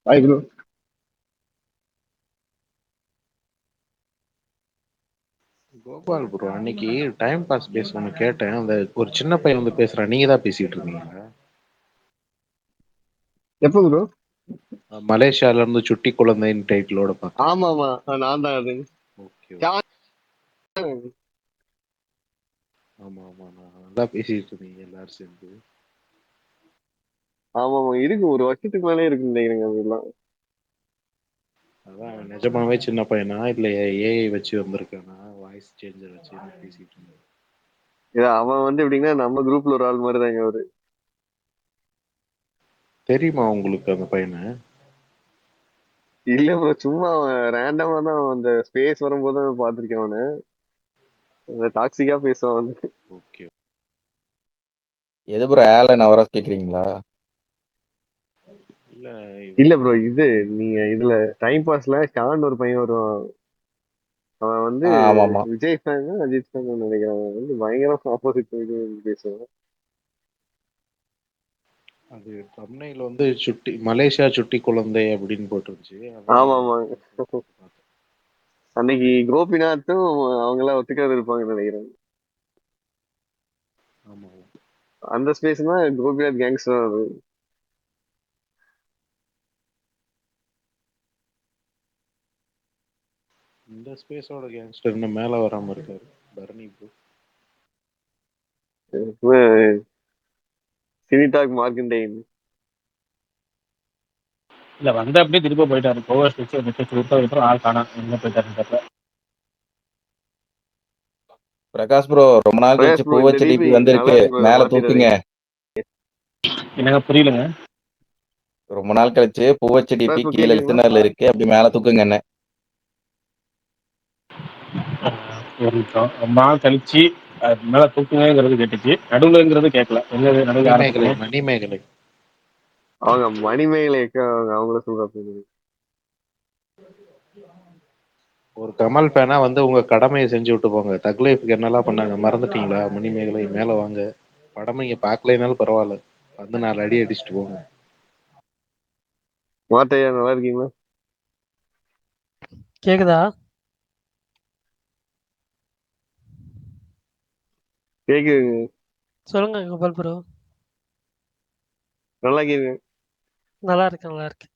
Hi bro. Gopal bro, அன்னைக்கு time pass பேசணும்னு கேட்டேன். அந்த ஒரு சின்ன பையன் வந்து பேசுறான், நீங்க தான் பேசிட்டு இருந்தீங்களா? எப்போ ப்ரோ? மலேசியால இருந்து சுட்டி குழந்தைன்னு டைட்டிலோட பார்த்தேன். ஆமா ஆமா, நான் தான் அது. ஓகே. ஆமா ஆமா, நான் நல்லா பேசிட்டு இருந்தீங்க எல்லாரும் சேர்ந்து. ஆமா ஆமா, இருக்கு, ஒரு வருஷத்துக்கு மேலே இருக்கு நினைக்கிறேங்க அதெல்லாம். அதான் நிஜமாவே சின்ன பையனா இல்ல ஏஐ வச்சு வந்திருக்கானா, வாய்ஸ் சேஞ்சர் வச்சு பேசிட்டு இருந்தேன். அவன் வந்து எப்படின்னா நம்ம குரூப்ல ஒரு ஆள் மாதிரி தாங்க அவரு. தெரியுமா உங்களுக்கு அந்த பையனை? இல்ல ப்ரோ, சும்மா அவன் ரேண்டமா தான் அந்த ஸ்பேஸ் வரும்போது தான் பார்த்திருக்கேன் அவனை. அந்த டாக்ஸிக்கா பேசுவான் வந்து. ஓகே. எது ப்ரோ ஆலன் அவரா கேக்குறீங்களா? இல்ல இல்ல ப்ரோ, இது நீங்க இதுல டைம் பாஸ்ல ஷான் ஒரு பையன் வருவான். அவன் வந்து ஆமாமா. விஜய் ஃபேன் அஜித் ஃபேன் நினைக்கிறேன். அவன் வந்து பயங்கரம் ஆப்போசிட் பேசுவான். அது தம்ப்நெயில் வந்து சுட்டி மலேசியா சுட்டி குழந்தை அப்படின்னு போட்டுருந்துச்சு. ஆமா அதான் ஆமா, பார்த்தேன். அன்னைக்கு கோபிநாத்தும் அவங்க எல்லாம் ஒத்துக்காது இருப்பாங்கன்னு நினைக்கிறேன். ஆமா. அந்த ஸ்பேஸ் தான் கோபிநாத் கேங்ஸ்டர் அது. இந்த ஸ்பேஸோட கேங்ஸ்டர் இன்னும் மேல வராம இருக்காரு, பரணி ப்ரோ. சினிடாக் மார்க்கண்டேயன். இல்ல வந்து அப்படியே திரும்ப போயிட்டாரு. கோவா ஸ்பெக்ஸ் விட்டு ஆள் காணா எங்க போயிட்டாருன்னு தெரியல. பிரகாஷ் ப்ரோ, ரொம்ப நாள் கழிச்சு பிரகாஷ் ப்ரோ, இந்த பூவச்ச டிபி டிபி நல்லா வந்திருக்கு, இருக்கு bro, மேல தூக்குங்க. மாத்திடாதீங்க. என்னங்க புரியலங்க? ரொம்ப நாள் கழிச்சு பூவச்ச டிபி பிரகாஷ் ப்ரோ கீழே கேக்குதுங்களா? லிசனர்ல இருக்கு, அப்படி மேல தூக்குங்க என்ன. ஒரு நிமிஷம். ரொம்ப நாள் கழிச்சு அது மேல தூக்குங்கிறது கேட்டுச்சு, நடுவுலங்கிறது கேட்கல. என்னது நடுவில் யாரை மணிமேகலை தூக்கணும்? மணிமேகலை. அவங்க மணிமேகலை அவங்கள சொல்றாங்க. ஒரு கமல் ஃபேனா வந்து உங்க கடமையை செஞ்சு விட்டு போங்க. தக் லைஃப்க்கு என்னெல்லாம் பண்ணாங்க மறந்துட்டீங்களா? மணிமேகலை மேல வாங்க. படம் இங்க பார்க்கலைனாலும் பரவாயில்ல, வந்து 4 அடி அடிச்சுட்டு போங்க. மாத்தையா, நல்லா இருக்கீங்களா? கேக்குதா? கேக்குதுங்க. சொல்லுங்க கோபால் ப்ரோ. நல்லா கேக்குது. நல்லா இருக்கு, நல்லா இருக்கு.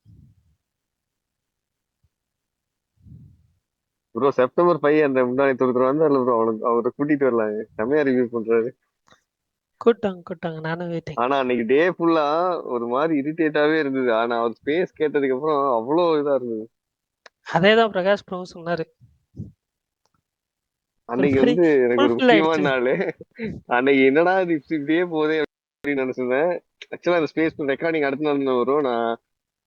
ப்ரோ செப்டம்பர் 5 அந்த முன்னாடி ஒருத்தர் வந்தார்ல ப்ரோ, அவரை கூட்டிட்டு வரலாங்க, செம்மையா ரிவ்யூ பண்றாரு. கூட்டாங்க நானும் வெயிட்டிங். ஆனா அன்னைக்கு டே ஃபுல்லா ஒரு மாதிரி இரிட்டேட்டாவே இருந்தது. ஆனா அவர் ஸ்பேஸ் கேட்டதுக்கு அப்புறம் அவ்வளவு இதா இருந்தது. அதேதான் பிரகாஷ் ப்ரோ சொன்னாரு. ஒரு அன்னைக்கு மாதிரி வந்து எனக்கு ஒரு ஃபுல்ஃபில் முக்கியமான ஆயிடுச்சு. நாள். அன்னைக்கு என்னடா இது இப்படியே போதே அப்படின்னு நினைச்சிருந்தேன். ஆக்சுவலா அந்த ஸ்பேஸ் ரெக்கார்டிங் அடுத்த நாள் வரும். நான்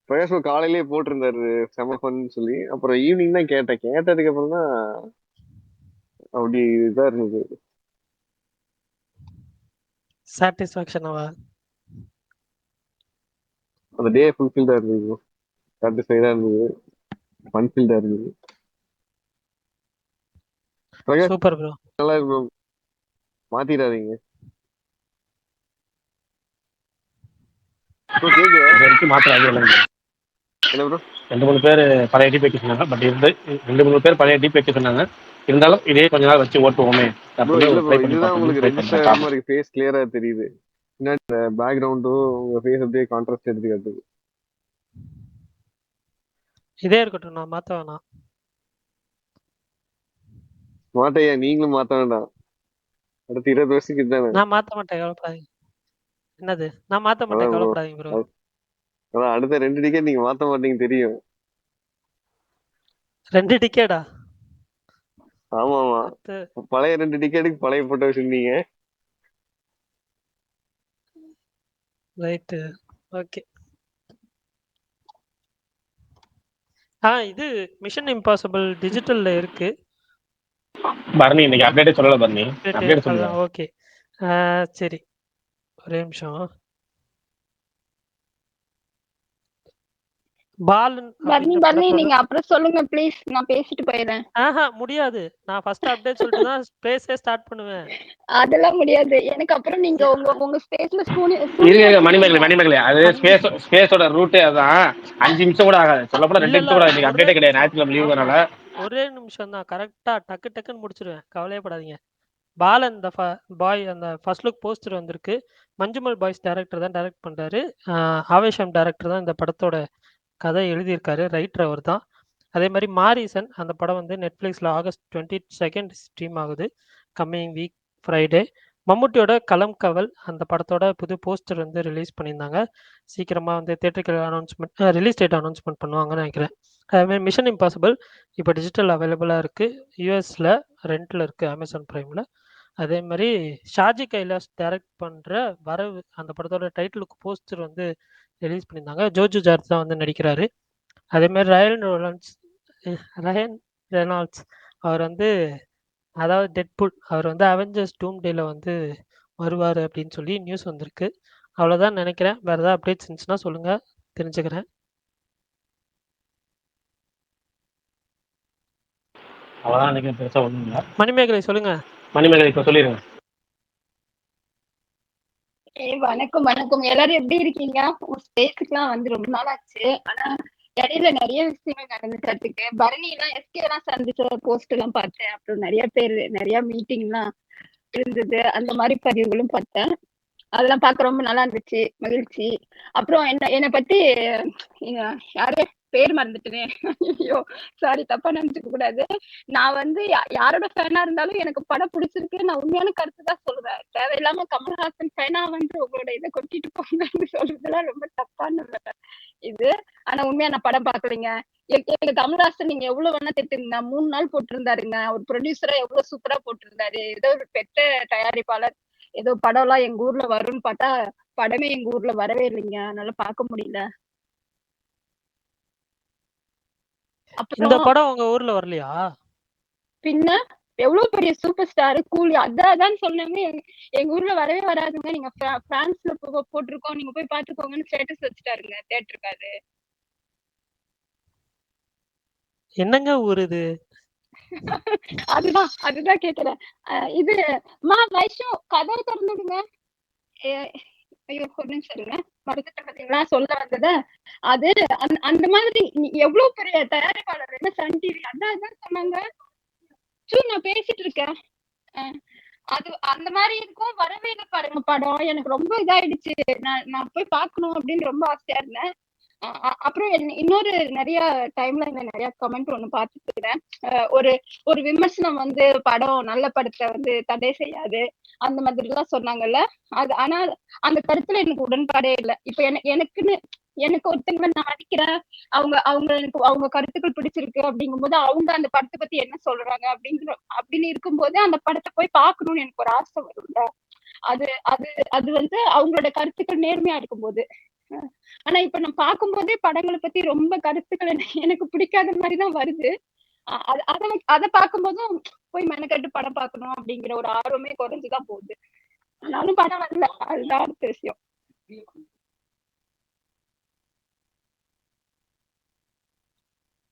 பிரகாஷ் bro காலையிலேயே போட்டிருந்தாரு செம ஃபன்னு சொல்லி. அப்புறம் ஈவினிங் தான் கேட்டேன். கேட்டதுக்கு அப்புறம் தான் அப்படி இதா இருந்தது. சாட்டிஸ்ஃபேக்ஷனாவா? அந்த டே ஃபுல்ஃபில்டா இருந்தது, சாட்டிஸ்ஃபைடா இருந்தது, ஃபன்ஃபில்டா இருந்தது. Prakash super bro. நல்லா இருக்கு bro. மாத்திடாதீங்க ப்ரோ. கேக்குதா? இது வரைக்கும் மாத்திரம் அது இல்லைங்க. என்ன ப்ரோ? 2-3 பேர் பழைய டிபேக்கு சொன்னாங்க. பட் இருந்து 2-3 பேர் பழைய டிபேக்கு சொன்னாங்க. இருந்தாலும் இதே கொஞ்ச நாள் வச்சு ஓட்டுவோமே ப்ரோ அப்படின்னு இல்ல ப்ரோ, ட்ரை பண்ணி இதுதான் பார்க்கணும். உங்களுக்கு ட்ரை ரெஜிஸ்டர் பண்ணுறேன், ஆகாம பார்ப்போம். இருக்கு. ஃபேஸ் கிளியரா தெரியுது. பின்னாடி பேக்ரவுண்டும் உங்க ஃபேஸ் அப்படியே கான்ட்ராஸ்ட் எடுத்து காட்டுது. இதே இருக்கட்டும், நான் மாத்த வேணாம். மாட்டையா, நீங்களும் மாத்த வேண்டாம். அடுத்து 20 வருஷத்துக்கு தானே. நான் மாத்த மாட்டேன், கவலைப்படாதீங்க. என்னது? நான் மாத்த மாட்டேன், அதான் ப்ரோ, கவலைப்படாதீங்க ப்ரோ. அதான் அடுத்த 2 டிக்கெட் நீங்க மாத்த மாட்டீங்க தெரியும். 2 டிக்கெடா? ஆமா ஆமா, அடுத்து பழைய 2 டிக்கெட்டுக்கு பழைய போட்டோ வச்சிருந்தீங்க. ரைட்டு. ஓகே. இது மிஷன் இம்பாசிபிள் டிஜிட்டல்ல இருக்கு. பரணி இன்னைக்கு அப்டேட்டே சொல்லலை. பரணி அப்டேட் சொல்லுங்க. அதான் ஓகே. சரி, ஒரே நிமிஷம். பாலன் பர்னி அப்படின்ற பர்னி படத்தோட நீங்க அப்புறம் சொல்லுங்க ப்ளீஸ், நான் பேசிட்டு போயிடுறேன். முடியாது. நான் ஃபர்ஸ்ட் அப்டேட் சொல்லிட்டு தான் ஸ்பேஸே ஸ்டார்ட் பண்ணுவேன். அதெல்லாம் முடியாது. எனக்கு அப்புறம் நீங்க உங்க உங்க ஸ்பேஸ்ல இருங்க மணிமேகலை அது ஸ்பேஸோட ரூட்டே அதான். 5 நிமிஷம் கூட ஆகாது. சொல்லப்போனா 2 நிமிஷம் கூட இன்னைக்கு அப்டேட்டே கிடையாது. ஞாயிற்றுக்கிழமை லீவுனால ஒரே நிமிஷம் தான், கரெக்டா டக்குன்னு முடிச்சிருவேன், கவலையப்படாதீங்க. பாலன் அந்த பாய் அந்த ஃபர்ஸ்ட் லுக் போஸ்டர் வந்திருக்கு. மஞ்சுமல் பாய்ஸ் டைரக்டர் தான் டைரக்ட் பண்றாரு. ஆவேஷம் டைரக்டர் தான் இந்த படத்தோட கதை எழுதியிருக்காரு, ரைட்டர் அவர் தான். அதே மாதிரி மாரிசன் அந்த படம் வந்து நெட்ஃப்ளிக்ஸில் August 22 ஸ்ட்ரீம் ஆகுது, கம்மிங் வீக் ஃப்ரைடே. மம்முட்டியோட களம் கவல் அந்த படத்தோட புது போஸ்டர் வந்து ரிலீஸ் பண்ணியிருந்தாங்க. சீக்கிரமாக வந்து தேட்டருக்கு ரிலீஸ் டேட் அனௌன்ஸ்மெண்ட் பண்ணுவாங்கன்னு நினைக்கிறேன். அதேமாதிரி மிஷன் இம்பாசிபிள் இப்போ டிஜிட்டல் அவைலபிளாக இருக்குது, யூஎஸில் ரெண்டில் இருக்குது அமேசான் ப்ரைமில். அதே மாதிரி ஷாஜி கைலாஷ் டைரக்ட் பண்ணுற வரவு அந்த படத்தோட டைட்டிலுக்கு போஸ்டர் வந்து ரிலீஸ் பண்ணியிருந்தாங்க. ஜோஜு ஜார்ஜ் தான் வந்து நடிக்கிறாரு. அதே மாதிரி ரயன் ரெனால்ட்ஸ் அவர் வந்து, அதாவது டெட்புல், அவர் வந்து அவெஞ்சர்ஸ் டூம்டேல வந்து வருவார் அப்படின்னு சொல்லி நியூஸ் வந்திருக்கு. அவ்வளோதான் நினைக்கிறேன். வேற ஏதாவது அப்டேட்ஸ் இருந்துச்சுன்னா சொல்லுங்க, தெரிஞ்சுக்கிறேன். அவ்வளோதான் நினைக்கிறேன். பெருசா ஒன்றும் இல்லை. மணிமேகலை சொல்லுங்க. மணிமேகலை இப்போ சொல்லிடுங்க. வணக்கம் வணக்கம், எல்லாரும் எப்படி இருக்கீங்க? உங்க ஸ்பேஸுக்குலாம் வந்து ரொம்ப நாள் ஆச்சு. ஆனா இடையில நிறைய விஷயங்கள் நடந்துச்சு. பரணி எல்லாம் எஸ்கே எல்லாம் சந்திச்ச போஸ்ட் எல்லாம் பார்த்தேன். அப்புறம் நிறைய பேர் நிறைய மீட்டிங் எல்லாம் இருந்தது, அந்த மாதிரி பதிவுகளும் பார்த்தேன். அதெல்லாம் பார்க்க ரொம்ப நல்லா இருந்துச்சு, மகிழ்ச்சி. அப்புறம் என்னை பத்தி யாரு பேர் மறந்துட்டேனே, ஐயோ சாரி, தப்பா நினைச்சுக்க கூடாது. நான் வந்து யாரோட ஃபேனா இருந்தாலும் எனக்கு படம் பிடிச்சிருக்கு, நான் உண்மையான கருத்து தான் சொல்லுவேன். தேவையில்லாம கமல்ஹாசன் ஃபேனா வந்து உங்களோட இதை கொட்டிட்டு போங்கன்னு சொல்றதுலாம் ரொம்ப தப்பான இது. ஆனா உண்மையா நான் படம் பாக்கலைங்க. எங்க கமல்ஹாசன் நீங்க எவ்வளவு வேணா திட்டுங்க, 3 நாள் போட்டிருந்தாருங்க. ஒரு ப்ரொடியூசரா எவ்வளவு சூப்பரா போட்டிருந்தாரு. ஏதோ ஒரு பெற்ற தயாரிப்பாளர், ஏதோ படம் எல்லாம் எங்க ஊர்ல வரும்னு பார்த்தா படமே எங்க ஊர்ல வரவே இல்லைங்க. அதனால பார்க்க முடியல. இந்த படம் உங்க ஊர்ல வரலையா? பின்ன எவ்வளவு பெரிய சூப்பர் ஸ்டார் கூலி, அதான் சொன்னாங்க. எங்க ஊர்ல வரவே வராதுங்க, நீங்க பிரான்ஸ்ல போட்டிருக்கோம், நீங்க போய் பாத்துக்கோங்கன்னு ஸ்டேட்டஸ் வச்சுட்டாருங்க தியேட்டருக்காரு. என்னங்க ஊர் இது? அதுதான் கேக்குறேன். இது வைஷ்ணு கதை திறந்துடுங்க. ஐயோ ஒரு நிமிஷம் இருங்க, மறந்துட்டேன் பாத்தீங்களா சொல்ல வந்தத. அது அந்த மாதிரி எவ்வளவு பெரிய தயாரிப்பாளர், என்ன சன் டிவி அதான் சொன்னாங்க. நான் பேசிட்டு இருக்கேன். அது அந்த மாதிரி இருக்கும், வரவே இல்லை பாருங்க படம். எனக்கு ரொம்ப இதாயிடுச்சு. நான் போய் பார்க்கணும் அப்படின்னு ரொம்ப ஆசையா இருந்தேன். அப்புறம் இன்னொரு நிறைய டைம்ல நிறைய கமெண்ட் ஒண்ணு பார்த்துட்டு இருக்கிறேன். ஒரு விமர்சனம் வந்து படம் நல்ல படத்தை வந்து தடை செய்யாது அந்த மாதிரி எல்லாம் சொன்னாங்கல்ல. அது ஆனா அந்த கருத்துல எனக்கு உடன்பாடே இல்லை. இப்ப எனக்கு ஒருத்தங்களை நான் நடிக்கிறேன், அவங்க எனக்கு அவங்க கருத்துக்கள் பிடிச்சிருக்கு அப்படிங்கும்போது அவங்க அந்த படத்தை பத்தி என்ன சொல்றாங்க அப்படின்னு இருக்கும்போது அந்த படத்தை போய் பார்க்கணும்னு எனக்கு ஒரு ஆசை வரும்ல. அது அது அது வந்து அவங்களோட கருத்துக்கள் நேர்மையா இருக்கும்போது. ஆனா இப்ப நான் பார்க்கும்போதே படங்களை பத்தி ரொம்ப கருத்துக்கள் எனக்கு பிடிக்காத மாதிரிதான் வருது. அதை பார்க்கும்போதும் போய் மெனக்கட்டு படம் பார்க்கணும் அப்படிங்கிற ஒரு ஆர்வமே குறைஞ்சுதான் போகுது. ஆனாலும் படம் வரல, அதுதான் அடுத்த விஷயம்.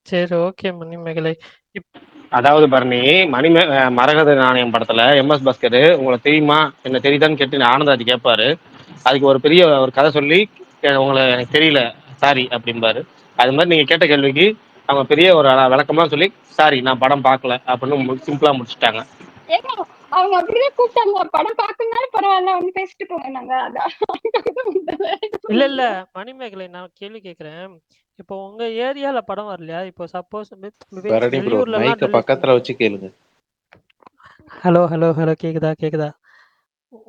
சரி, ஓகே மணிமேகலை. அதாவது பரணி, மரகத நாணயம் படத்துல MS பாஸ்கர் உங்களை தெரியுமா என்ன தெரியுதான்னு கேட்டு ஆனந்தராஜ் கேட்பாரு. அதுக்கு ஒரு பெரிய ஒரு கதை சொல்லி உங்களை எனக்கு தெரியல சாரி அப்படிம்பாரு. அது மாதிரி நீங்க கேட்ட கேள்விக்கு அவங்க பெரிய ஒரு விளக்கமா சொல்லி சாரி நான் படம் பார்க்கல அப்படின்னு சிம்பிளா முடிச்சுட்டாங்க. அவங்க அப்படியே கூப்பிட்டாங்க, படம் பார்க்கணும்னாலும் பரவாயில்ல வந்து பேசிட்டு போங்க. நாங்க இல்ல மணிமேகலை, நான் கேள்வி கேக்குறேன். இப்போ உங்க ஏரியால படம் வரலையா? இப்போ சப்போஸ் வெளியூர்ல பக்கத்துல வச்சு கேளுங்க. ஹலோ ஹலோ ஹலோ, கேக்குதா?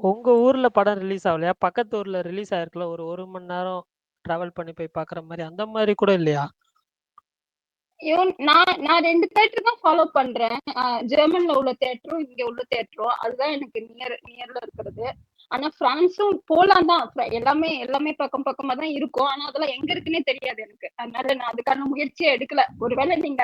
உங்க ஊர்ல படம் ரிலீஸ் ஆகலையா? பக்கத்து ஊர்ல ரிலீஸ் ஆயிருக்குல, ஒரு 1 மணி நேரம் டிராவல் பண்ணி போய் பாக்குற மாதிரி, அந்த மாதிரி கூட இல்லையா? நான் 2 தியேட்டர் தான் ஃபாலோ பண்றேன். ஜெர்மன்ல உள்ள தியேட்டரும் இங்க உள்ள தியேட்டரும், அதுதான் எனக்கு நியர்ல இருக்கிறது. ஆனா பிரான்ஸும் போலாம் தான், எல்லாமே பக்கமா தான் இருக்கும். ஆனா அதெல்லாம் எங்க இருக்குன்னே தெரியாது எனக்கு. அதனால நான் அதுக்கான முயற்சியே எடுக்கல. ஒருவேளை நீங்க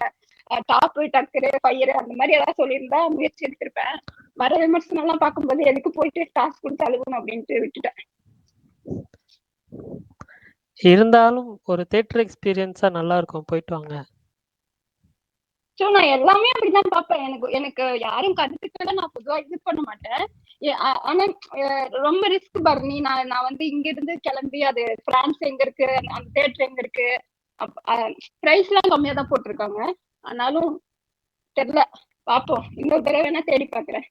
டாப் டக்கரு ஃபயரு அந்த மாதிரி ஏதாவது சொல்லியிருந்தா முயற்சி எடுத்திருப்பேன். வர விமர்சனம் எல்லாம் பார்க்கும்போது எதுக்கு போயிட்டு காசு கொடுத்து அழுகணும் அப்படின்ட்டு விட்டுட்டேன். இருந்தாலும் ஒரு தியேட்டர் எக்ஸ்பீரியன்ஸா நல்லா இருக்கும். போயிட்டு வாங்க. ஸோ நான் எல்லாமே அப்படிதான் பார்ப்பேன். எனக்கு எனக்கு யாரும் கருத்துக்களை நான் பொதுவா இது பண்ண மாட்டேன். ஆனா ரொம்ப ரிஸ்க் பர்னி. நான் வந்து இங்க இருந்து கிளம்பி அது பிரான்ஸ் எங்க இருக்கு, அந்த தேட்டர் எங்க இருக்கு, பிரைஸ் எல்லாம் கம்மியா தான் போட்டிருக்காங்க. ஆனாலும் தெரியல, பாப்போம். இன்னொரு தடவை வேணா தேடி பாக்குறேன்.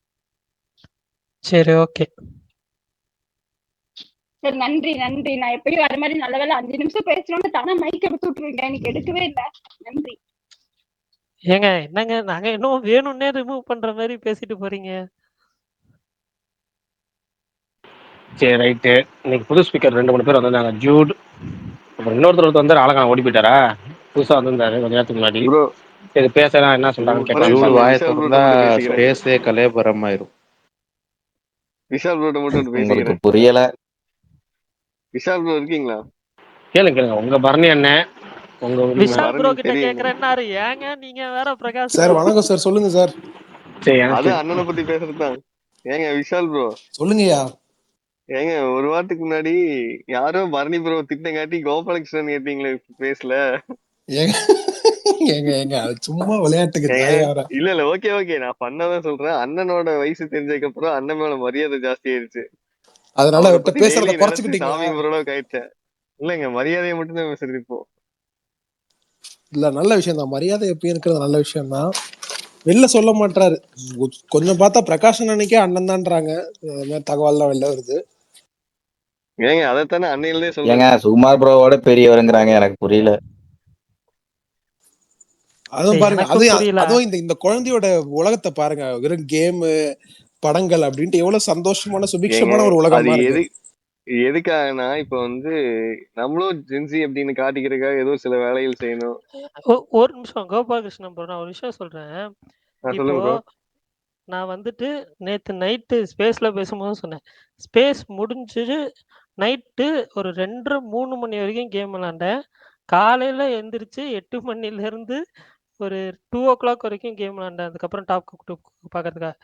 சரி, ஓகே. சரி, நன்றி நன்றி. நான் எப்பயும் வர மாதிரி நல்ல வேலை 5 நிமிஷம் பேசணும்னு தானே மைக் எடுத்து விட்டுருவீங்க. எனக்கு எடுக்கவே இல்லை. நன்றி. ஏங்க என்னங்க, நாங்க இன்னும் வேணும்னே ரிமூவ் பண்ற மாதிரி பேசிட்டு போறீங்க. சரி, ரைட்டு. இன்னைக்கு புது ஸ்பீக்கர் 2 3 பேர் வந்திருந்தாங்க. ஜூட், அப்புறம் இன்னொருத்தர் வந்து ஆளக்கான ஓடி போயிட்டாரா, புதுசா வந்திருந்தாரு கொஞ்ச நேரத்துக்கு முன்னாடி. ப்ரோ இது பேசலாம் என்ன சொல்றாங்கன்னு ஒரே ஜூடு நிமிஷம் கேட்கலாம். வாயை விஷால் ப்ரோட்ட திறந்தா மட்டும் பேசிக்கிறேன். ஸ்பேஸே கலேபரமாயிரும். விஷால் ப்ரோட்ட மட்டும் உங்களுக்கு பேசிக்கிறேன். புரியல. விஷால் ப்ரோ இருக்கீங்களா? கேளுங்க உங்க பரணி அண்ணன், உங்க விஷால் ப்ரோ பரணி கிட்ட தெரியுங்க. கேக்குறேன்னாரு. ஏங்க நீங்க வேற பிரகாஷ் சார் bro. வணக்கம் சார், சொல்லுங்க சார். சரி, அது எனக்கு அண்ணனை பத்தி பேசுறதுதான். ஏங்க விஷால் ப்ரோ, சொல்லுங்கய்யா. ஏங்க ஒரு வாரத்துக்கு முன்னாடி யாரோ பரணி ப்ரோ திட்டங்காட்டி கோபாலகிருஷ்ணன் கேட்டீங்களே பேசல. ஏங்க ஏங்க ஏங்க அது சும்மா விளையாட்டுக்கு ஏங்க தாயார. இல்ல ஓகே நான் பண்ணதான் சொல்றேன். அண்ணனோட வயசு தெரிஞ்சதுக்கு அப்புறம் அண்ணன் மேல மரியாதை ஜாஸ்தி ஆயிருச்சு. அதனால அவரை அவர்கிட்ட பத்தி பேசுறத டெய்லி நினைச்சு குறைச்சுக்கிட்டீங்களா? சாமி கும்பிடலாம் ஆயிடுச்சேன். இல்லங்க மரியாதையை மட்டும்தான் பேசுறது இப்போ. இல்ல, நல்ல விஷயம் தான். மரியாதை எப்பயும் இருக்கிறது நல்ல விஷயம் தான். வெளில சொல்ல மாட்டாரு. கொஞ்சம் பார்த்தா பிரகாஷன் அன்னைக்கே அண்ணன் தான்றாங்க. அது மாதிரி தகவல்லாம் வெளில வருது. ஏங்க அதைத்தானே அன்னையிலே ஏங்க சொல்றேன். சுகுமார் ப்ரோவோட பெரியவருங்கிறாங்க, எனக்கு புரியல. அதுவும் பாருங்க, எனக்கும் புரியல. அதுவும் இந்த இந்த குழந்தையோட உலகத்தை பாருங்க. வெறும் கேமு, படங்கள் அப்படின்ட்டு எவ்வளவு சந்தோஷமான ஏங்க சுபிக்ஷமான ஒரு அது உலகமா இருக்கு. எதுக்காகனா இப்ப வந்து நம்மளும் ஜென்சி அப்படின்னு காட்டிக்கிறதுக்காக ஏதோ சில வேலைகள் செய்யணும். ஒரு நிமிஷம் கோபாலகிருஷ்ணன் ப்ரோ, நான் ஒரு விஷயம் சொல்றேன். இப்போ சொல்லுங்க ப்ரோ. நான் வந்துட்டு நேத்து நைட்டு ஸ்பேஸ்ல பேசும்போது சொன்னேன். ஸ்பேஸ் முடிஞ்சு நைட்டு ஒரு 2:30 3 மணி வரைக்கும் கேம் விளையாண்டேன். காலையில எந்திரிச்சு 8 மணில இருந்து ஒரு 2:00 வரைக்கும் கேம் விளையாண்டேன். அதுக்கப்புறம் டாப் குக் டூ பார்க்கறதுக்காக.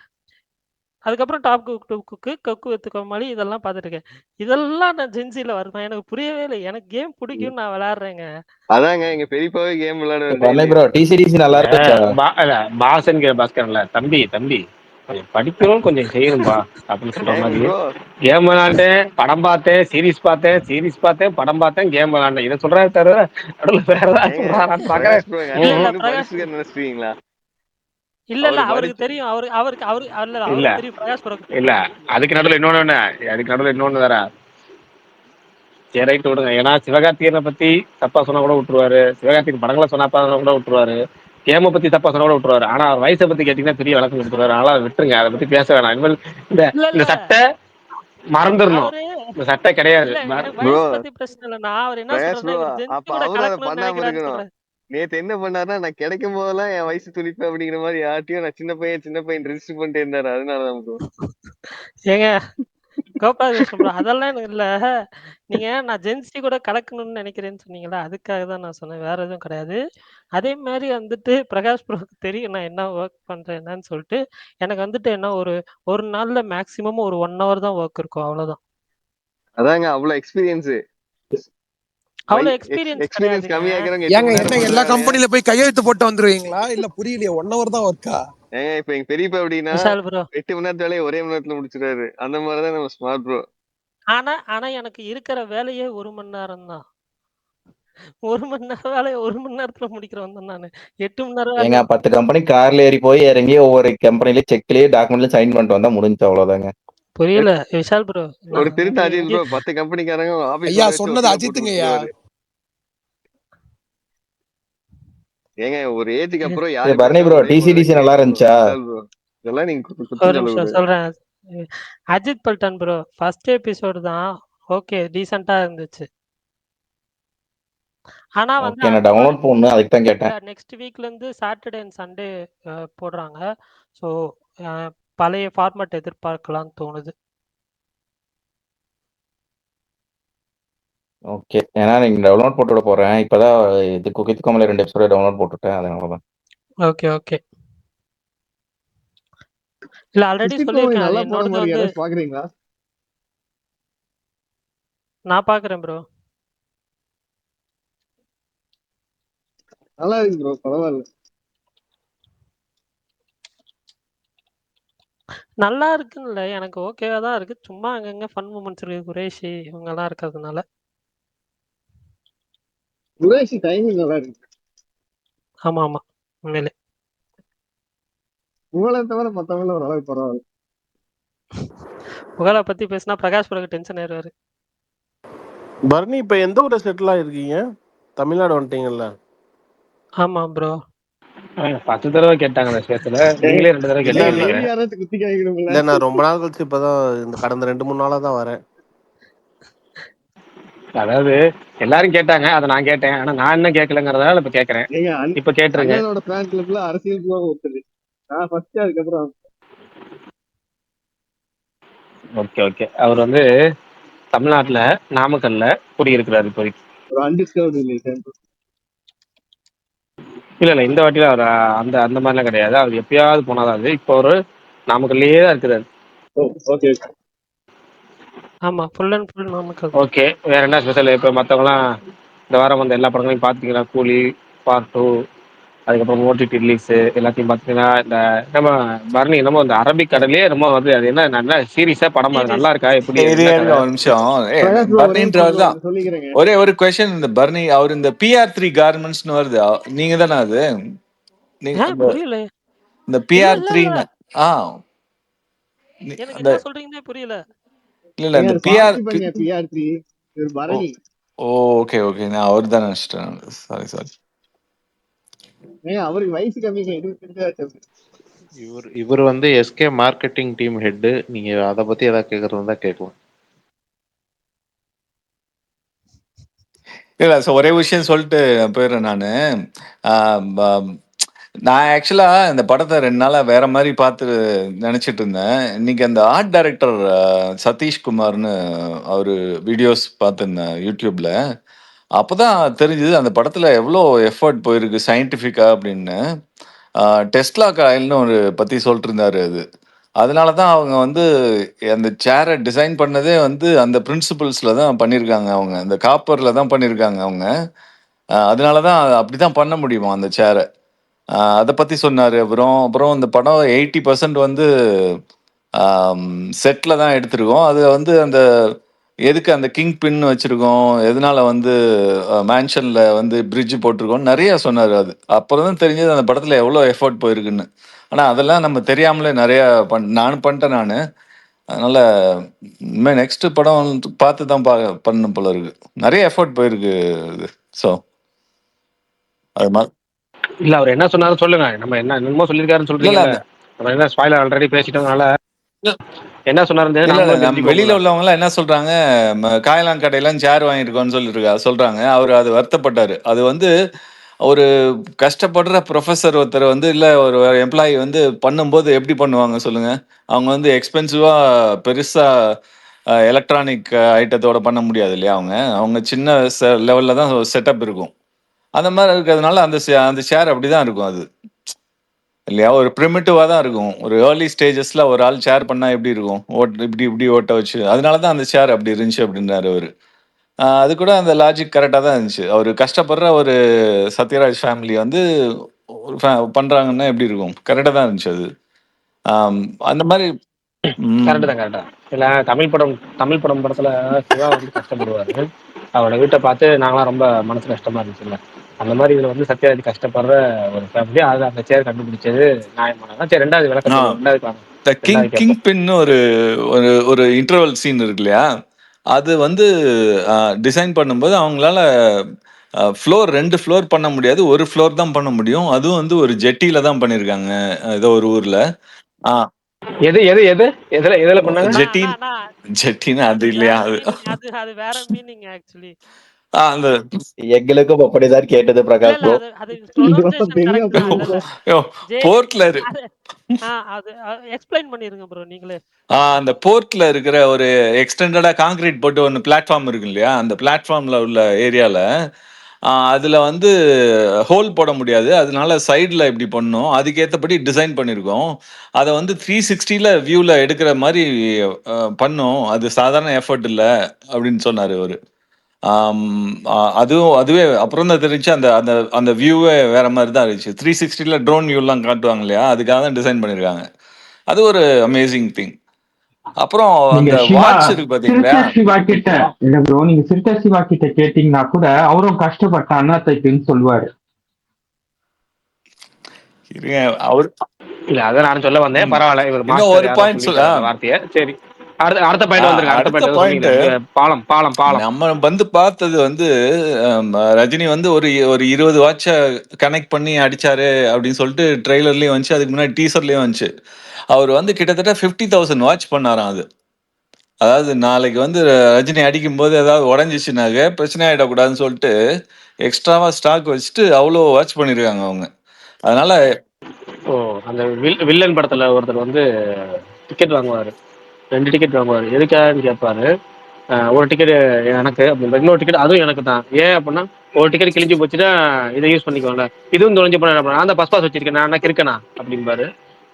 அதுக்கப்புறம் டாப் குக் டூ குக்கு, கொக்கு வித் கோமாளி இதெல்லாம் பார்த்துட்டு இருக்கேன். இதெல்லாம் நான் ஜென்சில வருவேன். எனக்கு புரியவே இல்லை. எனக்கு கேம் பிடிக்கும், நான் விளையாடுறேங்க. அதாங்க எங்க பெரியப்பாவே கேம் விளையாடுவாரு பண்ணை டெய்லி. ப்ரோ, டிசிடிசி நல்லா இருந்துச்சா? பாசன் பாஸ்கர்ல தம்பி கொஞ்சம் படிக்கணும், கொஞ்சம் செய்யணும்பா அப்படின்னு சொல்ற ஏங்க மாதிரி. ப்ரோ கேம் விளையாண்டேன், படம் பார்த்தேன், சீரிஸ் பார்த்தேன், படம் பார்த்தேன், கேம் விளையாண்டேன். இதை சொல்றாரு தவிர நடுவுல வேற ஏதாவது ஏங்க சொல்றாரான்னு பாக்குறேன். பிரகாஷ் ப்ரோ எங்க இல்ல அண்ணன் இல்ல இன்னும் பிரகாஷ் படிச்சிருக்காரு நினைச்சிட்டீங்களா? இல்ல இல்ல அவரு அவருக்கு படிச்சு தெரியும். அவருக்கு இல்ல இல்ல அவருக்கு தெரியும். பிரகாஷ் ப்ரோக்கு இல்ல தெரியும். அதுக்கு நடுவுல இன்னொன்னு வேற. சரி, ரைட் விடுங்க. ஏன்னா சிவகார்த்திகேயனை பத்தி தப்பா சொன்னா கூட விட்டுருவாரு, சிவகார்த்திகேயன் படங்களை சொன்னா கூட விட்டுருவாரு, கேமை பத்தி தப்பா சொன்னா கூட விட்டுருவாரு. ஆனா அவர் வயசை பத்தி கேட்டீங்கன்னா பெரிய விளக்கம் கொடுத்துருவாரு. அதனால அதை விட்டுருங்க, அதை பத்தி பேச வேணாம் இனிமேல். இந்த இல்ல இந்த இல்ல சட்டை மறந்துடணும். அவரு இந்த சட்டை கிடையாது. இல்ல எனக்கு ப்ரோ வயசு பத்தி பிரச்சனை இல்ல. நான் அவர் என்ன பிரகாஷ் சொல்றேன்னா ப்ரோ இவர் ஜென்சி அப்ப கூட அவரும் அதை கலக்கணும்னு பண்ணாம நினைக்கிறான்னு இருக்கணும். சொல்றேன். நேத்து என்ன பண்ணாருன்னா, நான் கிடைக்கும் போதெல்லாம் என் வயசு துணிப்பு அப்படிங்கிற மாதிரி யார்ட்டையும் நான் சின்ன பையன் ரெஜிஸ்டர் பண்ணிட்டே இருந்தாரு. அதனாலதான் ப்ரோ. ஏங்க கோபாலகிருஷ்ணன் ப்ரோ, அதெல்லாம் எனக்கு இல்ல. நீங்க நான் ஜென்சி கூட கலக்கணும்னு நினைக்கிறேன்னு சொன்னீங்களா, அதுக்காக தான் நான் சொன்னேன். வேற எதுவும் கிடையாது. அதே மாதிரி வந்துட்டு பிரகாஷ் ப்ரோக்கு தெரியும் நான் என்ன ஒர்க் பண்றேன் என்னன்னு சொல்லிட்டு. எனக்கு வந்துட்டு என்ன ஒரு நாள்ல மேக்ஸிமம் ஒரு 1 ஹவர் தான் ஒர்க் இருக்கும். அவ்வளவுதான். அதாங்க அவ்வளவு எக்ஸ்பீரியன்ஸ். அவ்வளவு எக்ஸ்பீரியன்ஸ் எக்ஸ்பீரியன்ஸ் கிடையாதுங்க. கம்மியா இருக்கிறவங்க 8 ஏங்க மணி என்ன நேரம் பண்ற எல்லா வேலையை. கம்பெனில போய் கையெழுத்து போட்டு வந்துருவீங்களா? இல்ல புரியலையே, 1 ஹவர் தான் ஒர்க்கா? ஏங்க இப்ப எங்க பெரியப்பா எப்படின்னா விஷால் ப்ரோ, 8 மணி நேரத்து வேலையை ஒரே மணி நேரத்துல முடிச்சிடாரு. அந்த மாதிரிதான் நம்ம ஸ்மார்ட் ப்ரோ. ஆனா ஆனா எனக்கு இருக்கிற வேலையே 1 மணி நேரம் தான். 1 மணி நேரம் வேலையை 1 மணி நேரத்துல முடிக்கிறவன் தான் நானு. 8 மணி நேரம் ஏங்க வேலையை 10 கம்பெனி கார்ல ஏறி போய் இறங்கி ஒவ்வொரு கம்பெனிலயும் செக்லயே டாக்குமெண்ட்ல சைன் பண்ணிட்டு வந்தா முடிஞ்சு, அவ்வளவுதாங்க. புரியல விஷால் ப்ரோ. ஒரு நான் திருட்டு இங்க அஜித் இங்க ப்ரோ 10 கம்பெனிக்காரங்க ஆபீஸ் ஐயா வர வச்சு சொன்னது ஒட்டுக்கா போட்டு அஜித்துங்கய்யா. கொடுத்துருவாரு. ஏங்க ஒரு ஏஜுக்கு அப்புறம் சரி யாரு பரணி ப்ரோ, பேசினாலும் ஒரே மாதிரி தான் டிசிடிசி நல்லா கேட்கணும் ப்ரோ. இருந்துச்சா? விஷால் ப்ரோ இதெல்லாம் நீங்க குற்றம் ஒரு நிமிஷம் சொல்லக்கூடாது. சொல்றேன். அஜித் பல்டன் ப்ரோ, ஃபர்ஸ்ட் எபிசோடு தான் ஓகே, டீசெண்டா இருந்துச்சு. ஆனா வந்து ஓகே, நான் டவுன்லோட் பண்ணணும், அதுக்கு தான் கேட்டேன். நெக்ஸ்ட் வீக்ல இருந்து சாட்டர்டே அண்ட் சண்டே போடுறாங்க. ஸோ பழைய ஃபார்மேட் எதிர்பார்க்கலாம்னு தோணுது. ஓகே, ஏன்னா நீங்க டவுன்லோட் போட்டு விட போறேன். இப்பதான் இது குக்கித் கோமல 2 எபிசோட டவுன்லோட் போட்டுட்டேன், அதனாலதான். Okay okay. இல்ல ஆல்ரெடி சொல்லியிருக்கேன். அது நல்லா போன என்னோடது மாதிரி வந்து யாராவது பாக்குறீங்களா? நான் பாக்குறேன் ப்ரோ. நல்லா இருக்கு ப்ரோ, பரவாயில்ல. நல்லா இருக்குன்னு எனக்கு ஓகேவா தான் இருக்கு. சும்மா அங்கங்க ஃபன் மூமெண்ட்ஸ் இருக்கு. குரேஷி இவங்கலாம் இருக்கிறதுனால. குரேஷி டைமிங் நல்லா இருக்கு. ஆமா ஆமா, உண்மையிலே. உங்களை தவிர மத்தவங்கள ஒரு அளவுக்கு பரவாயில்ல. புகழை பத்தி பேசினா பிரகாஷ் பிறகு டென்ஷன் ஆயிடுவாரு. பர்னி இப்ப எந்த ஊர்ல செட்டில் ஆயிருக்கீங்க? தமிழ்நாடு வந்துட்டீங்கல்ல? ஆமா ப்ரோ. 10 தடவை கேட்டாங்க அந்த விஷயத்துல, நீங்களே 2 தடவை இல்ல இல்ல கேட்டீங்க. டெய்லி யாராச்சும் குத்தி காய்க்கணும்ல. இல்ல, நான் ரொம்ப நாள் கழிச்சு இப்பதான் இந்த கடந்த 2-3 நாளா தான் வரேன். அதாவது எல்லாரும் கேட்டாங்க, அதை நான் கேட்டேன். ஆனா நான் என்ன கேட்கலங்கிறதால இப்ப கேட்கறேன். ஏங்க இப்ப கேட்டுருங்க. அண்ணனோட ஃபேன் கிளப்ல அரசியல் போக ஒருத்தது. நான் ஃபர்ஸ்ட், அதுக்கப்புறம் ஓகே ஓகே. அவர் வந்து தமிழ்நாட்டுல நாமக்கல்ல குடியிருக்கிறாரு இப்போதைக்கு. ஒரு அன்டிஸ்கவர்டு ரிலேஷன். இல்ல இந்த வாட்டில அவர் அந்த அந்த மாதிரிலாம் கிடையாது. அவர் எப்பயாவது போனாதான் அது. இப்போ ஒரு நாமக்கல்லையே தான் இருக்கிறாரு. ஓகே. ஆமா, full and full Namakkal. Okay, வேற என்ன ஸ்பெஷல்? இப்போ மற்றவங்களாம் இந்த வாரம் வந்த எல்லா படங்களையும் பார்த்துக்கலாம். கூலி பார்ட் 2, அதுக்கப்புறம் ஓடிடி ரிலீஸ் எல்லாத்தையும் பார்த்தீங்கன்னா, இந்த நம்ம பரணி என்னமோ இந்த அரபிக் கடலே என்னமோ வந்து அது என்ன நல்ல சீரியஸா படமா, அது நல்லா இருக்கா எப்படி? என்ன இருங்க கதை? ஒரு நிமிஷம். பிரகாஷ் bro, ஒரே பர்னின்றவர் நிமிஷம் தான். bro, சொல்லிக்கிறேங்க. ஒரே கொஸ்டின். இந்த பர்னி அவர் இந்த PR3 கார்மெண்ட்ஸ்னு வருது, நீங்க தானே அது? நீங்க புரியல. இந்த இல்ல PR3 இல்ல, ஆ எனக்கு அந்த என்ன சொல்றீங்கன்னே புரியல. இல்ல நீங்க இந்த அதை PR பார்த்திபங்க, PR3 ஒரு பரணி. ஓகே ஓகே, நான் அவர் தான் நினைச்சிட்டேன். சாரி. ஏங்க அவருக்கு வயசு கம்மிங்க, 25 இவர் வந்து எஸ்கே மார்க்கெட்டிங் டீம் ஹெட். நீங்க அதை பத்தி ஏதாவது கேட்கறதா கேட்கலாம். இல்ல ஒரே விஷயம் சொல்லிட்டு போயிடுறேன் நானு. நான் ஆக்சுவலா இந்த படத்தை 2 நாளா வேற மாதிரி பார்த்து நினைச்சிட்டு இருந்தேன். இன்னைக்கு அந்த ஆர்ட் டைரக்டர் சதீஷ்குமார்னு அவரு வீடியோஸ் பார்த்துருந்தேன் யூடியூப்ல. அப்பதான் தெரிஞ்சது அந்த படத்துல எவ்வளோ எஃபர்ட் போயிருக்கு சயின்டிஃபிக்கா அப்படின்னு. டெஸ்லா காயில்னு ஒரு பத்தி சொல்லிட்டு இருந்தாரு அது. அதனால தான் அவங்க வந்து அந்த சேரை டிசைன் பண்ணதே வந்து அந்த பிரின்சிபல்ஸ்ல தான் பண்ணியிருக்காங்க. அவங்க அந்த காப்பர்ல தான் பண்ணியிருக்காங்க அவங்க. அதனால தான் அப்படிதான் பண்ண முடியுமா அந்த சேரை. அதை பத்தி சொன்னாரு. அப்புறம் இந்த படம் 80% வந்து செட்ல தான் எடுத்திருக்கோம். அது வந்து அந்த எதுக்கு அந்த கிங் பின் வச்சிருக்கோம், எதனால வந்து மேன்ஷன்ல வந்து பிரிட்ஜ் போட்டிருக்கோம், நிறைய சொன்னாரு. அது அப்புறம் தான் தெரிஞ்சது அந்த படத்துல எவ்வளோ எஃபோர்ட் போயிருக்குன்னு. ஆனா அதெல்லாம் நம்ம தெரியாமலே நிறைய நானும் பண்ணிட்டேன் நானு. அதனால இனிமே நெக்ஸ்ட் படம் பார்த்து தான் பண்ணணும் போல இருக்கு. நிறைய எஃபோர்ட் போயிருக்கு இது. ஸோ அது மாதிரி இல்ல அவர் என்ன சொன்னாலும் சொல்லுங்க. நம்ம என்ன என்னமோ சொல்லியிருக்காருன்னு இல்ல சொல்றீங்கல்ல, நம்ம என்ன ஸ்பாயிலர் ஆல்ரெடி பேசிட்டோம்னால என்ன சொன்னாருன்னு இல்ல நாமளும் நம்ம வெளியில தெரிஞ்சுக்கோங்களேன். உள்ளவங்க எல்லாம் என்ன சொல்றாங்க, காயலான் கடையெல்லாம் சேர் வாங்கியிருக்கோம்னு சொல்றாங்க. அவர் அது வருத்தப்பட்டாரு. அது வந்து ஒரு கஷ்டப்படுற ப்ரொஃபஸர் ஒருத்தர் வந்து இல்ல ஒரு எம்ப்ளாயி வந்து பண்ணும்போது எப்படி பண்ணுவாங்க சொல்லுங்க? அவங்க வந்து எக்ஸ்பென்சிவா பெருசா எலக்ட்ரானிக் ஐட்டத்தோட பண்ண முடியாது இல்லையா? அவங்க சின்ன லெவல்ல தான் செட்டப் இருக்கும். அந்த மாதிரி இருக்கிறதுனால அந்த சேர் அப்படிதான் இருக்கும் அது இல்லையா? ஒரு ப்ரிமிட்டிவா தான் இருக்கும். ஒரு ஏர்லி ஸ்டேஜஸ்ல ஒரு ஆள் ஷேர் பண்ணா எப்படி இருக்கும்? இப்படி ஓட்ட வச்சு. அதனால தான் அந்த ஷேர் அப்படி இருந்துச்சு அப்படின்றாரு அவரு. அது கூட அந்த லாஜிக் கரெக்டா தான் இருந்துச்சு. அவரு கஷ்டப்படுற ஒரு சத்யராஜ் ஃபேமிலி வந்து ஒரு பண்றாங்கன்னா எப்படி இருக்கும்? கரெக்டா தான் இருந்துச்சு அது. அந்த மாதிரி கரெக்ட் தான் கரெக்ட் தான். இல்ல தமிழ் படம் படத்துல சிவா வந்து கஷ்டப்படுவாரு. அவரோட வீட்டை பார்த்து நாங்களாம் ரொம்ப மனசு கஷ்டமா இருந்துச்சுல்ல. அந்த மாதிரி இதுல வந்து சத்யராஜ் கஷ்டப்படுற ஒரு ஃபேமிலி, அது அந்த சேர் கண்டுபிடிச்சது நியாயமானதான். சரி, ரெண்டாவது விளக்கம் சொல்லுங்க. இந்த கிங் கேட்போம். பின்னு ஒரு ஒரு இன்டர்வல் சீன் இருக்கு இல்லையா? அது வந்து டிசைன் பண்ணும்போது அவங்களால ஃப்ளோர் 2 ஃப்ளோர் பண்ண முடியாது. ஒரு ஃப்ளோர் தான் பண்ண முடியும். அதுவும் வந்து ஒரு ஜெட்டில தான் பண்ணியிருக்காங்க ஏதோ ஒரு ஊர்ல. எது எது எது எதுல எதுல பண்ணாங்க? ஜெட்டின்னு அது இல்லையா? அது வேற மீனிங் ஆக்சுவலி. அந்த எங்களுக்கும் அப்படிதான் கேட்டது பிரகாஷ் ப்ரோ. அது pronunciation correct தான் இல்ல. போர்ட்ல அது எக்ஸ்பிளைன் பண்ணிருங்க ப்ரோ நீங்களே. அந்த போர்ட்ல இருக்கிற ஒரு எக்ஸ்டெண்டடா கான்கிரீட் போட்டு ஒன்று பிளாட்ஃபார்ம் இருக்கு இல்லையா? அந்த பிளாட்ஃபார்ம்ல உள்ள ஏரியால அதுல வந்து ஹோல் போட முடியாது. அதனால சைடுல இப்படி பண்ணோம். அதுக்கேற்றபடி டிசைன் பண்ணியிருக்கோம். அதை வந்து 360ல வியூல எடுக்கிற மாதிரி பண்ணோம். அது சாதாரண எஃபர்ட் இல்லை அப்படின்னு சொன்னாரு அவரு. அதுவே அப்புறம் தான் தெரிஞ்சு அந்த அந்த அந்த வியூவே வேற மாதிரி தான் இருந்துச்சு. 360ல ட்ரோன் வியூலாம் காட்டுவாங்க இல்லையா, அதுக்காக தான் டிசைன் பண்ணியிருக்காங்க. அது ஒரு அமேசிங் திங். அப்புறம் நீங்க அந்த சிவா வாட்ச் இருக்கு பாத்தீங்களா? சிறுத்தை சிவா கிட்ட இல்ல ப்ரோ, நீங்க சிறுத்தை சிவா கிட்ட கேட்டீங்கன்னா கூட அவரும் கஷ்டப்பட்ட அண்ணா தைக்குன்னு சொல்லுவாரு. இருங்க, அவர் இல்ல அதான் நான் சொல்ல வந்தேன். பரவாயில்ல, இவர் இன்னும் மாஸ்டர் ஒரு யாரோ பாயிண்ட் சொல்லிட்டாரு அந்த வார்த்தையை. சரி, அடுத்த பாயிண்ட் வந்துருங்க. அடுத்த அடுத்த பாயிண்ட் ஏதோ பாயிண்ட் சொன்னீங்களே, பாலம் பாலம் பாலம். நம்ம வந்து பார்த்தது வந்து ரஜினி வந்து ஒரு ஒரு 20 வாட்சை கனெக்ட் பண்ணி அடிச்சாரு அப்படின்னு சொல்லிட்டு ட்ரெய்லர்லயும் வந்துச்சு, அதுக்கு முன்னாடி டீசர்லயும் வந்துச்சு. அவர் வந்து கிட்டத்தட்ட 50,000 வாட்ச் பண்ணாராம். அது அதாவது நாளைக்கு வந்து ரஜினி அடிக்கும் போது ஏதாவது உடஞ்சிச்சுனாக்க பிரச்சனை ஆயிடக்கூடாதுன்னு சொல்லிட்டு எக்ஸ்ட்ராவா ஸ்டாக் வச்சுட்டு அவ்வளோ வாட்ச் பண்ணிருக்காங்க அவங்க. அதனால ஓ, அந்த வில்லன் படத்துல ஒருத்தர் வந்து டிக்கெட் வாங்குவாரு, 2 டிக்கெட் வாங்குவாரு. எதுக்காகன்னு கேட்பாரு. ஒரு டிக்கெட் எனக்கு அப்படின்ற, இன்னொரு டிக்கெட் அதுவும் எனக்கு தான். ஏன் அப்படின்னா, ஒரு டிக்கெட் கிழிஞ்சு போச்சுன்னா இதை யூஸ் பண்ணிக்கோங்க, இதுவும் தொலைஞ்சு போனா என்ன பண்ண, நான் தான் பஸ் பாஸ் வச்சிருக்கேன், நான் என்ன இருக்கேனா அப்படிம்பாரு.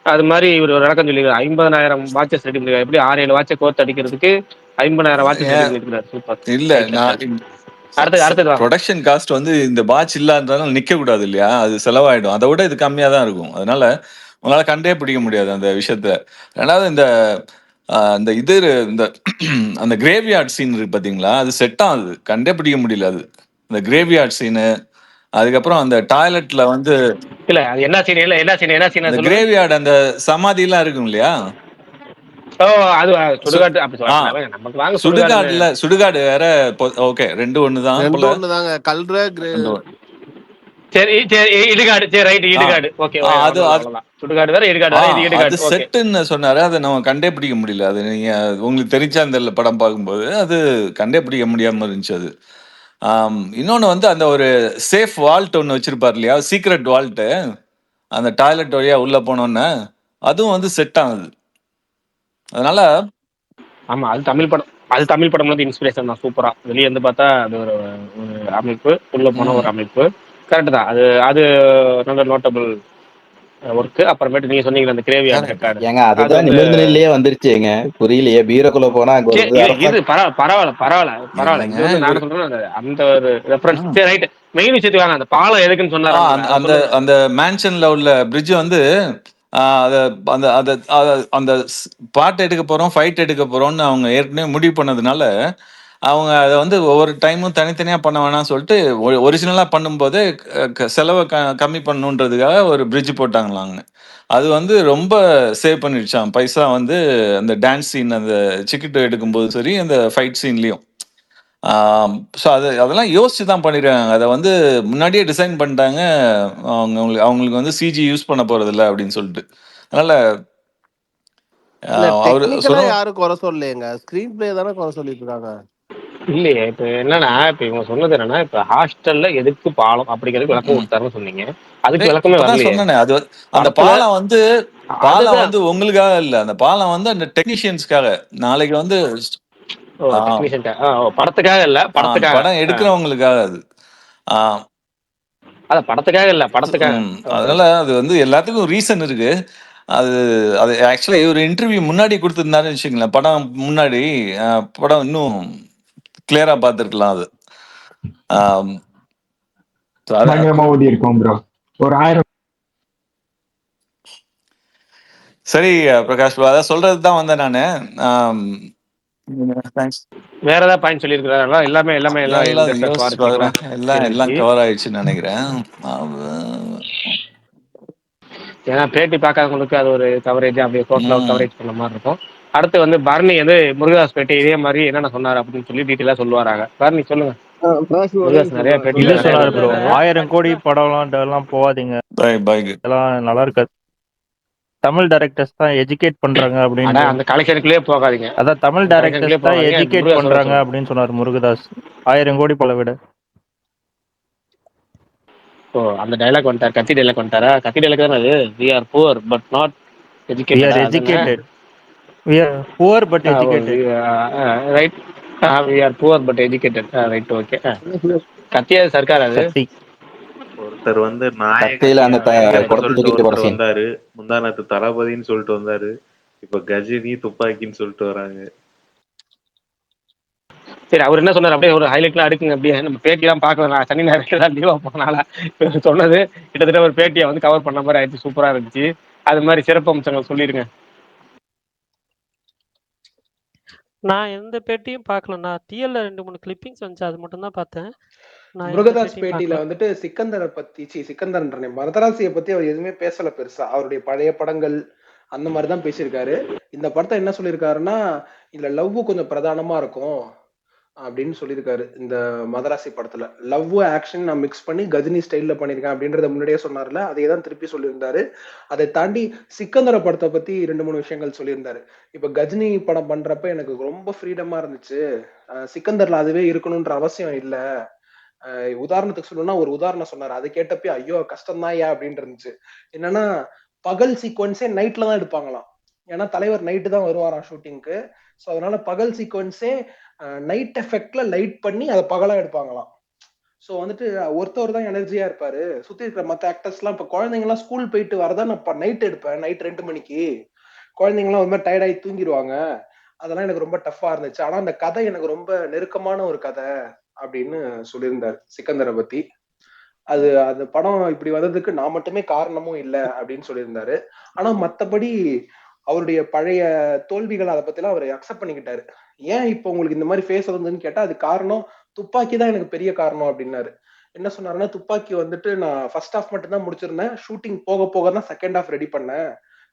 அது மாதிரி இவர் ஒரு விளக்கம் சொல்லி 50,000 வாட்சஸ் ரெடி பண்ணிருக்காரு. எப்படி 6-7 வாட்சை கோர்த்து அடிக்கிறதுக்கு 50,000 வாட்சஸ் ரெடி பண்ணிருக்காரு. சூப்பர். இல்ல, நான் அடுத்தது வாங்க. ப்ரொடக்ஷன் காஸ்ட் வந்து இந்த வாட்ச் இல்லாதனால நிக்க கூடாது இல்லையா, அது செலவாயிடும். அதை விட இது கம்மியா தான் இருக்கும். அதனால உங்களால கண்டே பிடிக்க முடியாது அந்த விஷயத்த. ரெண்டாவது இந்த இந்த இது இந்த அந்த கிரேவியார்ட் சீன் இருக்கு பாத்தீங்களா, அது செட் ஆகுது, கண்டே பிடிக்க முடியல அது. இந்த கிரேவியார்ட் சீனு, அதுக்கப்புறம் அந்த டாய்லெட்ல வந்து இல்ல அது என்ன சீன், என்ன சீன் இந்த கிரேவியார்டு அந்த சமாதி எல்லாம் இருக்கும் இல்லையா. ஓ, அது சுடுகாட்டு அப்படி சொல்றாங்க. நமக்கு வாங்க சுடுகாடு வேற. ஓகே, ரெண்டு ஒண்ணுதான். ரெண்டு ஒண்ணுதாங்க. கல்ற சரி சரி, இடுகாடு. சரி ரைட், இடுகாடு. ஓகே, அது சுடுகாடு வேற, இடுகாடு வேற, இது இடுகாடு. அது செட்டுன்னு சொன்னாரு, அதை நம்ம கண்டே பிடிக்க முடியல. அது நீங்க உங்களுக்கு தெரிஞ்சா அந்த படம் பார்க்கும்போது அது கண்டே பிடிக்க முடியாம இருந்துச்சு அது. இன்னொன்னு வந்து அந்த ஒரு சேஃப் வால்ட் ஒன்று வச்சிருப்பாரு இல்லையா, சீக்ரெட் வால்ட், அந்த டாய்லெட் வழியா உள்ள போனோன்னு அதுவும் வந்து செட் ஆகுது. அதனால ஆமா, அது தமிழ் படம். அது தமிழ் படம் வந்து இன்ஸ்பிரேஷன் தான். சூப்பரா வெளியே இருந்து பார்த்தா அது ஒரு அமைப்பு, உள்ள போன ஒரு அமைப்பு. கரெக்ட் தான். அது நல்ல நோட்டபிள் ஒர்க். அப்புறமேட்டு நீங்க சொன்னீங்க அந்த கிரேவியார்ட் ரெக்கார்டு, ஏங்க அதுதான் நிபந்தனையிலேயே வந்துருச்சுங்க. புரியலையே, பீரோக்குள்ள போனா அங்க ஒரு இது பரவாயில்ல. இது வந்து நான் சொல்றேன் அந்த ஒரு ரெஃபரன்ஸ். சரி ரைட், மெயின் விஷயத்துக்கு வாங்க. அந்த பாலம் எதுக்குன்னு சொன்னாரு. அந்த மேன்ஷன்ல உள்ள பிரிட்ஜ் வந்து அந்த பாட்டு எடுக்க போறோம், ஃபைட் எடுக்க போறோம்னு அவங்க ஏற்கனவே முடிவு பண்ணதுனால அவங்க அதை வந்து ஒவ்வொரு டைமும் தனித்தனியா பண்ண வேணாம்னு சொல்லிட்டு ஒரிஜினலா பண்ணும்போது செலவை கம்மி பண்ணணுன்றதுக்காக ஒரு பிரிட்ஜ் போட்டாங்களாங்க. அது வந்து ரொம்ப சேவ் பண்ணிடுச்சான் பைசா வந்து அந்த டான்ஸ் சீன், அந்த சிக்கிட்டு எடுக்கும்போது சரி, அந்த ஃபைட் சீன்லயும். ஸோ அதெல்லாம் யோசிச்சு தான் பண்ணிருக்காங்க. அதை வந்து முன்னாடியே டிசைன் பண்ணிட்டாங்க. அவங்களுக்கு வந்து சிஜி யூஸ் பண்ண போறது இல்லை அப்படின்னு சொல்லிட்டு. அதனால யாரும் குறை சொல்லலையேங்க, ஸ்கிரீன் பிளே தானே குறை சொல்லிட்டு இருக்காங்க. இல்லையே, இப்ப என்னன்னா, இப்ப இவங்க சொன்னது என்னன்னா, இப்ப ஹாஸ்டல்ல எதுக்கு பாலம் அப்படிங்கிறது விளக்கம் கொடுத்தாருன்னு சொன்னீங்க. அதுக்கு விளக்கமே வரலையே. அது அந்த பாலம் வந்து உங்களுக்காக இல்ல, அந்த பாலம் வந்து அந்த டெக்னீஷியன்ஸ்க்காக. நாளைக்கு வந்து படத்துக்காக இல்ல, படம் எடுக்கிறவங்களுக்காக. அது படத்துக்காக இல்ல, படத்துக்காக. அதனால அது வந்து எல்லாத்துக்கும் ரீசன் இருக்கு. அது ஆக்சுவலா ஒரு இன்டர்வியூ முன்னாடி கொடுத்திருந்தாருன்னு வச்சுங்களேன், படம் முன்னாடி, படம் இன்னும் கிளியரா பார்த்திருக்கலாம். அது ஒரு 1000. சரி பிரகாஷ், அதான் சொல்றது தான் வந்தேன் நானு. வேற ஏதாவது பாயிண்ட் சொல்லியிருக்கிறாரா? எல்லாமே எல்லாம் கவர் ஆயிடுச்சுன்னு நினைக்கிறேன். ஏன்னா பேட்டி பார்க்காதவங்களுக்கு அது ஒரு கவரேஜ், அப்படியே டோட்டலா கவரேஜ் பண்ண மாதிரி இருக்கும். அடுத்து வந்து பரணி வந்து முருகதாஸ் பேட்டி இதே மாதிரி என்னென்ன சொன்னாரு அப்படின்னு சொல்லி டீட்டெயிலா சொல்லுவாராங்க. பரணி சொல்லுங்க. நிறைய பேட்டி சொன்னாரு ப்ரோ. 1000 கோடி படம்லாம் போகாதீங்க, இதெல்லாம் நல்லா இருக்காது. தமிழ் டைரக்டர்ஸ் தான் எஜுகேட் பண்றாங்க அப்படின்னு. அந்த கலெக்ஷனுக்குள்ளே போகாதீங்க. அதான் தமிழ் டைரக்டர்ஸ் தான் எஜுகேட் பண்றாங்க அப்படின்னு சொன்னார் முருகதாஸ். 1000 கோடி பல விட. ஓ, அந்த டைலாக் வந்துட்டார். கத்தி டைலாக் வந்துட்டாரா? கத்தி டைலாக் தானே அது. we are poor but not educated. we are educated. we are poor but educated. right. we are poor but educated. right, okay. கத்தியா Sarkar அது. ஒருத்தர் வந்து வந்தாரு, முந்தானத்து தளபதின்னு சொல்லிட்டு வந்தாரு, இப்ப கஜினி துப்பாக்கின்னு சொல்லிட்டு வராங்க. சரி, அவர் என்ன சொன்னார் அப்படியே ஒரு ஹைலைட்லாம் இருக்குங்க, அப்படியே நம்ம பேட்டிலாம் பார்க்கலாம். நான் சனி ஞாயிறு தான் லீவா போனால சொன்னது கிட்டத்தட்ட ஒரு பேட்டியை வந்து கவர் பண்ண மாதிரி ஆயிடுச்சு. சூப்பரா இருந்துச்சு. அது மாதிரி சிறப்பு அம்சங்கள் சொல்லிருங்க. நான் எந்த பேட்டியும் பார்க்கல. நான் டிஎல்ல 2-3 கிளிப்பிங்ஸ் வந்துச்சு. அது மட்டும் தான் பார்த்தேன். நான் எந்த முருகதாஸ் பேட்டியும் பேட்டியில பார்க்கல. வந்துட்டு சிக்கந்தரை பத்தி சிக்கந்தர்ன்றனே மதராசியை பத்தி அவர் எதுவுமே பேசல பெருசா. அவருடைய பழைய படங்கள் அந்த மாதிரி தான் பேசியிருக்காரு. இந்த படத்தை என்ன சொல்லியிருக்காருன்னா, இதுல லவ் கொஞ்சம் பிரதானமா இருக்கும் அப்படின்னு சொல்லியிருக்காரு. இந்த மதராசி படத்துல லவ் ஆக்ஷன் நான் மிக்ஸ் பண்ணி கஜினி ஸ்டைல்ல பண்ணியிருக்கேன் அப்படின்றத முன்னாடியே சொன்னார்ல, அதே தான் திருப்பி சொல்லியிருந்தாரு. அதை தாண்டி சிக்கந்தர படத்தை பத்தி 2-3 விஷயங்கள் சொல்லியிருந்தாரு. இப்ப கஜினி படம் பண்றப்ப எனக்கு ரொம்ப ஃப்ரீடமா இருந்துச்சு. சிக்கந்தர்ல அதுவே இருக்கணும்ன்ற அவசியம் இல்ல. உதாரணத்துக்கு சொல்லணும்னா ஒரு உதாரணம் சொன்னாரு. அதை கேட்டப்ப ஐயோ கஷ்டம்தான் ஏன் அப்படின்னு இருந்துச்சு. என்னன்னா பகல் சீக்வன்ஸே நைட்ல தான் எடுப்பாங்களாம். ஏன்னா தலைவர் நைட்டு தான் வருவாராம் ஷூட்டிங்க்கு. ஸோ அதனால பகல் சீக்வன்ஸே நைட் எஃபெக்ட்ல லைட் பண்ணி அதை பகலா எடுப்பாங்களாம். ஸோ வந்துட்டு ஒருத்தவர் தான் எனர்ஜியா இருப்பாரு. சுத்தி இருக்கிற மற்ற ஆக்டர்ஸ்லாம் இப்போ குழந்தைங்கலாம் ஸ்கூல் போயிட்டு வரதா நான் நைட் எடுப்பேன். நைட் 2 மணிக்கு குழந்தைங்கலாம் ஒரு மாதிரி டயர்டாகி தூங்கிடுவாங்க. அதெல்லாம் எனக்கு ரொம்ப டஃப்பா இருந்துச்சு. ஆனா அந்த கதை எனக்கு ரொம்ப நெருக்கமான ஒரு கதை அப்படின்னு சொல்லியிருந்தாரு சிக்கந்தரை பத்தி. அந்த படம் இப்படி வந்ததுக்கு நான் மட்டுமே காரணமும் இல்லை அப்படின்னு சொல்லியிருந்தாரு. ஆனா மத்தபடி அவருடைய பழைய தோல்விகள் அதை பத்திலாம் அவர் அக்செப்ட் பண்ணிக்கிட்டாரு. ஏன் இப்போ உங்களுக்கு இந்த மாதிரி ஃபேஸ் வந்ததுன்னு கேட்டா அது காரணம் துப்பாக்கி தான் எனக்கு பெரிய காரணம் அப்படின்னாரு. என்ன சொன்னாருன்னா, துப்பாக்கி வந்துட்டு நான் ஃபர்ஸ்ட் ஹாஃப் மட்டும் தான் முடிச்சிருந்தேன். ஷூட்டிங் போக போக தான் செகண்ட் ஹாஃப் ரெடி பண்ணேன்.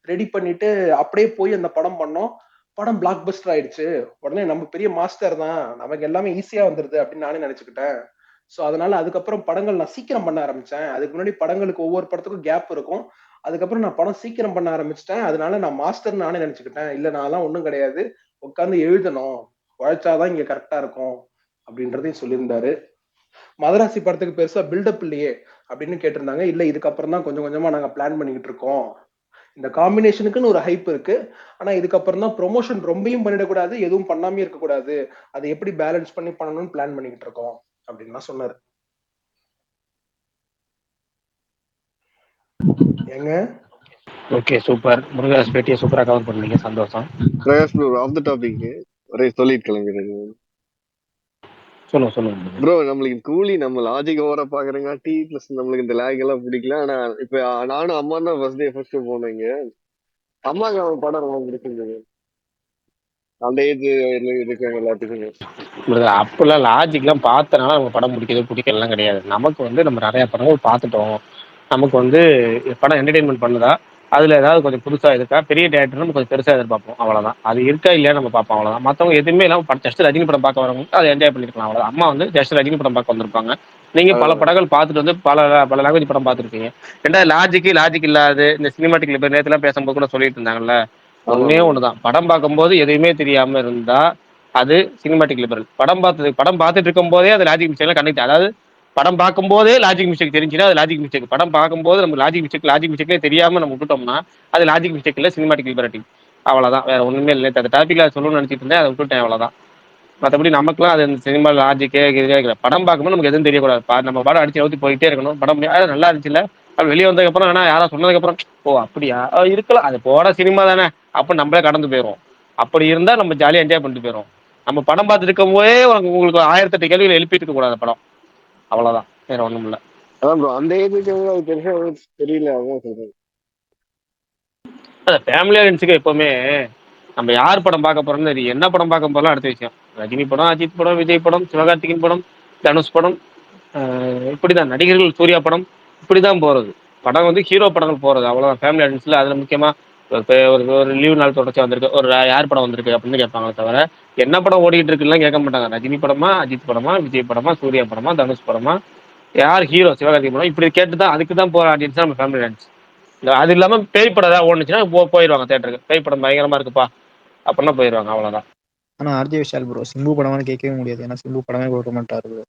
ரெடி பண்ணிட்டு அப்படியே போய் அந்த படம் பண்ணோம். படம் பிளாக் பஸ்டர் ஆயிடுச்சு. உடனே நம்ம பெரிய மாஸ்டர் தான், நமக்கு எல்லாமே ஈஸியா வந்துருது அப்படின்னு நானே நினைச்சுக்கிட்டேன். ஸோ அதனால அதுக்கப்புறம் படங்கள் நான் சீக்கிரம் பண்ண ஆரம்பிச்சேன். அதுக்கு முன்னாடி படங்களுக்கு ஒவ்வொரு படத்துக்கும் கேப் இருக்கும். அதுக்கப்புறம் நான் படம் சீக்கிரம் பண்ண ஆரம்பிச்சிட்டேன். அதனால நான் மாஸ்டர் நானே நினைச்சுக்கிட்டேன். இல்ல நான்லாம் ஒண்ணும் கிடையாது. உட்காந்து எழுதணும், உழைச்சாதான் இங்க கரெக்டா இருக்கும் அப்படின்றதையும் சொல்லியிருந்தாரு. மதராசி படத்துக்கு பெருசா பில்டப் இல்லையே அப்படின்னு கேட்டிருந்தாங்க. இல்ல இதுக்கப்புறம் தான் கொஞ்சம் கொஞ்சமா நாங்க பிளான் பண்ணிக்கிட்டு இருக்கோம். இந்த காம்பினேஷனுக்குன்னு ஒரு ஹைப் இருக்கு. ஆனா இதுக்கப்புறம் தான் ப்ரொமோஷன் ரொம்பவும் பண்ணிடக்கூடாது, எதுவும் பண்ணாமே இருக்கக்கூடாது. அதை எப்படி பேலன்ஸ் பண்ணி பண்ணணும்னு பிளான் பண்ணிக்கிட்டு இருக்கோம் அப்படின்னு சொன்னாரு. ஏங்க ஓகே, சூப்பர். முருகதாஸ் பேட்டியை சூப்பரா கவர் பண்ணீங்க. சந்தோஷம். Prakash bro off the topic ஒரே சொல்லிட்டு கிளம்பிடுங்க. சொல்லுங்க ப்ரோ நம்மளுக்கு கூலி நம்ம லாஜிக் ஓவரா பாக்குறங்காட்டி பிளஸ் நம்மளுக்கு இந்த லேக் எல்லாம் பிடிக்கல. ஆனா இப்ப நானும் அம்மா தான் ஃபர்ஸ்ட் போனேங்க. அம்மாக்கு அவன் படம் ரொம்ப பிடிச்சிருந்தது. அந்த ஏஜ் இருக்காங்க எல்லாத்துக்குமே. அப்பெல்லாம் லாஜிக்லாம் பார்த்தனால நமக்கு படம் பிடிக்கலாம் கிடையாது. நமக்கு வந்து நம்ம நிறைய படங்கள் பார்த்துட்டோம். நமக்கு வந்து படம் என்டர்டைன்மெண்ட் பண்ணுதா, அதுல ஏதாவது கொஞ்சம் புதுசா இருக்கா, பெரிய டேரக்டர் நம்ம கொஞ்சம் பெருசா எதிர்பார்ப்போம். அவ்வளவுதான். அது இருக்கா இல்லையா நம்ம பார்ப்போம். அவ்வளவுதான். மற்றவங்க எதுவுமே இல்லாம ஜஸ்ட் ரஜினி படம் பார்க்க வரவங்க அதை என்ஜாய் பண்ணிருக்கலாம். அவ்வளவுதான். அம்மா வந்து ஜஸ்ட் ரஜினி படம் பார்க்க வந்திருப்பாங்க. நீங்க பல படங்கள் பார்த்துட்டு வந்து பல லாங்குவேஜ் படம் பார்த்துருப்பீங்க. ரெண்டாவது லாஜிக் இல்லாது இந்த சினிமாட்டிக் நேரத்துல பேசும்போது கூட சொல்லிட்டு இருந்தாங்கல்ல, ஒன்னே ஒண்ணுதான். படம் பார்க்கும்போது எதுவுமே தெரியாம இருந்தா அது சினிமாட்டிக் லிபரல். படம் பார்த்துட்டு இருக்கும் போதே அது லாஜிக் மிஸ்டேக் கனெக்ட். அதாவது படம் பார்க்கும் போதே லாஜிக் மிஸ்டேக் தெரிஞ்சுன்னா அது லாஜிக் மிஸ்டேக். படம் பார்க்கும்போது நம்ம லாஜிக் மிஸ்டேக்லேயே தெரியாம நம்ம விட்டுட்டோம்னா அது லாஜிக் மிஸ்டேக் இல்லை, சினிமாட்டிக் லிபரட்டி. அவ்வளவுதான், வேற ஒண்ணுமே இல்லை. அந்த டாபிக்ல சொல்லணும்னு நினைச்சிட்டு இருந்தேன், அதை விட்டுட்டேன். அவ்வளவுதான். மற்றபடி நமக்குலாம் அது சினிமா லாஜிக்கே கிடையாது. படம் பார்க்கும்போது நமக்கு எதுவும் தெரியக்கூடாது. நம்ம படம் அடிச்சு ஊற்றி போயிட்டே இருக்கணும். படம் நல்லா இருந்துச்சுல்ல, அது வெளியே வந்ததுக்கு அப்புறம் வேணா யாரா சொன்னதுக்கு அப்புறம் ஓ அப்படியா இருக்கலாம், அது போட சினிமா தானே அப்ப நம்மளே கடந்து போயிடும். அப்படி இருந்தா நம்ம ஜாலியா என்ஜாய் பண்ணிட்டு போயிடும். நம்ம படம் பார்த்துட்டு இருக்கும் போதே உங்களுக்கு 1008 கேள்விகள் எழுப்பிட்டு இருக்க கூடாது படம். அவ்வளவுதான், வேற ஒண்ணும் இல்ல. அதான் ப்ரோ அந்த ஏஜுக்கு அது பெருசா தெரியல. அதான் சொல்றேன். ஃபேமிலி ஆடியன்ஸுக்கு எப்பவுமே நம்ம யார் படம் பார்க்க போறோம்னு தெரியும். என்ன படம் பார்க்க போறோம் அடுத்த விஷயம். ரஜினி படம், அஜித் படம், விஜய் படம், சிவகார்த்திகேயன் படம், தனுஷ் படம், இப்படிதான் நடிகர்கள், சூர்யா படம், இப்படிதான் போறது. படம் வந்து ஹீரோ படங்கள் போறது. அவ்வளவுதான் ஃபேமிலி ஆடியன்ஸ்ல. அதுல முக்கியமா ஒரு லீவ் நாள் தொடர்ச்சி வந்திருக்கு, ஒரு யார் படம் வந்திருக்கு அப்படின்னு கேட்பாங்களே தவிர என்ன படம் ஓடிட்டு இருக்குலாம் கேட்க மாட்டாங்க. ரஜினி படமா, அஜித் படமா, விஜய் படமா, சூர்யா படமா, தனுஷ் படமா, யார் ஹீரோ, சிவகார்த்திகேயன் படம், இப்படி கேட்டுதான் அதுக்கு தான் போற ஆடியன்ஸ் நம்ம ஃபேமிலி ஆடியன்ஸ். அது இல்லாம பேய் படம் ஏதாவது ஓடுச்சுன்னா போயிடுவாங்க தேட்டருக்கு. பேய் படம் பயங்கரமா இருக்குப்பா அப்படின்னா போயிடுவாங்க. அவ்வளவுதான். ஆனா ஆர்ஜே விஷால் ப்ரோ சிம்பு படமானு கேட்கவே முடியாது. ஏன்னா சிம்பு படமே கொடுக்க மாட்டாரு ப்ரோ.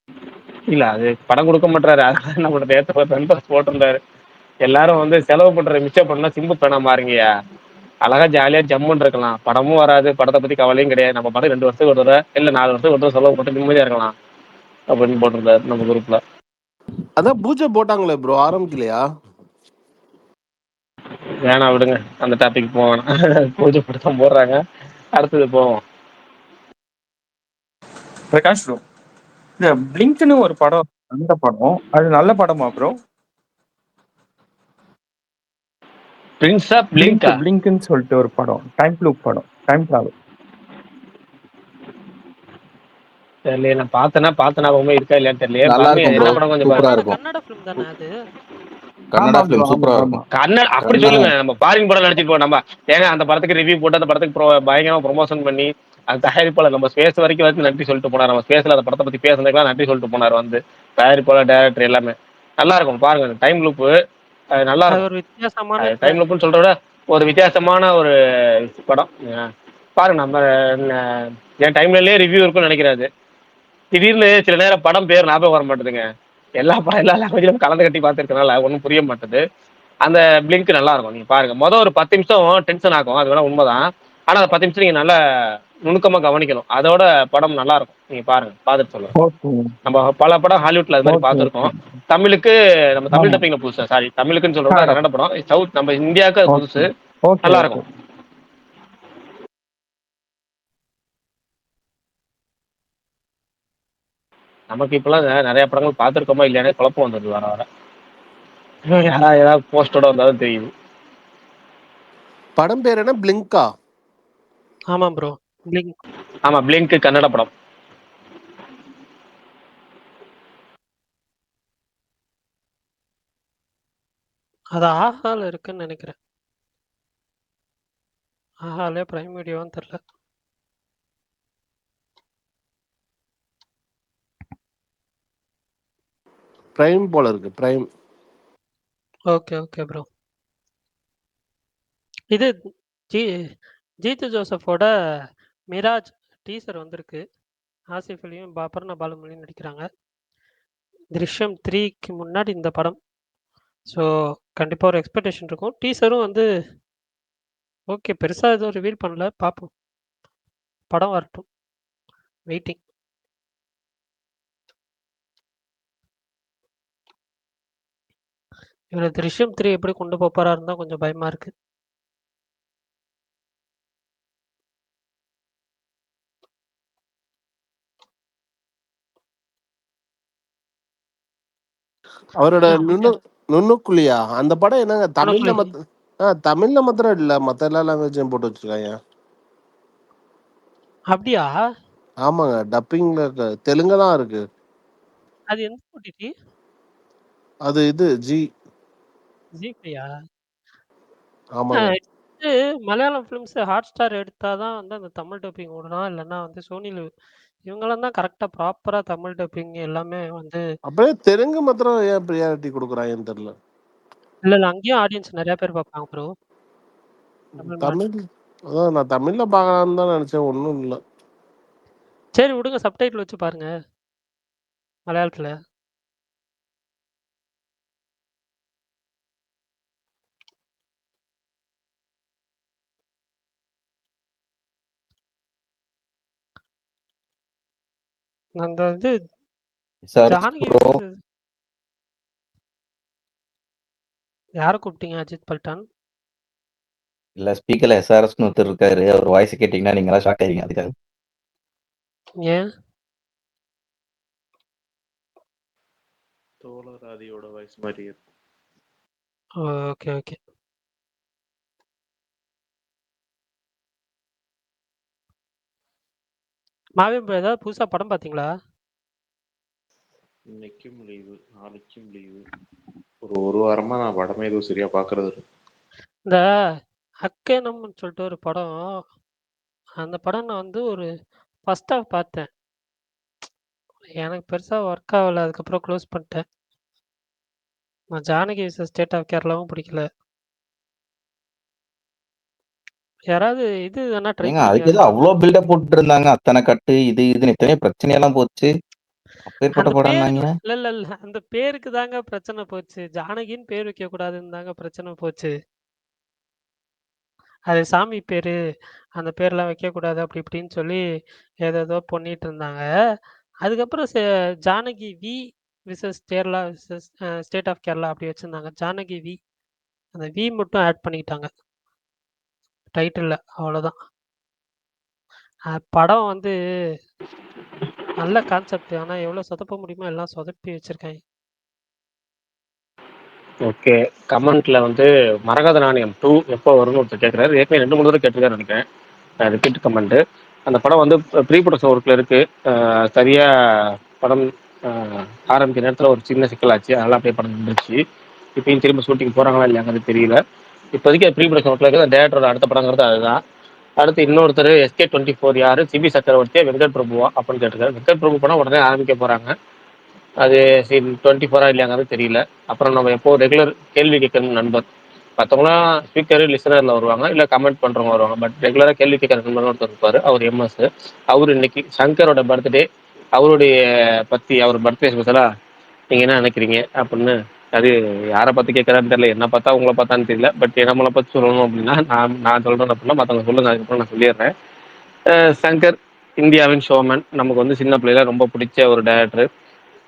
இல்ல அது படம் கொடுக்க மாட்டாரு. அதான் நம்மளோட நேற்று போட்டிருந்தாரு. எல்லாரும் வந்து செலவு பண்ற மிச்சம் பண்ணா சிம்பு பேனா மாறுங்கயா, அழகா ஜாலியா ஜம்முன்னு இருக்கலாம், படமும் வராது, படத்தை பத்தி கவலையும் கிடையாது, நம்ம படம் 2 வருஷத்துக்கு ஒரு தடவை இல்ல 4 வருஷத்துக்கு ஒரு தடவை செலவு போட்டு நிம்மதியா இருக்கலாம் அப்படின்னு போட்டிருந்தாரு நம்ம குரூப்ல. அதான் பூஜை போட்டாங்களே ப்ரோ, ஆரம்பிக்கலையா? வேணா விடுங்க, அந்த டாபிக் போவேன். பூஜை படத்தான் போடுறாங்க, அடுத்தது போவோம். பிரகாஷ் ப்ரோ, இந்த பிளிங்க்னு ஒரு படம், அந்த படம் அது நல்ல படமா ப்ரோ? பிரின்ஸா பிளிங்கா? பிளிங்க்னு சொல்லிட்டு ஒரு படம், டைம் லூப் படம், டைம் டிராவல். தெரியல, நான் பார்த்தனா இருக்கா இல்லையான்னு தெரியல. நல்லா பரணி இருக்கும் என்ன ப்ரோ, படம் கொஞ்சம் சூப்பரா பாருங்க. இருக்கும். கன்னட ஃபிலிம் தானே அது? கன்னடா ஆமா ப்ரோ, ஃபிலிம் ஆமா சூப்பரா ஆமா. இருக்கும். கன்னட அப்படி கன்னடா சொல்லுங்க. நம்ம ஃபாரின் படம் நடிச்சிட்டு போவோம். நம்ம ஏங்க அந்த படத்துக்கு ரிவ்யூ போட்டு அந்த படத்துக்கு பயங்கரமா ப்ரொமோஷன் பண்ணி அந்த தயாரிப்பாளர் நம்ம ஸ்பேஸ் வரைக்கும் நன்றி சொல்லிட்டு போனார். நம்ம ஸ்பேஸ்ல அந்த படத்தை பத்தி பேசுறதுக்கெல்லாம் நன்றி சொல்லிட்டு போனார். வந்து தயாரிப்பாளர், டைரக்டர் எல்லாமே நல்லா இருக்கும். பாருங்க டைம் லூப்பு, நல்லா அது இருக்கும். ஒரு வித்தியாசமான டைம் லூப்னு சொல்றத விட ஒரு வித்தியாசமான ஒரு படம். பாருங்க, நம்ம என் டைம்லயே ரிவ்யூ இருக்கும்னு நினைக்கிறாரு. திடீர்னு சில நேரம் படம் பேர் ஞாபகம் வர மாட்டேதுங்க. எல்லா லாங்குவேஜிலும் கலந்து கட்டி பார்த்துருக்கனால ஒன்றும் புரிய மாட்டேது. அந்த பிளிங்க் நல்லா இருக்கும், நீங்க பாருங்க. மொதல் ஒரு 10 நிமிஷம் டென்ஷன் ஆகும், அது வேணா உண்மைதான். ஆனா அந்த 10 நிமிஷம் நீங்க நல்லா நுணுக்கமா கவனிக்கணும். அதோட படம் நல்லா இருக்கும். நீங்க பாருங்க, பார்த்துட்டு சொல்லுங்க. ஓகே நம்ம பல படம் ஹாலிவுட்ல அது மாதிரி ஓகே பார்த்துருக்கோம். தமிழுக்கு நம்ம தமிழ் ஆமா. டப்பிங்ல புதுசா, சாரி தமிழுக்குன்னு சொல்றோம், கன்னடம். கன்னட படம். சவுத் நம்ம இந்தியாவுக்கு அது ஓகே புதுசு, ஓகே நல்லா ஓகே. இருக்கும். நமக்கு இப்பெல்லாம் நிறைய படங்கள் பார்த்துருக்கோமா இல்லையானே குழப்பம் வந்துடுது வர வர. யாராவது ஏதாவது போஸ்டோட வந்தாலும் தெரியுது. படம் பேர் என்ன, பிளிங்கா? ஆமா ப்ரோ, பிளிங்க். ஆமா, பிளிங்க் கன்னட படம். அது ஆஹால இருக்குன்னு நினைக்கிறேன். ஆஹாலே பிரைம் வீடியோன்னு தெரியல. பிரைம் போல இருக்கு, பிரைம். Okay okay bro. இது ஜீத்து ஜோசஃபோட மிராஜ் டீசர் வந்திருக்கு. ஆசிஃப் அலியும் அபர்ணா பாலுமணியும் நடிக்கிறாங்க. திருஷ்யம் 3க்கு முன்னாடி இந்த படம். ஸோ கண்டிப்பாக ஒரு எக்ஸ்பெக்டேஷன் இருக்கும். டீசரும் வந்து ஓகே, பெருசாக எதுவும் ரிவீல் பண்ணல, பார்ப்போம். படம் வரட்டும், வெயிட்டிங். இவர் திருஷ்யம் 3 எப்படி கொண்டு போறாருன்னு தான் கொஞ்சம் பயமா இருக்கு. அவரோட நுண்ணுக்குழியா அந்த படம் என்னங்க? தமிழ்ல நுண்ணுக்குழி. தமிழ்ல மாத்திரம் இல்ல, மத்த எல்லா லாங்குவேஜையும் போட்டு வச்சிருக்காங்க. அப்படியா? ஆமாங்க, டப்பிங்ல இருக்கு, தெலுங்கு தான் இருக்கு. அது எந்த ஓடிடி? அது இது ஜி5யா? ஆமாங்க. இது மலையாளம் ஃபிலிம்ஸ் ஹாட் ஸ்டார் எடுத்தாதான் வந்து அந்த தமிழ் டப்பிங் ஓடலாம், இல்லைன்னா வந்து சோனியில் இவங்களாம் தான் கரெக்டாக ப்ராப்பராக தமிழ் டப்பிங் எல்லாமே வந்து. அப்படியே தெலுங்கு மாத்திரம் ஏன் ப்ரியாரிட்டி கொடுக்குறாங்கன்னு தெரியல. இல்லை இல்லை, அங்கேயும் ஆடியன்ஸ் நிறைய பேர் பார்ப்பாங்க ப்ரோ. தமிழ் அதான் நான் தமிழ்ல பார்க்கலான்னு தான் நினைச்சேன், ஒன்றும் இல்லை. சரி விடுங்க, சப்டைட்டில் வச்சு பாருங்க மலையாளத்தில். அந்த இது ஜானகி யாரை கூப்பிட்டீங்க? அஜித் பல்டான் இல்ல, ஸ்பீக்கர்ல எஸ்ஆர்எஸ்னு ஒருத்தர் இருக்காரு, அவர் வாய்ஸ் கேட்டீங்கன்னா நீங்க ஷாக் ஆயிருங்க. அதுக்காக. ஏன்? தோழராதியோட வாய்ஸ் மாதிரி இருக்கும். Okay okay. மாவியம் ஏதாவது புதுசா படம் பாத்தீங்களா? இன்னைக்கும் லீவு, நாளைக்கும் லீவு. ஒரு வாரமா நான் படமே எதுவும் சரியா பாக்குறது. இந்த அக்கேனம்னு சொல்லிட்டு ஒரு படம், அந்த படம் நான் வந்து ஒரு ஃபர்ஸ்ட் ஹாஃப் பார்த்தேன். எனக்கு பெருசா ஒர்க் ஆகல, அதுக்கப்புறம் க்ளோஸ் பண்ணிட்டேன். நான் ஜானகி விசஸ் ஸ்டேட் ஆஃப் கேரளாவும் பிடிக்கல. யாராவது இது வேணா ட்ரை அதுக்கு பண்ணுங்க. ஏதோ அவ்வளோ பில்டப் போட்டு இருந்தாங்க, அத்தனை கட்டு இதுன்னு எத்தனை பிரச்சனையெல்லாம் போச்சு. அப்பேற்பட்ட அந்த பேருக்கு படம்னாங்க. இல்ல இல்ல இல்ல, அந்த பேருக்கு தாங்க பிரச்சனை போச்சு. ஜானகின்னு பேர் வைக்க கூடாதுன்னு தாங்க பிரச்சனை போச்சு. அது சாமி பேரு, அந்த பேர்லாம் வைக்கக்கூடாது அப்படி இப்படின்னு சொல்லி ஏதேதோ பண்ணிட்டு இருந்தாங்க. அதுக்கப்புறம் Janaki V versus Kerala versus state of Kerala அப்படி வச்சிருந்தாங்க. ஜானகி வி, அந்த வி மட்டும் ஆட் பண்ணிக்கிட்டாங்க டைட்டில்ல, அவ்வளோதான். படம் வந்து நல்ல கான்செப்ட். ஆனா எவ்வளவு சொதப்ப முடியுமோ எல்லாம் சொதப்பி வச்சிருக்காங்க. ஓகே. கமெண்ட்ல வந்து மரகத நாணயம் 2 எப்போ வரும்னு ஒருத்தர் கேட்குறாரு. ஏற்கனவே 2-3 தடவை கேட்டிருக்காரு நினைக்கிறேன். Repeat comment. அந்த படம் வந்து ப்ரீ ப்ரொடக்ஷன் ஒர்க்ல இருக்கு. சரியா படம் ஆரம்பிக்கிற நேரத்தில் ஒரு சின்ன சிக்கலாச்சு, அதெல்லாம் அப்படியே படம் நின்றுச்சு. இப்பயும் திரும்ப ஷூட்டிங் போறாங்களா இல்லையாங்கிறது தெரியல. இப்போதைக்கு ப்ரீ ப்ரொடக்ஷன் ஒர்க்ல இருக்குது. டேரக்டரோட அடுத்த படங்கிறது அதுதான். அடுத்து இன்னொருத்தர் SK24 யாரு, சிபி சக்கரவர்த்தியா, வெங்கட் பிரபுவா அப்படின்னு கேட்டிருக்காரு. வெங்கட் பிரபு படம் உடனே ஆரம்பிக்க போறாங்க. அது 24 இல்லையாங்கிறது தெரியல. அப்புறம் நம்ம எப்போ ரெகுலர் கேள்வி கேட்கணும் நண்பர், மற்றவங்களாம் ஸ்பீக்கர் லிசனர்ல வருவாங்க, இல்லை கமெண்ட் பண்றவங்க வருவாங்க. பட் ரெகுலராக கேள்வி கேட்கற நண்பர் ஒருத்தர் இருப்பாரு, அவர் MS. அவர் இன்னைக்கு சங்கரோட பர்த்டே, அவருடைய பத்தி அவர் பர்த்டே ஸ்பெஷலா நீங்க என்ன நினைக்கிறீங்க அப்படின்னு. அது யாரை பத்தி கேட்கறான்னு தெரியல, என்ன பார்த்தா உங்களை பார்த்தான்னு தெரியல. பட் நம்மளை பத்தி சொல்லணும் அப்படின்னா நான் சொல்றேன் அப்படின்னா மற்றவங்க சொல்லுங்க, அதுக்கப்புறம் நான் சொல்லிடுறேன். சங்கர் இந்தியாவின் ஷோமேன். நமக்கு வந்து சின்ன பிள்ளையில ரொம்ப பிடிச்ச ஒரு டேரக்டர்.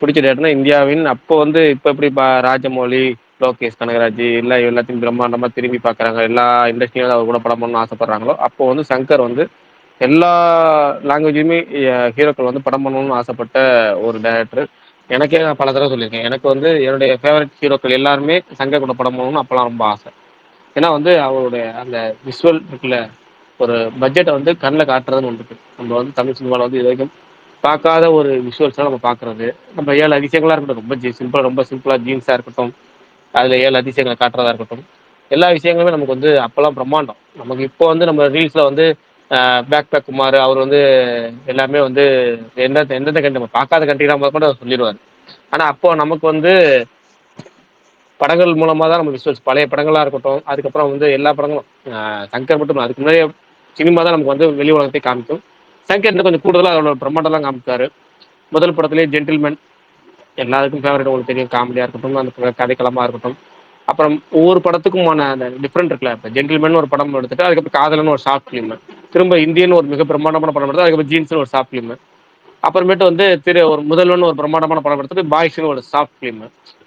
பிடிச்ச டேரக்டர்னா இந்தியாவின் அப்போ வந்து இப்போ எப்படி ராஜமௌழி, லோகேஷ் கனகராஜ் இல்லை எல்லாத்தையும் பிரம்மாண்டமாக திரும்பி பார்க்குறாங்க, எல்லா இண்டஸ்ட்ரியும் அவர் கூட படம் பண்ணணும்னு ஆசைப்படுறாங்களோ, அப்போ வந்து சங்கர் வந்து எல்லா லாங்குவேஜுமே ஹீரோக்கள் வந்து படம் பண்ணணும்னு ஆசைப்பட்ட ஒரு டேரக்டர். எனக்கே நான் பல தடவை சொல்லியிருக்கேன், எனக்கு வந்து என்னுடைய ஃபேவரட் ஹீரோக்கள் எல்லாருமே சங்கர் கூட படம் பண்ணணும்னு அப்போலாம் ரொம்ப ஆசை. ஏன்னா வந்து அவருடைய அந்த விஷுவல் இருக்குல்ல, ஒரு பட்ஜெட்டை வந்து கண்ணில் காட்டுறதுன்னு ஒன்று இருக்குது. நம்ம வந்து தமிழ் சினிமாவில் வந்து இது வரைக்கும் பார்க்காத ஒரு விஷுவல்ஸ்லாம் நம்ம பார்க்குறது. நம்ம 7 அதிசயங்களாக இருக்கட்டும், ரொம்ப சிம்பிளாக ஜீன்ஸாக இருக்கட்டும், அதில் 7 அதிசயங்களை காட்டுறதா இருக்கட்டும், எல்லா விஷயங்களுமே நமக்கு வந்து அப்போல்லாம் பிரம்மாண்டம். நமக்கு இப்போ வந்து நம்ம ரீல்ஸில் வந்து பேக் குமார் அவர் வந்து எல்லாமே வந்து எந்தெந்த கண்ட்ரி நம்ம பார்க்காத கண்ட்ரிலாம் கூட அவர் சொல்லிடுவார். ஆனால் அப்போ நமக்கு வந்து படங்கள் மூலமாக தான் நம்ம விஷுவல்ஸ், பழைய படங்களாக இருக்கட்டும், அதுக்கப்புறம் வந்து எல்லா படங்களும் சங்கர் மட்டும் அதுக்கு முன்னாடியே சினிமா தான் நமக்கு வந்து வெளி உலகத்தை காமிக்கும். சங்கர் கொஞ்சம் கூடுதலாக அவரோட பிரம்மாண்டம்லாம் காமிச்சாரு. முதல் படத்துலேயே ஜென்டில்மேன் எல்லாருக்கும் ஃபேவரட், உங்களுக்கு தெரியும், காமெடியாக இருக்கட்டும், அந்த கதைக்களமாக இருக்கட்டும். அப்புறம் ஒவ்வொரு படத்துக்குமான அந்த டிஃப்ரெண்ட் இருக்குல்ல. இப்போ ஜென்டில்மேன் ஒரு படம் எடுத்துட்டு அதுக்கப்புறம் காதலன்னு ஒரு ஷார்ட் ஃபிலிம், திரும்ப இந்தியன் ஒரு மிக பிரம்மாண்டமான படம் எடுத்து அதுக்கப்புறம் ஜீன்ஸ்னு ஒரு ஷார்ட் ஃபிலிம், அப்புறமேட்டு வந்து ஒரு முதல்வன் ஒரு பிரம்மாண்டமான படம் எடுத்துட்டு பாய்ஸ்னு ஒரு ஷார்ட் ஃபிலிம்.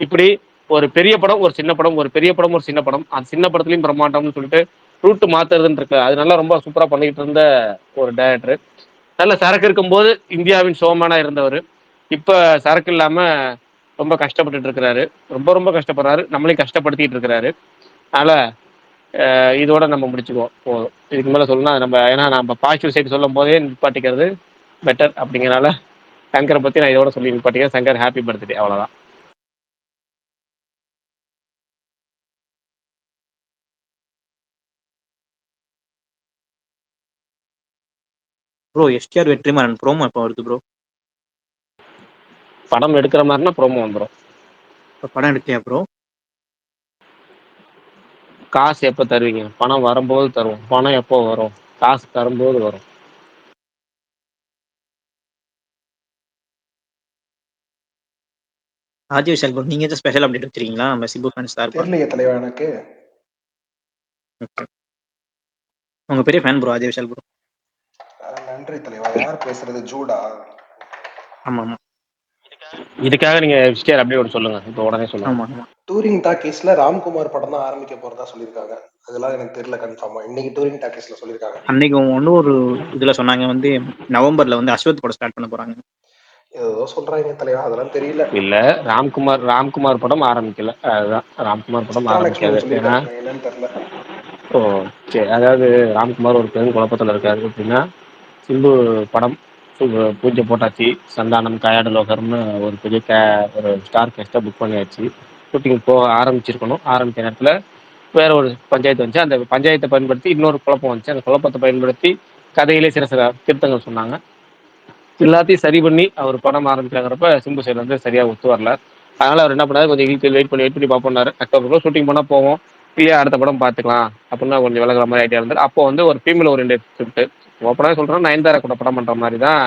இப்படி ஒரு பெரிய படம், ஒரு சின்ன படம், ஒரு பெரிய படம், ஒரு சின்ன படம், அந்த சின்ன படத்துலையும் பிரம்மாண்டம்னு சொல்லிட்டு ரூட் மாத்துறதுன்னு இருக்கு. அது நல்லா ரொம்ப சூப்பராக பண்ணிட்டு இருந்த ஒரு டைரக்டர். நல்ல சரக்கு இருக்கும்போது இந்தியாவின் ஷோமேனா இருந்தவர். இப்ப சரக்கு இல்லாம ரொம்ப கஷ்டப்பட்டுட்டு இருக்கிறாரு, ரொம்ப கஷ்டப்படுறாரு, நம்மளையும் கஷ்டப்படுத்திட்டு இருக்கிறாரு. அதனால இதோட நம்ம முடிச்சுக்குவோம் போதும். இதுக்கு மேல சொல்லணும்னா நம்ம, ஏன்னா நம்ம பாசிட்டிவ் சைடு சொல்லும் போதே நிப்பாட்டிக்கிறது பெட்டர் அப்படிங்கிறனால சங்கரை பத்தி நான் இதோட சொல்லி நிப்பாட்டிக்கிறேன். சங்கர் ஹாப்பி பர்த்டே, அவ்வளவுதான். ப்ரோ எஸ்டிஆர் வெற்றிமாறன் ப்ரோமோ எப்போ வருது ப்ரோ? படம் எடுக்கிற மாதிரினா ப்ரோமோ வந்துடும். இப்போ படம் எடுத்தியா ப்ரோ? காசு எப்போ தருவீங்க? பணம் வரும்போது தருவோம். பணம் எப்போ வரும்? காசு தரும்போது வரும். ஆஜி விஷால் ப்ரோ, நீங்க எதுவும் ஸ்பெஷல் அப்டேட் வச்சிருக்கீங்களா? நம்ம சிம்பு ஃபேன்ஸ் தான் இருப்பாங்க. தெரியலையே தலைவா எனக்கு. உங்க பெரிய ஃபேன் ப்ரோ ஆஜி விஷால் ப்ரோ. நன்றி தலைவா. யார் பேசுறது? ஜூடா? ஆமா ஆமா. இதுக்காக நீங்க எஸ்டிஆர் அப்படியே ஒரு சொல்லுங்க, இப்போ உடனே சொல்லுங்க. ஆமா ஆமா. டூரிங் டாக்கீஸ்ல ராம்குமார் படம் தான் ஆரம்பிக்க போறதா சொல்லியிருக்காங்க. அதெல்லாம் எனக்கு தெரியல கன்ஃபார்மா. இன்னைக்கு டூரிங் டாக்கீஸ்ல சொல்லியிருக்காங்க. அன்னைக்கு ஒன்று ஒரு இதுல சொன்னாங்க வந்து நவம்பர்ல வந்து அஸ்வத் படம் ஸ்டார்ட் பண்ண போறாங்க. ஏதோ சொல்றாங்க தலைவா, அதெல்லாம் தெரியல. இல்ல, ராம்குமார் படம் ஆரம்பிக்கல, அதுதான். ராம்குமார் படம் ஆரம்பிக்காது. ஏன்னா என்னன்னு தெரியல. ஓ சரி, அதாவது ராம்குமார் ஒரு பெரும் குழப்பத்தில் இருக்காரு. எப்படின்னா, சிம்பு படம் பூஜை போட்டாச்சு, சந்தானம் காயாடு லோகர்னு ஒரு பெரிய ஒரு ஸ்டார் கேஸ்டை புக் பண்ணியாச்சு. ஷூட்டிங் போக ஆரம்பிச்சிருக்கணும். ஆரம்பித்த நேரத்தில் வேற ஒரு பஞ்சாயத்து வந்துச்சு. அந்த பஞ்சாயத்தை பயன்படுத்தி இன்னொரு குழப்பம் வந்துச்சு. அந்த குழப்பத்தை பயன்படுத்தி கதையிலே சில திருத்தங்கள் சொன்னாங்க. எல்லாத்தையும் சரி பண்ணி அவர் படம் ஆரம்பிக்கிறாங்கிறப்ப சிம்பு சைடு வந்து சரியா ஒத்து வரல. அதனால அவர் என்ன பண்ணாரு, கொஞ்சம் வெயிட் பண்ணி பார்ப்போம்னாரு. அக்டோபர் ஷூட்டிங் பண்ணா போவோம், இல்லையா அடுத்த படம் பார்த்துக்கலாம் அப்படின்னா கொஞ்சம் விலகிற மாதிரி ஐடியா இருந்தார். அப்போ வந்து ஒரு ஃபீமேல் ஓரியன்டட் ஸ்கிரிப்ட், ஓப்பனாக சொல்கிறேன், நயன்தாரா கூட படம் பண்ணுற மாதிரி தான்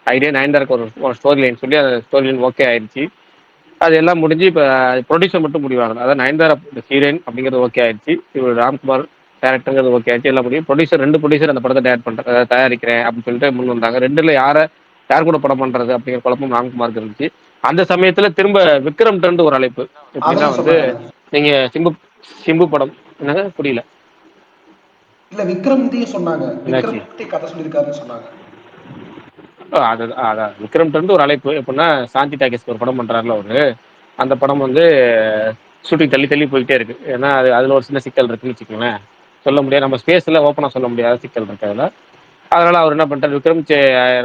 ஐடியா. நயன்தாராக்கு ஒரு ஸ்டோரி லைன் சொல்லி அந்த ஸ்டோரி லைன் ஓகே ஆயிடுச்சு. அது எல்லாம் முடிஞ்சு இப்போ ப்ரொடியூசர் மட்டும் முடிவாங்க. அதாவது நயன்தாரா ஹீரோயின் அப்படிங்கிறது ஓகே ஆயிடுச்சு. இவர் ராம்குமார் டேரக்டருங்கிறது ஓகே ஆயிடுச்சு. எல்லாம் முடியும். ரெண்டு ப்ரொடியூசர் அந்த படத்தை தயாரிக்கிறேன் அப்படின்னு சொல்லிட்டு முன் வந்தாங்க. ரெண்டுல யார் கூட படம் பண்றது அப்படிங்கிற குழப்பம் ராம்குமாருக்கு இருந்துச்சு. அந்த சமயத்துல திரும்ப விக்ரம் டர்ந்து ஒரு அழைப்பு. எப்படின்னா வந்து நீங்க சிம்பு படம் என்னங்க புரியல? இல்ல விக்ரம் சொன்னாங்க, விக்ரம் கதை சொல்லியிருக்காருன்னு சொன்னாங்க. அதான் விக்ரம்ட்ட இருந்து ஒரு அழைப்பு எப்படின்னா, சாந்தி டாக்கீஸ்க்கு ஒரு படம் பண்றாருல அவரு. அந்த படம் வந்து ஷூட்டிங் தள்ளி தள்ளி போயிட்டே இருக்கு. ஏன்னா அதுல ஒரு சின்ன சிக்கல் இருக்குன்னு வச்சுக்கோங்களேன். சொல்ல முடியாது, நம்ம ஸ்பேஸ்ல ஓப்பனா சொல்ல முடியாத சிக்கல் இருக்கு அதுல. அதனால அவர் என்ன பண்ணிட்டாரு, விக்ரம்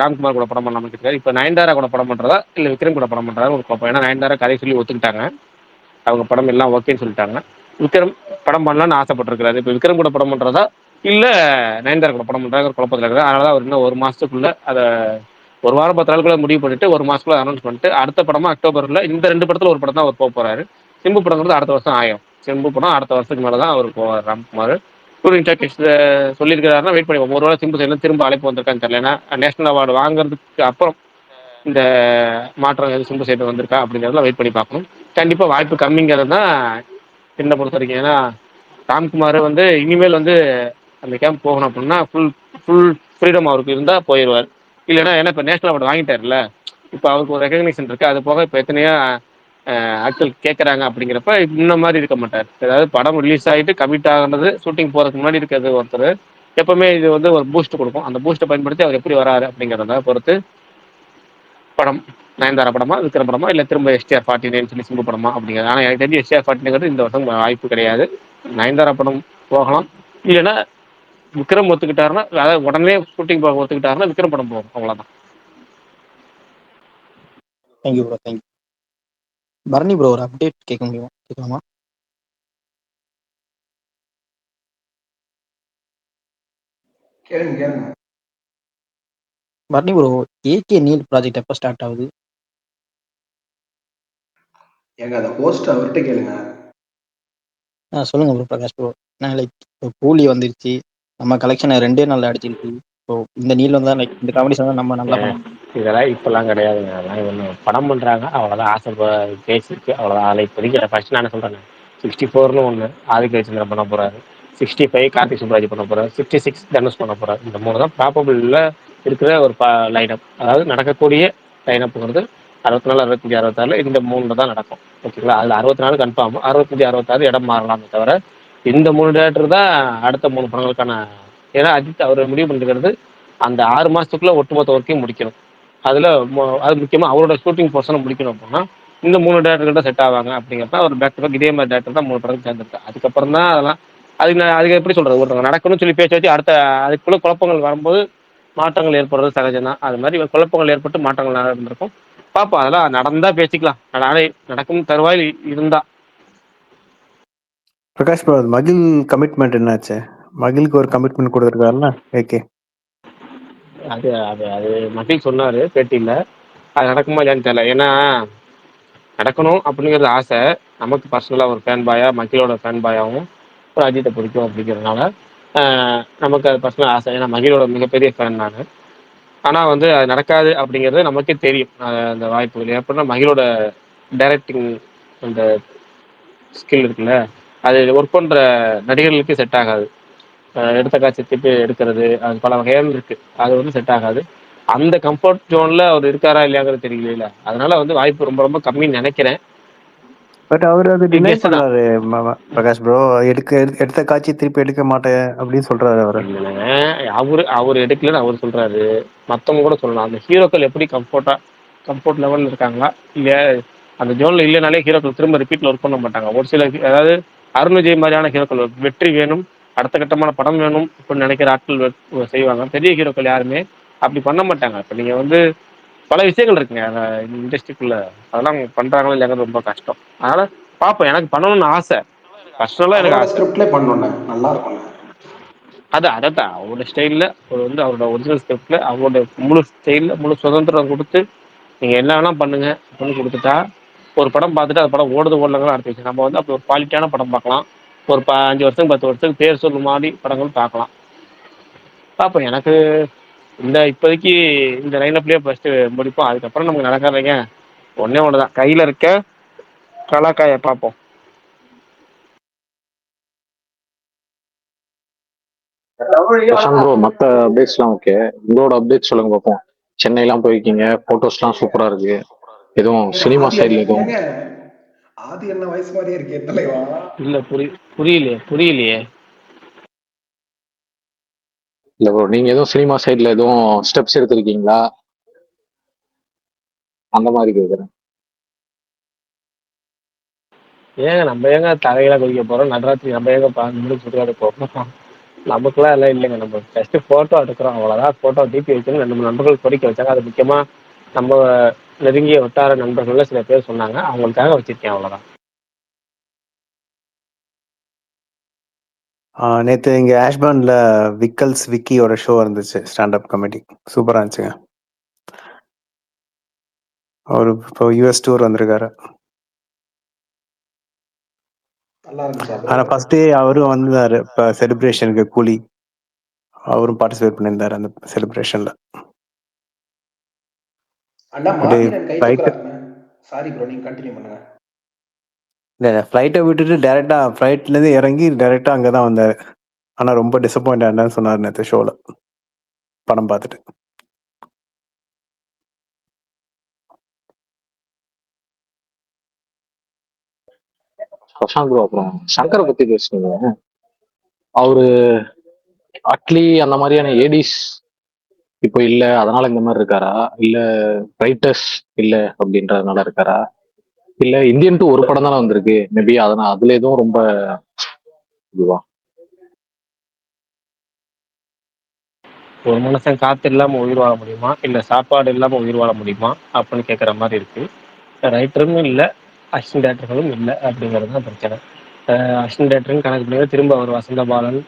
ராம்குமார் கூட படம் பண்ணலாம்னு இருக்காரு. இப்போ நயன்தாரா கூட படம் பண்றதா இல்ல விக்ரம் கூட படம் பண்றதா ஒரு குழப்பம். ஏன்னா நயன்தாரா கதை சொல்லி ஒத்துக்கிட்டாங்க, அவங்க படம் எல்லாம் ஓகேன்னு சொல்லிட்டாங்க. விக்ரம் படம் பண்ணலாம்னு ஆசைப்பட்டிருக்கிறாரு. இப்போ விக்ரம் கூட படம் பண்றதா இல்ல நயன்தாரா கூட படம் பண்றாங்க குழப்பத்தில் இருக்கிறார். அதனால அவர் இன்னும் ஒரு மாசத்துக்குள்ள அதை ஒரு வாரம் 10 நாளுக்குள்ள முடிவு பண்ணிட்டு ஒரு மாசத்துக்குள்ள அனௌன்ஸ் பண்ணிட்டு அடுத்த படமா அக்டோபர்ல இந்த 2 படத்துல ஒரு படம் தான் அவர் போக போறாரு. சிம்பு படங்கிறது அடுத்த வருஷம் ஆயிரும். சிம்பு படம் அடுத்த வருஷத்துக்கு மேலதான் அவர் போவார் ராம்குமார். டூரிங் டாக்கீஸ் சொல்லியிருக்கிறாருன்னா வெயிட் பண்ணி ஒரு வேளை சிம்பு சைட்ல திரும்ப அழைப்பு வந்திருக்கான்னு தெரியல. ஏன்னா நேஷனல் அவார்டு வாங்குறதுக்கு அப்புறம் இந்த மாற்றம் எது சிம்பு சைடு வந்திருக்கா அப்படிங்கிறதுல வெயிட் பண்ணி பார்க்கணும். கண்டிப்பா வாய்ப்பு கம்மிங்கிறது தான் என்ன பொறுத்த வரைக்கும். ஏன்னா ராம்குமார் வந்து இனிமேல் வந்து அந்த கேம்ப் போகணும் அப்படின்னா ஃபுல் ஃப்ரீடம் அவருக்கு இருந்தா போயிடுவார். இல்லைன்னா ஏன்னா இப்போ நேஷனல் அவார்டு வாங்கிட்டார்ல, இப்போ அவருக்கு ஒரு ரெகக்னேஷன் இருக்கு. அது போக இப்போ எத்தனையோ ஆட்கள் கேட்குறாங்க அப்படிங்கிறப்ப இந்த மாதிரி இருக்க மாட்டார். அதாவது படம் ரிலீஸ் ஆகிட்டு கமிட் ஆகுறது ஷூட்டிங் போகிறதுக்கு முன்னாடி இருக்கிறது ஒருத்தர். எப்பவுமே இது வந்து ஒரு பூஸ்ட் கொடுக்கும். அந்த பூஸ்ட்டை பயன்படுத்தி அவர் எப்படி வராரு அப்படிங்கிறத பொறுத்து படம் நயன்தாரா படமா விக்ரம் படமா இல்லை திரும்ப STR 49 சொல்லி சிம்பு படமா அப்படிங்கிறது. ஆனால் எனக்கு தெரிஞ்சு STR 49 இந்த வருஷம் வாய்ப்பு கிடையாது. நயன்தாரா படம் போகலாம், இல்லைன்னா விக்ரம் ஒத்துக்கிட்டாருன்னா, அதாவது உடனே ஷூட்டிங் போக ஒத்துக்கிட்டாருன்னா விக்ரம் படம் போகும். அவ்வளோதான். Thank you bro, thank you. Bharani bro ஒரு அப்டேட் கேட்க முடியுமா, கேட்கலாமா? கேளுங்க. Bharani bro, AK Neel project எப்போ ஸ்டார்ட் ஆகுது? ஏங்க அந்த போஸ்ட் அவர்கிட்ட கேளுங்க. சொல்லுங்க ப்ரோ பிரகாஷ் ப்ரோ. நான் லைக் இப்போ கூலி வந்துருச்சு, நம்ம கலெக்ஷனை 2 நாள்ல அடிச்சிருச்சு. ஸோ இந்த நீல் வந்தா லைக் இந்த காமெடிஸ் தான் நம்ம நல்லா பண்ணலாம். இதெல்லாம் இப்பெல்லாம் கிடையாதுங்க. அதெல்லாம் ஒன்றும் படம் பண்றாங்க அவ்வளோதான். ஆசை பேசிருக்கு அவ்வளோதான். அதை இப்போதைக்கு ஃபர்ஸ்ட் நான் சொல்றேன், 64ன்னு ஒன்று ஆதிக்க வச்சிருந்தேன் பண்ண போறாரு, 65 கார்த்திக் சுப்ராஜ் பண்ண போறாரு, 66 தனுஷ் பண்ண போறாரு. இந்த 3 தான் ப்ராபபிள்ல இருக்கிற ஒரு லைனப். அதாவது நடக்கக்கூடிய லைனப்புங்கிறது 64, 65, 66 இந்த 3 தான் நடக்கும். ஓகேங்களா? அதில் 64 கன்ஃபார்ம், 65, 66 இடம் மாறலாமே தவிர இந்த 3 டேரக்டர் தான் அடுத்த 3 படங்களுக்கான. ஏன்னா அஜித் அவர் முடிவு பண்ணிருக்கிறது அந்த 6 மாசத்துக்குள்ள ஒட்டுமொத்த ஒர்க்கையும் முடிக்கணும். அதுல அது முக்கியமா அவரோட ஷூட்டிங் போர்ஷனை முடிக்கணும் அப்படின்னா இந்த 3 டேரக்டர் தான் செட் ஆவாங்க. அப்படிங்கிறத ஒரு பேக் டு பேக் இதே மாதிரி டேரக்டர் தான் 3 படத்துக்கு சேர்ந்துருக்கு. அதுக்கப்புறம் தான் அதெல்லாம் அதுக்கு எப்படி சொல்றது, ஒருத்தவங்க நடக்கணும்னு சொல்லி பேச்சு வச்சு அடுத்த அதுக்குள்ள குழப்பங்கள் வரும்போது மாற்றங்கள் ஏற்படுறது சகஜம் தான். அது மாதிரி குழப்பங்கள் ஏற்பட்டு மாற்றங்கள் நடந்திருக்கும். பார்ப்போம், அதெல்லாம் நடந்தா பேசிக்கலாம். நாளை நடக்கும் தருவாயில் இருந்தா. பிரகாஷ் ப்ரோ, மகிழ் கமிட்மெண்ட் என்னாச்சு? மகிழுக்கு ஒரு கமிட்மெண்ட் கொடுத்துருக்காருல்ல ஏகே. அது அது அது மகிழ் சொன்னாரு பேட்டியில். அது நடக்குமா இல்லையான்னு தெரியல. ஏன்னா நடக்கணும் அப்படிங்கிறது ஆசை. நமக்கு பர்சனலாக ஒரு ஃபேன் பாயா, மகிழோட ஃபேன் பாயாவும் ஒரு அஜித்தை பிடிக்கும் அப்படிங்கிறதுனால நமக்கு அது பர்சனல் ஆசை. ஏன்னா மகிழோட மிகப்பெரிய ஃபேன் நான். ஆனால் வந்து அது நடக்காது அப்படிங்கிறது நமக்கே தெரியும். அந்த வாய்ப்புகள் எப்படின்னா மகிழோட டைரக்டிங் அந்த ஸ்கில் இருக்குல்ல, அது ஒர்க் பண்ணுற நடிகர்களுக்கு செட் ஆகாது. எடுத்த காட்சி திருப்பி எடுக்கிறது, அது பல வகைகள் இருக்கு. அது வந்து செட் ஆகாது. அந்த கம்ஃபர்ட் ஜோன்ல அவர் இருக்காரா இல்லையாங்கிறது தெரியல. அதனால வந்து வாய்ப்பு ரொம்ப ரொம்ப கம்மின்னு நினைக்கிறேன். பட் அவர் அது டினை பண்றாரு பிரகாஷ் ப்ரோ. எடுத்த காட்சி திருப்பி எடுக்க மாட்டேன் அப்படின்னு சொல்றாரு அவரு. அவர் எடுக்கலன்னு அவர் சொல்றாரு. மற்றவங்க கூட சொல்லலாம். அந்த ஹீரோக்கள் எப்படி கம்ஃபர்ட் லெவல்ல இருக்காங்களா இல்லையா, அந்த ஜோன்ல இல்லைனாலே ஹீரோக்கள் திரும்ப ரிப்பீட்ல ஒர்க் பண்ண மாட்டாங்க. ஒரு சில அதாவது அருண் விஜய் மாதிரியான ஹீரோக்கள் வெற்றி வேணும், அடுத்த கட்டமான படம் வேணும் அப்படின்னு நினைக்கிற ஆட்கள் செய்வாங்க. பெரிய ஹீரோக்கள் யாருமே அப்படி பண்ண மாட்டாங்க. இப்போ நீங்க வந்து பல விஷயங்கள் இருக்குங்க இண்டஸ்ட்ரிக்குள்ள, அதெல்லாம் பண்றாங்களோ இல்லையாங்கிறது ரொம்ப கஷ்டம். அதனால பார்ப்போம். எனக்கு பண்ணணும்னு ஆசை, பர்சனலா எனக்கு ஆசை. நல்லா இருக்கும். அதான் அவரோட ஸ்டைல்ல வந்து அவரோட ஒரிஜினல் ஸ்கிரிப்ட்ல அவரோட முழு ஸ்டைல்ல முழு சுதந்திரம் கொடுத்து நீங்க என்ன வேணா பண்ணுங்க அப்படின்னு கொடுத்துட்டா ஒரு படம் பார்த்துட்டு அந்த படம் ஓடலங்களும் அடுத்த விஷயம். நம்ம வந்து அப்போ ஒரு குவாலிட்டியான படம் பார்க்கலாம். ஒரு 5 வருஷம் 10 வருஷத்துக்கு பேர் சொல்லும் மாதிரி படங்கள் பார்க்கலாம். பார்ப்போம். எனக்கு இப்போதைக்கு இந்த லைனப்லயே ஃபர்ஸ்ட் முடிப்போம். அதுக்கப்புறம் நமக்கு நடக்காதீங்க ஒண்ணு தான், கையில இருக்க கலாக்காயை பார்ப்போம். ப்ரோ, மற்ற அப்டேட்ஸ்லாம் ஓகே. உங்களோட அப்டேட் சொல்லுங்க பார்ப்போம். சென்னைலாம் போயிருக்கீங்க, போட்டோஸ்லாம் சூப்பரா இருக்கு. எதுவும் சினிமா சைட்ல எதுவும் ஆதி என்ன வயசு மாதிரியே இருக்கே தலைவா? இல்ல புரியலையே. இல்ல ப்ரோ, நீங்க எதுவும் சினிமா சைட்ல எதுவும் ஸ்டெப்ஸ் எடுத்திருக்கீங்களா? அந்த மாதிரி கேக்குறேன். ஏங்க நம்ம ஏங்க தலையில குதிக்க போறோம், நடுராத்திரி நம்ம ஏங்க 5 மணிக்கு சுடுகாடு போறோம். நமக்குலாம் எல்லாம் இல்லைங்க. நம்ம ஜஸ்ட் போட்டோ எடுக்கிறோம், அவ்வளவுதான். போட்டோ டிபி வச்சு 2 3 நண்பர்கள் பொறிக்க வச்சாங்க. அது முக்கியமா நம்ம நெருங்கிய வட்டார நண்பர்கள்ல சில பேர் சொன்னாங்க, அவங்களுக்காக வச்சிருக்கேன், அவ்வளவுதான். நேத்து இங்க ஆஷ்பர்ன்ல விக்கியோட ஷோ இருந்துச்சு, ஸ்டாண்டப் காமெடி. சூப்பரா இருந்துச்சுங்க. அவரு இப்போ யூஎஸ் டூர் வந்திருக்காரு. நல்லா இருந்துச்சா ஆனா ப்ரோ? ஃபர்ஸ்ட் டே அவரும் வந்தாரு இப்போ செலிப்ரேஷனுக்கு. கூலி அவரும் பார்ட்டிசிபேட் பண்ணியிருந்தாரு அந்த செலிப்ரேஷன்ல. அண்ணா அப்படியே மாவீரன் கை ஃப்ளைட்டு தூக்குறாருண்ணே. சாரி ப்ரோ, நீங்க கண்டினியூ பண்ணுங்க. ஃப்ளைட்டை விட்டுட்டு டேரெக்டா ஃப்ளைட்லேருந்து இறங்கி டேரெக்டா அங்கே தான் வந்தாரு. ஆனால் ரொம்ப டிசப்பாயிண்ட் ஆனான்னு சொன்னார் நேற்று ஷோவில் படம் பார்த்துட்டு. பிரசாந்த் ப்ரோ, அப்புறம் சங்கரை பத்தி பேசுனீங்க. அவரு அட்லி அந்த மாதிரியான ஏடிஸ் இப்போ இல்ல, அதனால இந்த மாதிரி இருக்காரா, இல்ல ரைட்டர்ஸ் இல்ல அப்படின்றதுனால இருக்காரா, இல்ல இந்தியன் 2 ஒரு படம் தானே வந்திருக்கு, மேபி அதனால அதுல எதுவும் ரொம்ப இதுவா? ஒரு மனுஷன் காத்து இல்லாம உயிர் வாழ முடியுமா, இல்ல சாப்பாடு இல்லாம உயிர் வாழ முடியுமா அப்படின்னு கேட்குற மாதிரி இருக்கு. ரைட்டரும் இல்லை, அசிஸ்டன்ட் டேரக்டர்களும் இல்லை, அப்படிங்கிறது தான் பிரச்சனை. அசிஸ்டன்ட் டேரக்டரும் கணக்கு பண்ணி திரும்ப அவர் வசந்த பாலன்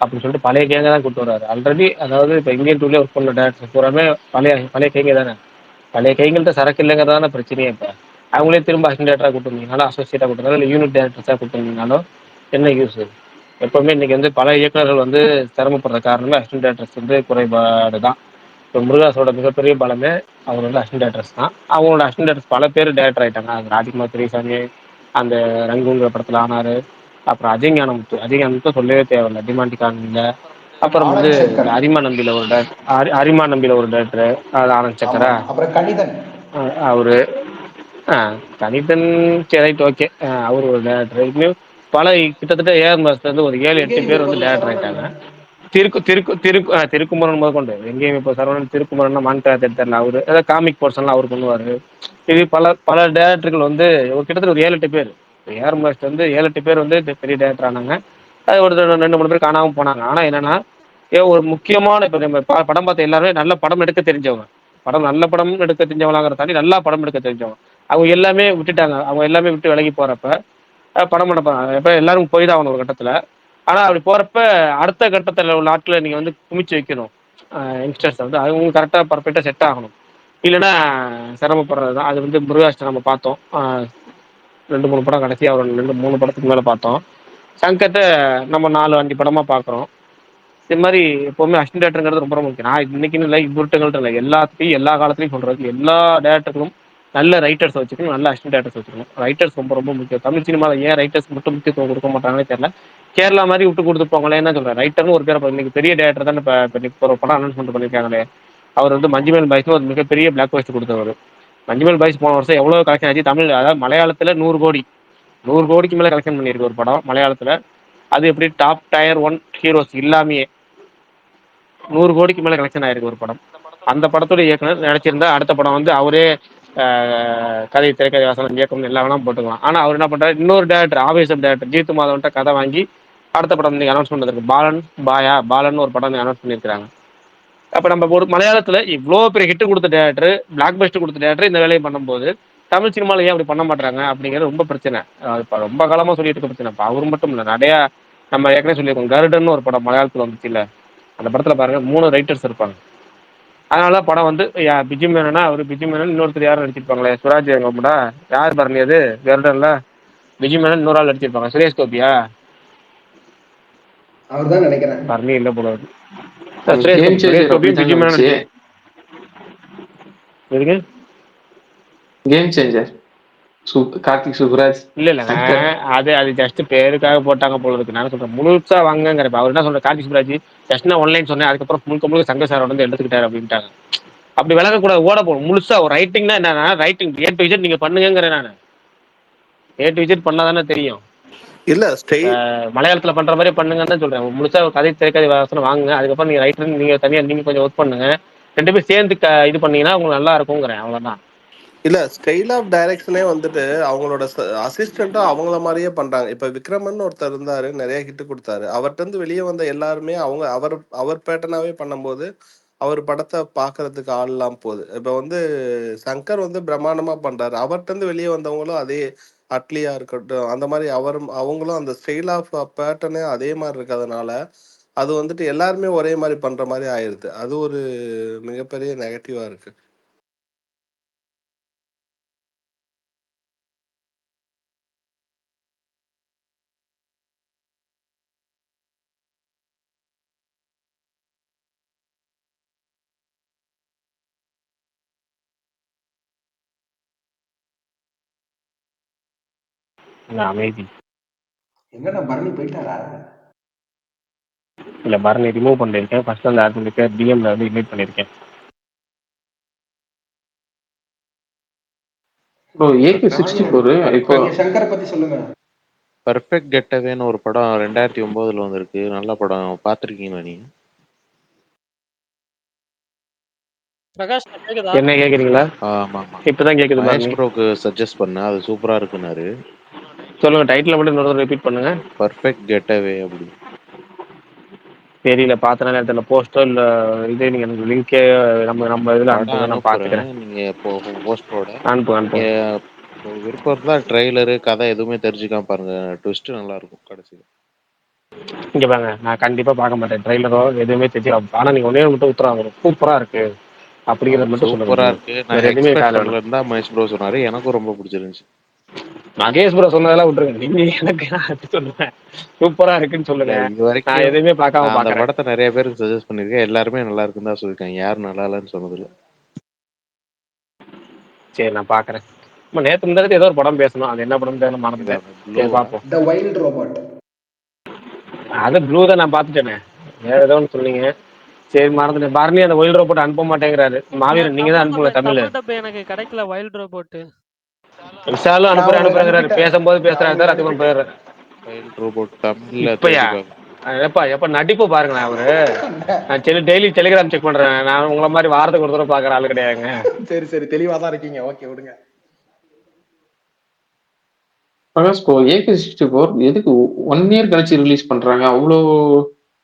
அப்படின்னு சொல்லிட்டு பழைய கேங்க தான் கூட்டு வர்றாரு. ஆல்ரெடி அதாவது இப்போ இந்தியன் டூர்லேயே ஒர்க் பண்ண டேரக்டர் பூராமே பழைய கைங்க தானே. பழைய கைங்கள்ட்ட சரக்கு இல்லைங்கிறதான பிரச்சனையே. இப்போ அவங்களே திரும்ப அசிஸ்டன்ட் டேரக்டராக கூட்டு வந்தீங்கனாலும், அசோசியேட்டாக கூட்டு வந்தாலும், இல்லை யூனிட் டேரக்டர்ஸாக கூட்டு வந்தீங்கனாலும் என்ன யூஸ்? எப்பவுமே இன்னைக்கு வந்து பல இயக்குநர்கள் வந்து சிரமப்படுற காரணமே அசிஸ்டன்ட் டேரக்டர்ஸ் வந்து குறைபாடு தான். இப்போ முருகாசோட மிகப்பெரிய பலமே அவர் வந்து அசிஸ்டன்ட் டேரக்டர்ஸ் தான். அவங்களோட அசிஸ்டன்ட் டேரக்டர்ஸ் பல பேர் டேரக்டர் ஆயிட்டாங்க. அது ராஜ்குமார் பெரியசாமி அந்த ரங்குங்கிற படத்துல ஆனாரு. அப்புறம் அஜய் ஞானமுத்து சொல்லவே தேவையில்லை, டிமாண்டி காலனில. அப்புறம் வந்து ஆனந்த் சங்கர். அரிமா நம்பியில ஒரு அரிமா நம்பியில ஒரு டேரக்டர், அது ஆனந்த் ஆமா, சக்கரா. அப்புறம் கணிதன். அவரு கணிதன் ரைட், ஓகே. அவர் ஒரு டேரக்டர். இன்னும் பல கிட்டத்தட்ட ஏஆர் மாஸ்டர் வந்து ஒரு 7 8 பேர் வந்து டேரக்டர் ஆயிட்டாங்க. திருக்குமரன் முதற்கொண்டு எங்கேயும் இப்போ சரவணன் திருக்குமரன் மானிட்டர் தெரியல. அவரு ஏதாவது காமிக் போர்ஷன்லாம் அவர் பண்ணுவாரு. இது பல டேரக்டர்கள் வந்து ஒரு கிட்டத்தட்ட ஒரு 7 8 பேர். ஏஆர் மாஸ்டர் வந்து 7 8 பேர் வந்து பெரிய டேரக்டர் ஆனாங்க. அது ஒரு 2 3 பேர் காணாமல் போனாங்க. ஆனா என்னன்னா, ஒரு முக்கியமான இப்போ நம்ம படம் பார்த்த எல்லாருமே நல்ல படம் எடுக்க தெரிஞ்சவங்க. நல்ல படம் எடுக்க தெரிஞ்சவங்களாங்கிற தாண்டி நல்லா படம் எடுக்க தெரிஞ்சவங்க. அவங்க எல்லாமே விட்டுட்டாங்க. அவங்க எல்லாமே விட்டு விலகி போறப்ப படம் பண்ண இப்போ எல்லாரும் போய் தான் ஆகணும் ஒரு கட்டத்துல. ஆனா அப்படி போறப்ப அடுத்த கட்டத்துல உள்ள ஆட்களை நீங்க வந்து குமிச்சு வைக்கணும். யங்ஸ்டர்ஸ் வந்து அவங்க கரெக்டா பர்ஃபெக்டா செட் ஆகணும். இல்லைன்னா சிரமப்படுறது தான். அது வந்து முருகாஷ்ட நம்ம பார்த்தோம். 2 3 படம், கடைசியாக ஒரு 2 3 படத்துக்கு மேல பார்த்தோம். சங்கத்தை நம்ம 4 5 படமா பார்க்குறோம். இது மாதிரி எப்பவுமே அசிஸ்டன்ட் டேரக்டருங்கிறது ரொம்ப முக்கியம். நான் இன்னைக்குன்னு இல்லை, இவர்கிட்டங்கள்ட்ட இல்லை, எல்லாத்தையும் எல்லா காலத்துலையும் சொல்றது, எல்லா டேரக்டர்களும் நல்ல ரைட்டர்ஸ் வச்சுக்கணும், நல்ல அசிஸ்டன்ட் டேரக்டர்ஸ் வச்சுக்கணும். ரைட்டர்ஸ் ரொம்ப முக்கியம். தமிழ் சினிமாவில் ஏன் ரைட்டர்ஸ் மட்டும் முக்கியத்துவம் கொடுக்க மாட்டாங்கன்னே தெரியல. கேரளா மாதிரி விட்டு கொடுத்து போங்களேன்னு சொல்றேன். ரைட்டர்னு ஒரு பேரை இன்னைக்கு பெரிய டேரக்டர் தான். இப்போ ஒரு படம் அனௌன்ஸ்மெண்ட் பண்ணியிருக்காங்களே, அவர் வந்து மஞ்சுமேல் பாய்ஸ்னு ஒரு மிகப்பெரிய பிளாக் பஸ்ட் கொடுத்தவர். மஞ்சுமேல் பாய்ஸ் போன வருஷம் எவ்வளோ கலெக்ஷன் ஆச்சு தமிழ், அதாவது மலையாளத்தில் 100 கோடிக்கு மேலே கலெக்ஷன் பண்ணியிருக்கு ஒரு படம் மலையாளத்தில். அது எப்படி டாப் டயர் 1 ஹீரோஸ் இல்லாமையே 100 கோடிக்கு மேலே கலெக்ஷன் ஆயிருக்கு ஒரு படம். அந்த படத்தோட இயக்குனர் நினைச்சிருந்தா அடுத்த படம் வந்து அவரே கதை, திரைக்கதை, வாசனம், இயக்கம் எல்லாம் வேணாம் போட்டுக்கலாம். ஆனால் அவர் என்ன பண்ணுறாரு, இன்னொரு டேரக்டர், ஆவேசம் டேரக்டர் ஜீத்து மாதவன்ட்ட கதை வாங்கி அடுத்த படம் இன்னைக்கு அனௌன்ஸ் பண்ணிருக்கு. பாலன் ஒரு படம் அனௌன்ஸ் பண்ணியிருக்காங்க. அப்போ நம்ம ஒரு மலையாளத்தில் இவ்வளோ பெரிய ஹிட்டு கொடுத்த டேரக்டர், பிளாக் பஸ்ட் கொடுத்த டேரக்டர் இந்த வேலையை பண்ணும்போது தமிழ் சினிமாவில் ஏன் அப்படி பண்ண மாட்டாங்க அப்படிங்கிறது ரொம்ப பிரச்சனை. இப்போ ரொம்ப காலமாக சொல்லிட்டு இருக்க பிரச்சனை. இப்போ அவர் மட்டும் இல்லை, நிறையா நம்ம ஏற்கனவே சொல்லியிருக்கோம். கருடன்னு ஒரு படம் மலையாளத்தில் வந்துச்சு இல்லை, அந்த படத்தில் பாருங்க 3 ரைட்டர்ஸ் இருப்பாங்க. அதனால படம் வந்து பிஜி மேனனா அவர் பிஜி மேனன், இன்னொருத்தர் யாரும் நடிச்சிருப்பாங்களே, சுராஜ் எங்கம்டா யார் பாருங்க, அது கருடன்ல பிஜி மேனன், இன்னொரு ஆள் நடிச்சிருப்பாங்க, சுரேஷ் கோபியா அவர் தான் நினைக்கிறேன். பரணி இல்லை போல சுரேஷ் கோபி பிஜி மேனன் எதுக்கு கேம் சேஞ்சர் கார்த்திக் சுப்ராஜ் இல்ல அது ஜஸ்ட் பேருக்காக போட்டாங்க போல இருக்கு. நான் சொல்றேன் முழுசா வாங்குங்கிற. அவர் என்ன சொல்ற, கார்த்திக் சுப்ராஜ் ஜஸ்ட் ஒன்லைன் சொன்னேன், அதுக்கப்புறம் முழுக்க சங்கர் சார் வந்து எடுத்துக்கிட்டாரு அப்படின்ட்டாங்க. அப்படி விளக்க கூட ஓட போகணும். முழுசா ஒரு ரைட்டிங்னா என்னன்னா, ரைட்டிங் A to Z நீங்க பண்ணுங்கிறேன். நான் A to Z பண்ணாதானே தெரியும். இல்ல மலையாளத்துல பண்ற மாதிரி பண்ணுங்கன்னு தான் சொல்றேன். முழுசா கதை, திரைக்கதை, வாசனை வாங்குங்க, அதுக்கப்புறம் நீங்க ரைட்டர் நீங்க தனியா நீங்க கொஞ்சம் ஒர்க் பண்ணுங்க, 2 பேரும் சேர்ந்து இது பண்ணீங்கன்னா உங்களுக்கு நல்லா இருக்குங்கிறேன். அவ்வளவுதான். இல்ல ஸ்டைல் ஆஃப் டைரக்ஷனே வந்துட்டு அவங்களோட அசிஸ்டண்ட்டும் அவங்கள மாதிரியே பண்றாங்க. இப்ப விக்ரமன் ஒருத்தர் இருந்தாரு, நிறைய ஹிட் கொடுத்தாரு. அவர்கிட்ட இருந்து வெளியே வந்த எல்லாருமே அவர் பேட்டர்னாவே பண்ணும்போது அவர் படத்தை பாக்குறதுக்கு ஆள் இல்லாம போகுது. இப்ப வந்து சங்கர் வந்து பிரம்மாண்டமா பண்றாரு, அவர்கிட்ட இருந்து வெளியே வந்தவங்களும் அதே அட்லியா இருக்கட்டும் அந்த மாதிரி அவங்களும் அந்த ஸ்டைல் ஆஃப் பேட்டர்னே அதே மாதிரி இருக்கிறதுனால அது வந்துட்டு எல்லாருமே ஒரே மாதிரி பண்ற மாதிரி ஆயிருது. அது ஒரு மிகப்பெரிய நெகட்டிவா இருக்கு. அமைதி என்னடா பரணி போயிட்டாரா? இல்ல பரணி ரிமூவ் பண்ணிருக்கேன். ஃபர்ஸ்ட் அந்த ஆட் பேர் டிஎம்ல வந்து இன்வைட் பண்ணிருக்கேன். ப்ரோ AK-64 இப்போ சங்கரை பத்தி சொல்லுங்க. பர்ஃபெக்ட் கெட்டவேன்னு ஒரு படம் 2009 வந்திருக்கு. நல்ல படம், பார்த்துருக்கீங்களா நீங்க? பிரகாஷ் கேக்குதா? என்ன கேக்குறீங்களா? ஆமா ஆமா, இப்பதான் கேக்குது மகேஷ் பரணி. ப்ரோக்கு சஜஸ்ட் பண்ண, அது சூப்பரா இருக்குனாரு. சொல்லுங்க, டைட்டில் மட்டும் இன்னொரு ரிப்பீட் பண்ணுங்க. பர்ஃபெக்ட் கெட்டவே அப்படி. தெரியல, பார்த்தனால இடத்துல போஸ்டோ இல்ல இது நீங்க எனக்கு லிங்கே நம்ம இதுல படம் அனுப்புங்க, நான் அனுப்புறேன், பாத்துக்கிறேன். நீங்க போஸ்டரோட அனுப்புங்க நீங்க அனுப்புங்க. உங்களுக்கு விருப்பம் இருந்தா ட்ரெய்லரு கதை எதுவுமே தெரிஞ்சுக்காம பாருங்க, ட்விஸ்ட் நல்லா இருக்கும் கடைசியில். இங்க பாருங்க, நான் கண்டிப்பா பார்க்க மாட்டேன் ட்ரெய்லரோ எதுவுமே தெரியும். ஆனா நீங்க ஒன்னே மட்டும் உத்தரவாங்க, சூப்பரா இருக்கு அப்படிங்கறது மட்டும் சொல்லுங்க சூப்பரா bro. இருக்கு, வேற நான் எதுவுமே எக்ஸ்பெக்ட் காதல பண்ணல வேணும். இருந்தா மகேஷ் ப்ரோ சொன்னாரு, எனக்கும் ரொம்ப பிடிச்சிருந்துச்சு. மகேஷ் ப்ரோ சொன்னதெல்லாம் விட்டுருங்க, நீங்க எனக்கு நான் சொல்லுவேன் சூப்பரா இருக்குன்னு இல்ல சொல்லுங்க. இது நான் வரைக்கும் எதுவுமே பார்க்காம நான் அந்த பாக்குறேன். படத்தை நிறைய பேருக்கு சஜஸ்ட் பண்ணிருக்கேன், எல்லாருமே நல்லா இருக்குன்னு தான் சொல்லிருக்காங்க, யாரும் நல்லா இல்லைன்னு சொன்னதில்ல. சரி நான் பாக்குறேன். நேத்து முந்தானத்து ஏதோ ஒரு படம் பேசணும், அது என்ன படம் தெரியல, மறந்துட்டேன். சரி பார்ப்போம். த வைல்ட் ரோபோட். அது ப்ளூ தான் நான் பார்த்துட்டேனே, வேற ஏதோ ஒன்று சொன்னீங்க. சரி மறந்துட்டேன். பரணி அந்த ஒயில் ரோபோட் அனுப்ப மாட்டேங்கிறாரு. மாவீரன் நீங்க தான் அனுப்புங்க தமிழ். தமிழ் டப் எனக்கு கிடைக்கல வைல்ட் ரோபோட். விஷாலும் அனுப்புறேங்கிறாரு, பேசும்போது பேசுறாரு சார், அதுக்கப்புறம் போயிடுறாரு. வைல்ட் ரோபோட் தமிழ்ல இப்பயா தேடி பாருங்க. எப்ப நடிப்பு பாருங்களேன் அவரு. நான் டெய்லி டெலிகிராம் செக் பண்றேன், நான் உங்களை மாதிரி வாரத்துக்கு ஒரு தடவை பாக்குற ஆளு கிடையாதுங்க. சரி சரி, தெளிவா தான் இருக்கீங்க, ஓகே விடுங்க. பிரகாஷ் ப்ரோ AK-64 எதுக்கு 1 இயர் கழிச்சு ரிலீஸ் பண்றாங்க? அவ்வளோ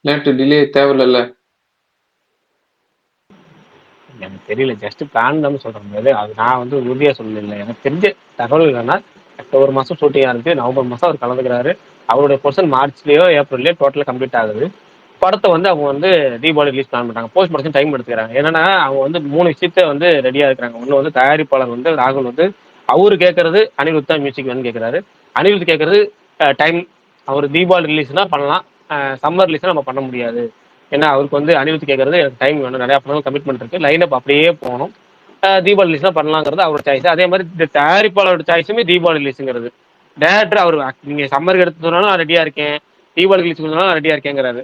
லேட் டிலே தேவையில்ல. எனக்கு தெரியல, ஜஸ்ட் பிளான் தான் சொல்றேன். அது நான் வந்து உறுதியா சொல்லல. எனக்கு தெரிஞ்ச தகவல் என்னன்னா, அக்டோபர் மாசம் ஷூட்டிங் ஆரம்பிச்சு நவம்பர் மாசம் அவர் கலந்துக்கிறாரு. அவருடைய போர்ஷன் மார்ச்லயோ ஏப்ரல்லயோ டோட்டலா கம்ப்ளீட் ஆகுது. படத்தை வந்து அவங்க வந்து தீபாவளி ரிலீஸ் பிளான் பண்றாங்க. போஸ்ட் ப்ரொடக்ஷன் டைம் எடுத்துக்கிறாங்க. என்னன்னா அவங்க வந்து 3 விஷயத்த வந்து ரெடியா இருக்கிறாங்க. ஒண்ணு வந்து தயாரிப்பாளர் வந்து ராகுல் வந்து அவரு கேட்கறது அனிருத் தான் மியூசிக் வேணும்னு கேட்கறாரு. அனிருத் கேட்கறது டைம். அவர் தீபாவளி ரிலீஸ்னா பண்ணலாம், சம்மர் ரிலீஸ்னா நம்ம பண்ண முடியாது. ஏன்னா அவருக்கு வந்து அனிருத் கேட்கறது எனக்கு டைம் வேணும், நிறைய படம் கமிட்மெண்ட் இருக்கு, லைன் அப் அப்படியே போகணும், தீபாவளி ரிலீஸ்னா பண்ணலாங்கிறது அவரோட சாய்ஸ். அதே மாதிரி இந்த தயாரிப்பாளரோட சாய்ஸுமே தீபாவளி ரிலீஸுங்கிறது. டேரக்டர் அவர் நீங்க சம்மருக்கு எடுத்து சொன்னாலும் நான் ரெடியா இருக்கேன், தீபாவளி ரிலீஸ் சொன்னாலும் நான் ரெடியா இருக்கேங்கிறாரு.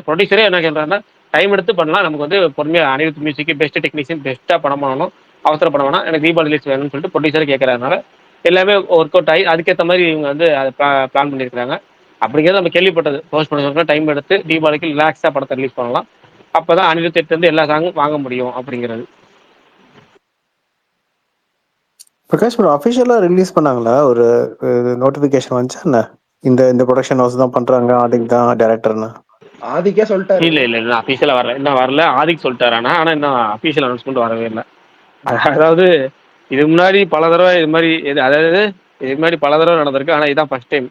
ப்ரொடியூசரே என்ன கேட்கறாருன்னா டைம் எடுத்து பண்ணலாம், நமக்கு வந்து பொறுமையா அனிருத் மியூசிக் பெஸ்ட் டெக்னீஷியன் பெஸ்ட்டா படம் பண்ணணும், அவசர படம் வேணா, எனக்கு தீபாவளி ரிலீஸ் வேணும்னு சொல்லிட்டு ப்ரொடியூசரே கேட்கறதுனால எல்லாமே ஒர்க் அவுட் ஆகி அதுக்கேற்ற மாதிரி இவங்க வந்து அதை பிளான் பண்ணியிருக்காங்க. அப்படிங்கிறது நம்ம கேள்விப்பட்டது. போஸ்ட் ப்ரொடக்ஷன் டைம் எடுத்து தீபாவளிக்கு ரிலாக்ஸா படத்தை ரிலீஸ் பண்ணலாம், அப்பதான் அனிருத் இருந்து எல்லா சாங்கும் வாங்க முடியும் அப்படிங்கிறது. பிரகாஷ் ப்ரோ அஃபிஷியலா ரிலீஸ் பண்ணாங்களா? ஒரு நோட்டிபிகேஷன் வந்துச்சா என்ன? இந்த ப்ரொடக்ஷன் ஹவுஸ் தான் பண்றாங்க, அதுக்கு தான் டைரக்டர்னு. ஆதிக்கே சொல்லிட்டாரு. இல்ல அஃபிஷியலா வரல, இன்னும் வரல. ஆதிக்கு சொல்லிட்டாரு, ஆனா இன்னும் அஃபிஷியல் அனௌன்ஸ்மெண்ட் வரவே இல்லை. அதாவது இது முன்னாடி பல தடவை இது மாதிரி அதாவது இது முன்னாடி பல தடவை நடந்திருக்கு, ஆனா இதான் ஃபர்ஸ்ட் டைம்.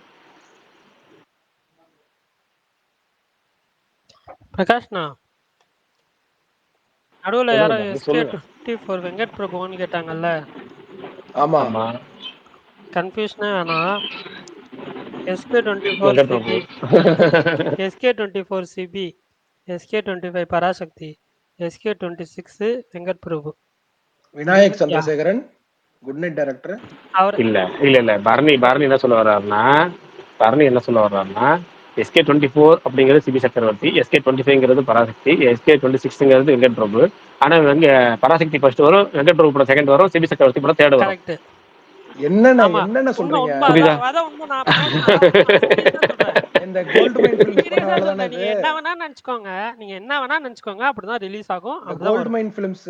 பிரகாஷ்ண்ணா, நடுவுல யாரோ சொல்லுங்க. SK24 வெங்கட் பிரபுன்னு கேட்டாங்கல்ல? ஆமா, கன்ஃபியூஷனே வேணாம். SK24 CB, SK24 CB, SK25 Parasakthi, SK26 Venkat Prabhu. Vinayak Chandrasekaran good night director. அவர் இல்ல பரணி என்ன சொல்ல வர்றாருன்னா SK24 அப்படிங்கிறது சிபி சக்கரவர்த்தி, SK25ங்கிறது பராசக்தி, SK26ங்கிறது வெங்கட் பிரபு. ஆனா இங்க பராசக்தி ஃபர்ஸ்ட் வரும், வெங்கட் பிரபு படம் செகண்ட் வரும், சிபி சக்கரவர்த்தி படம் தேர்ட் வரும். கரெக்ட். என்னென்ன சொல்றீங்க? புரியுதா? இந்த கோல்ட் மைன் ஃபிலிம்ஸ் பண்ணனால தானே நீங்க இது? என்ன வேணா நினைச்சுக்கோங்க. நீங்க என்ன வேணா நினைச்சுக்கோங்க. அப்படிதான் ரிலீஸ் ஆகும். இந்த அப்படிதான் கோல்ட் வரும். மைன் ஃபிலிம்ஸ்